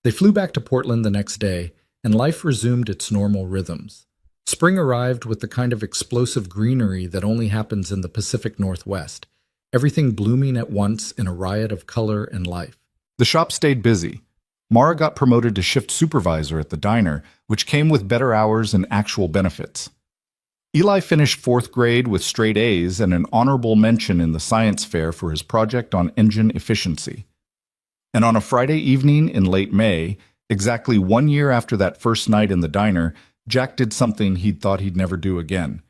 [SPEAKER 1] They flew back to Portland the next day, and life resumed its normal rhythms. Spring arrived with the kind of explosive greenery that only happens in the Pacific Northwest, everything blooming at once in a riot of color and life. The shop stayed busy. Mara got promoted to shift supervisor at the diner, which came with better hours and actual benefits. Eli finished 4th grade with straight A's and an honorable mention in the science fair for his project on engine efficiency. And on a Friday evening in late May, exactly 1 year after that first night in the diner, Jack did something he'd thought he'd never do again.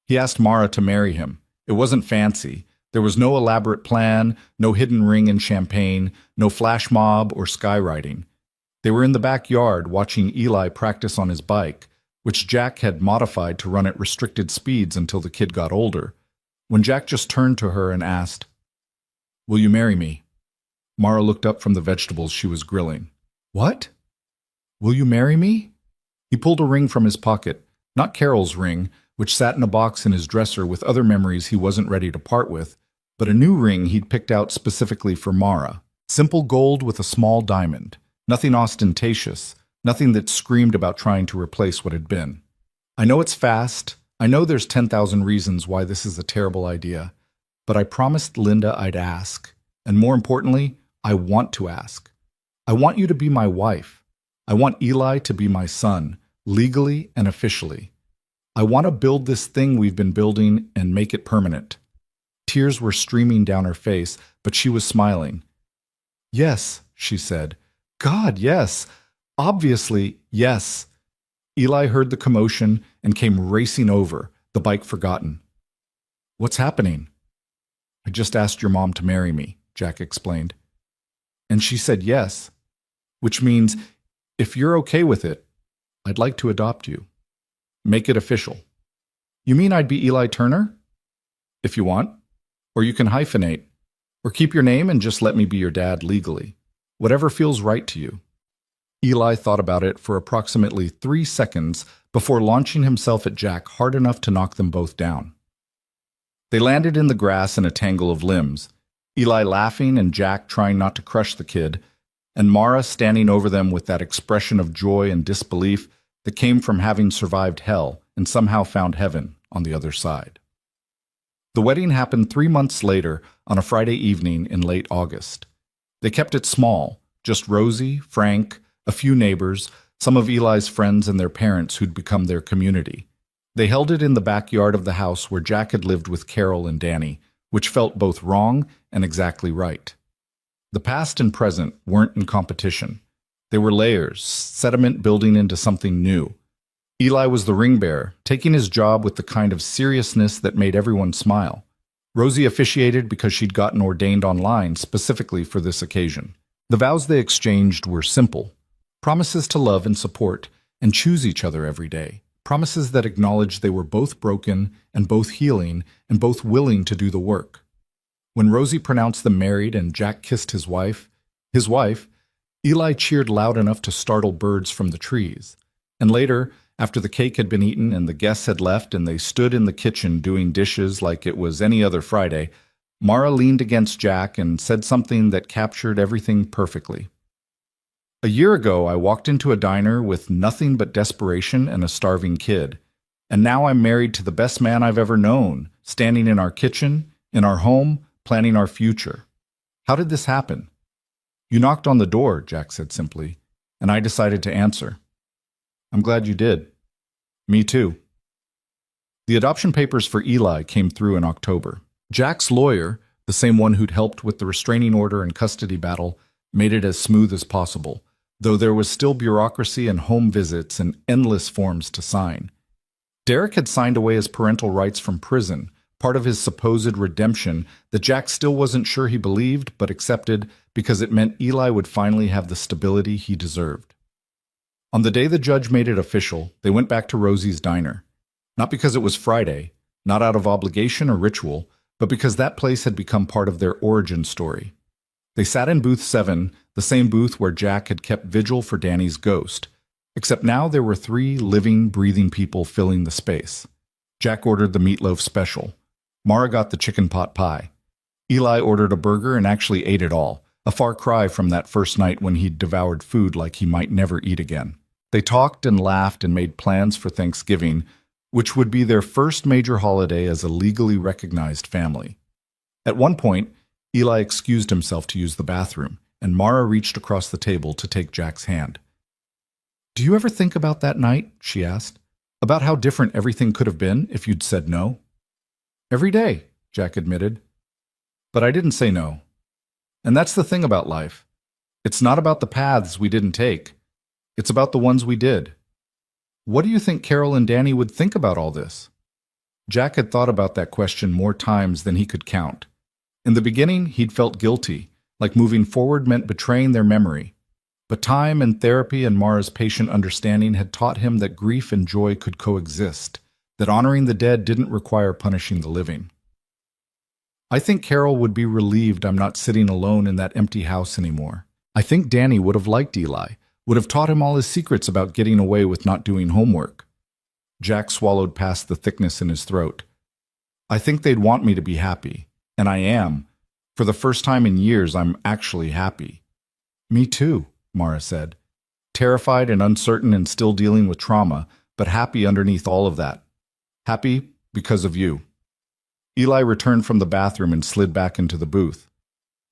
[SPEAKER 1] He asked Mara to marry him. It wasn't fancy. There was no elaborate plan, no hidden ring and champagne, no flash mob or skywriting. They were in the backyard watching Eli practice on his bike, which Jack had modified to run at restricted speeds until the kid got older, when Jack just turned to her and asked, "Will you marry me?" Mara looked up from the vegetables she was grilling. "What? Will you marry me?" He pulled a ring from his pocket, not Carol's ring, which sat in a box in his dresser with other memories he wasn't ready to part with, but a new ring he'd picked out specifically for Mara. Simple gold with a small diamond. Nothing ostentatious, nothing that screamed about trying to replace what had been. "I know it's fast. I know there's 10,000 reasons why this is a terrible idea, but I promised Linda I'd ask. And more importantly, I want to ask. I want you to be my wife. I want Eli to be my son, legally and officially. I want to build this thing we've been building and make it permanent." Tears were streaming down her face, but she was smiling. "Yes," she said. "God, yes. Obviously, yes." Eli heard the commotion and came racing over, the bike forgotten. "What's happening?" "I just asked your mom to marry me," Jack explained. "And she said yes, which means, if you're okay with it, I'd like to adopt you. Make it official." "You mean I'd be Eli Turner?" "If you want. Or you can hyphenate. Or keep your name and just let me be your dad legally. Whatever feels right to you." Eli thought about it for approximately 3 seconds before launching himself at Jack hard enough to knock them both down. They landed in the grass in a tangle of limbs, Eli laughing and Jack trying not to crush the kid, and Mara standing over them with that expression of joy and disbelief that came from having survived hell and somehow found heaven on the other side. The wedding happened 3 months later on a Friday evening in late August. They kept it small, just Rosie, Frank, a few neighbors, some of Eli's friends and their parents who'd become their community. They held it in the backyard of the house where Jack had lived with Carol and Danny, which felt both wrong and exactly right. The past and present weren't in competition. They were layers, sediment building into something new. Eli was the ring bearer, taking his job with the kind of seriousness that made everyone smile. Rosie officiated because she'd gotten ordained online specifically for this occasion. The vows they exchanged were simple. Promises to love and support and choose each other every day. Promises that acknowledged they were both broken and both healing and both willing to do the work. When Rosie pronounced them married and Jack kissed his wife, Eli cheered loud enough to startle birds from the trees. And later, after the cake had been eaten and the guests had left and they stood in the kitchen doing dishes like it was any other Friday, Mara leaned against Jack and said something that captured everything perfectly. A year ago, I walked into a diner with nothing but desperation and a starving kid. And now I'm married to the best man I've ever known, standing in our kitchen, in our home, planning our future. How did this happen? You knocked on the door, Jack said simply, and I decided to answer. I'm glad you did. Me too. The adoption papers for Eli came through in October. Jack's lawyer, the same one who'd helped with the restraining order and custody battle, made it as smooth as possible, though there was still bureaucracy and home visits and endless forms to sign. Derek had signed away his parental rights from prison, part of his supposed redemption that Jack still wasn't sure he believed but accepted because it meant Eli would finally have the stability he deserved. On the day the judge made it official, they went back to Rosie's diner. Not because it was Friday, not out of obligation or ritual, but because that place had become part of their origin story. They sat in booth 7, the same booth where Jack had kept vigil for Danny's ghost, except now there were 3 living, breathing people filling the space. Jack ordered the meatloaf special. Mara got the chicken pot pie. Eli ordered a burger and actually ate it all, a far cry from that first night when he'd devoured food like he might never eat again. They talked and laughed and made plans for Thanksgiving, which would be their first major holiday as a legally recognized family. At one point, Eli excused himself to use the bathroom, and Mara reached across the table to take Jack's hand. "Do you ever think about that night?" she asked. "About how different everything could have been if you'd said no?" "Every day," Jack admitted. "But I didn't say no. And that's the thing about life. It's not about the paths we didn't take. It's about the ones we did." "What do you think Carol and Danny would think about all this?" Jack had thought about that question more times than he could count. In the beginning, he'd felt guilty, like moving forward meant betraying their memory. But time and therapy and Mara's patient understanding had taught him that grief and joy could coexist, that honoring the dead didn't require punishing the living. "I think Carol would be relieved I'm not sitting alone in that empty house anymore. I think Danny would have liked Eli, would have taught him all his secrets about getting away with not doing homework." Jack swallowed past the thickness in his throat. "I think they'd want me to be happy, and I am. For the first time in years, I'm actually happy." "Me too," Mara said. "Terrified and uncertain and still dealing with trauma, but happy underneath all of that. Happy because of you." Eli returned from the bathroom and slid back into the booth.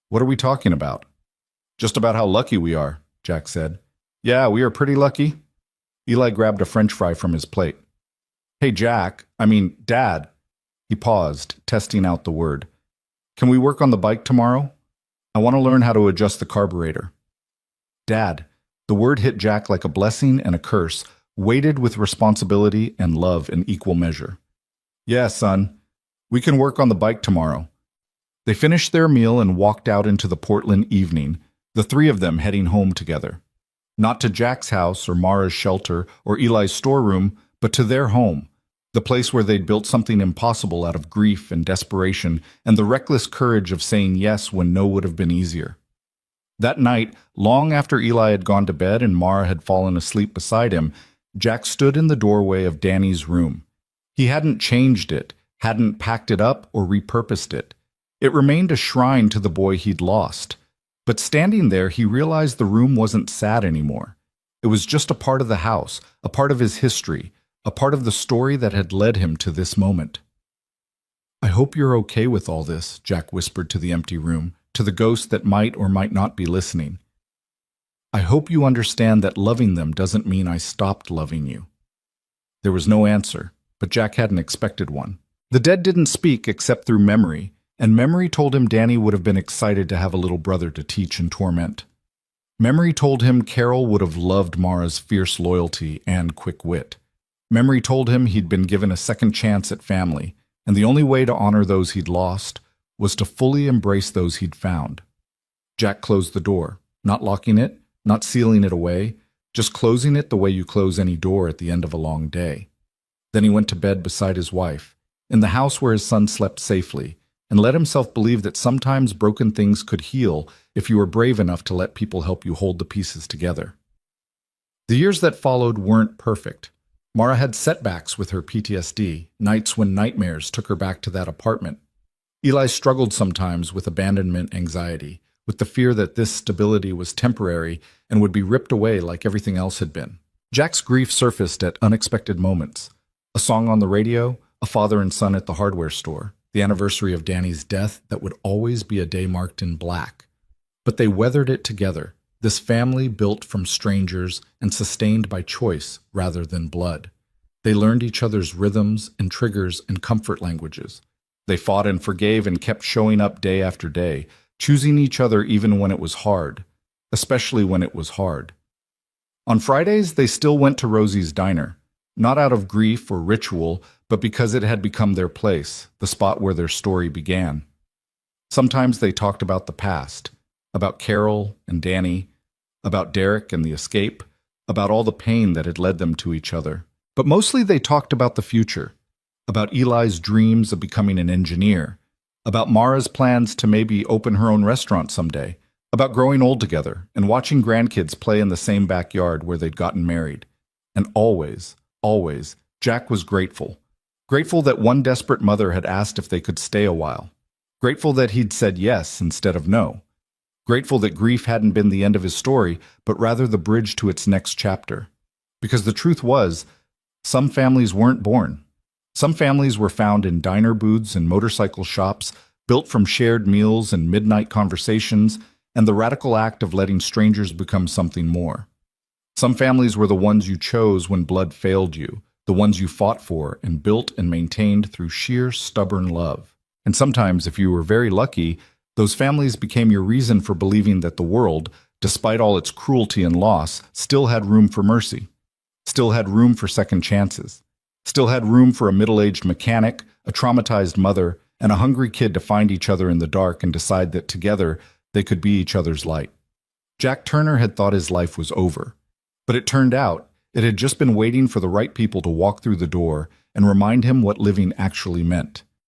[SPEAKER 1] "What are we talking about?" "Just about how lucky we are," Jack said. "Yeah, we are pretty lucky." Eli grabbed a French fry from his plate. "Hey, Dad." He paused, testing out the word. "Can we work on the bike tomorrow? I want to learn how to adjust the carburetor." "Dad." The word hit Jack like a blessing and a curse, weighted with responsibility and love in equal measure. "Yeah, son. We can work on the bike tomorrow." They finished their meal and walked out into the Portland evening, the 3 of them heading home together. Not to Jack's house or Mara's shelter or Eli's storeroom, but to their home, the place where they'd built something impossible out of grief and desperation and the reckless courage of saying yes when no would have been easier. That night, long after Eli had gone to bed and Mara had fallen asleep beside him, Jack stood in the doorway of Danny's room. He hadn't changed it, hadn't packed it up or repurposed it. It remained a shrine to the boy he'd lost. But standing there, he realized the room wasn't sad anymore. It was just a part of the house, a part of his history, a part of the story that had led him to this moment. "I hope you're okay with all this," Jack whispered to the empty room, to the ghost that might or might not be listening. "I hope you understand that loving them doesn't mean I stopped loving you." There was no answer, but Jack hadn't expected one. The dead didn't speak except through memory, and memory told him Danny would have been excited to have a little brother to teach and torment. Memory told him Carol would have loved Mara's fierce loyalty and quick wit. Memory told him he'd been given a second chance at family, and the only way to honor those he'd lost was to fully embrace those he'd found. Jack closed the door, not locking it, not sealing it away, just closing it the way you close any door at the end of a long day. Then he went to bed beside his wife, in the house where his son slept safely, and let himself believe that sometimes broken things could heal if you were brave enough to let people help you hold the pieces together. The years that followed weren't perfect. Mara had setbacks with her PTSD, nights when nightmares took her back to that apartment. Eli struggled sometimes with abandonment anxiety, with the fear that this stability was temporary and would be ripped away like everything else had been. Jack's grief surfaced at unexpected moments. A song on the radio, a father and son at the hardware store, the anniversary of Danny's death that would always be a day marked in black. But they weathered it together, this family built from strangers and sustained by choice rather than blood. They learned each other's rhythms and triggers and comfort languages. They fought and forgave and kept showing up day after day, choosing each other even when it was hard, especially when it was hard. On Fridays, they still went to Rosie's diner, not out of grief or ritual, but because it had become their place, the spot where their story began. Sometimes they talked about the past, about Carol and Danny, about Derek and the escape, about all the pain that had led them to each other. But mostly they talked about the future, about Eli's dreams of becoming an engineer, about Mara's plans to maybe open her own restaurant someday, about growing old together and watching grandkids play in the same backyard where they'd gotten married. And always, always, Jack was grateful. Grateful that one desperate mother had asked if they could stay a while. Grateful that he'd said yes instead of no. Grateful that grief hadn't been the end of his story, but rather the bridge to its next chapter. Because the truth was, some families weren't born. Some families were found in diner booths and motorcycle shops, built from shared meals and midnight conversations, and the radical act of letting strangers become something more. Some families were the ones you chose when blood failed you, the ones you fought for and built and maintained through sheer stubborn love. And sometimes, if you were very lucky, those families became your reason for believing that the world, despite all its cruelty and loss, still had room for mercy. Still had room for second chances. Still had room for a middle-aged mechanic, a traumatized mother, and a hungry kid to find each other in the dark and decide that together they could be each other's light. Jack Turner had thought his life was over. But it turned out it had just been waiting for the right people to walk through the door and remind him what living actually meant.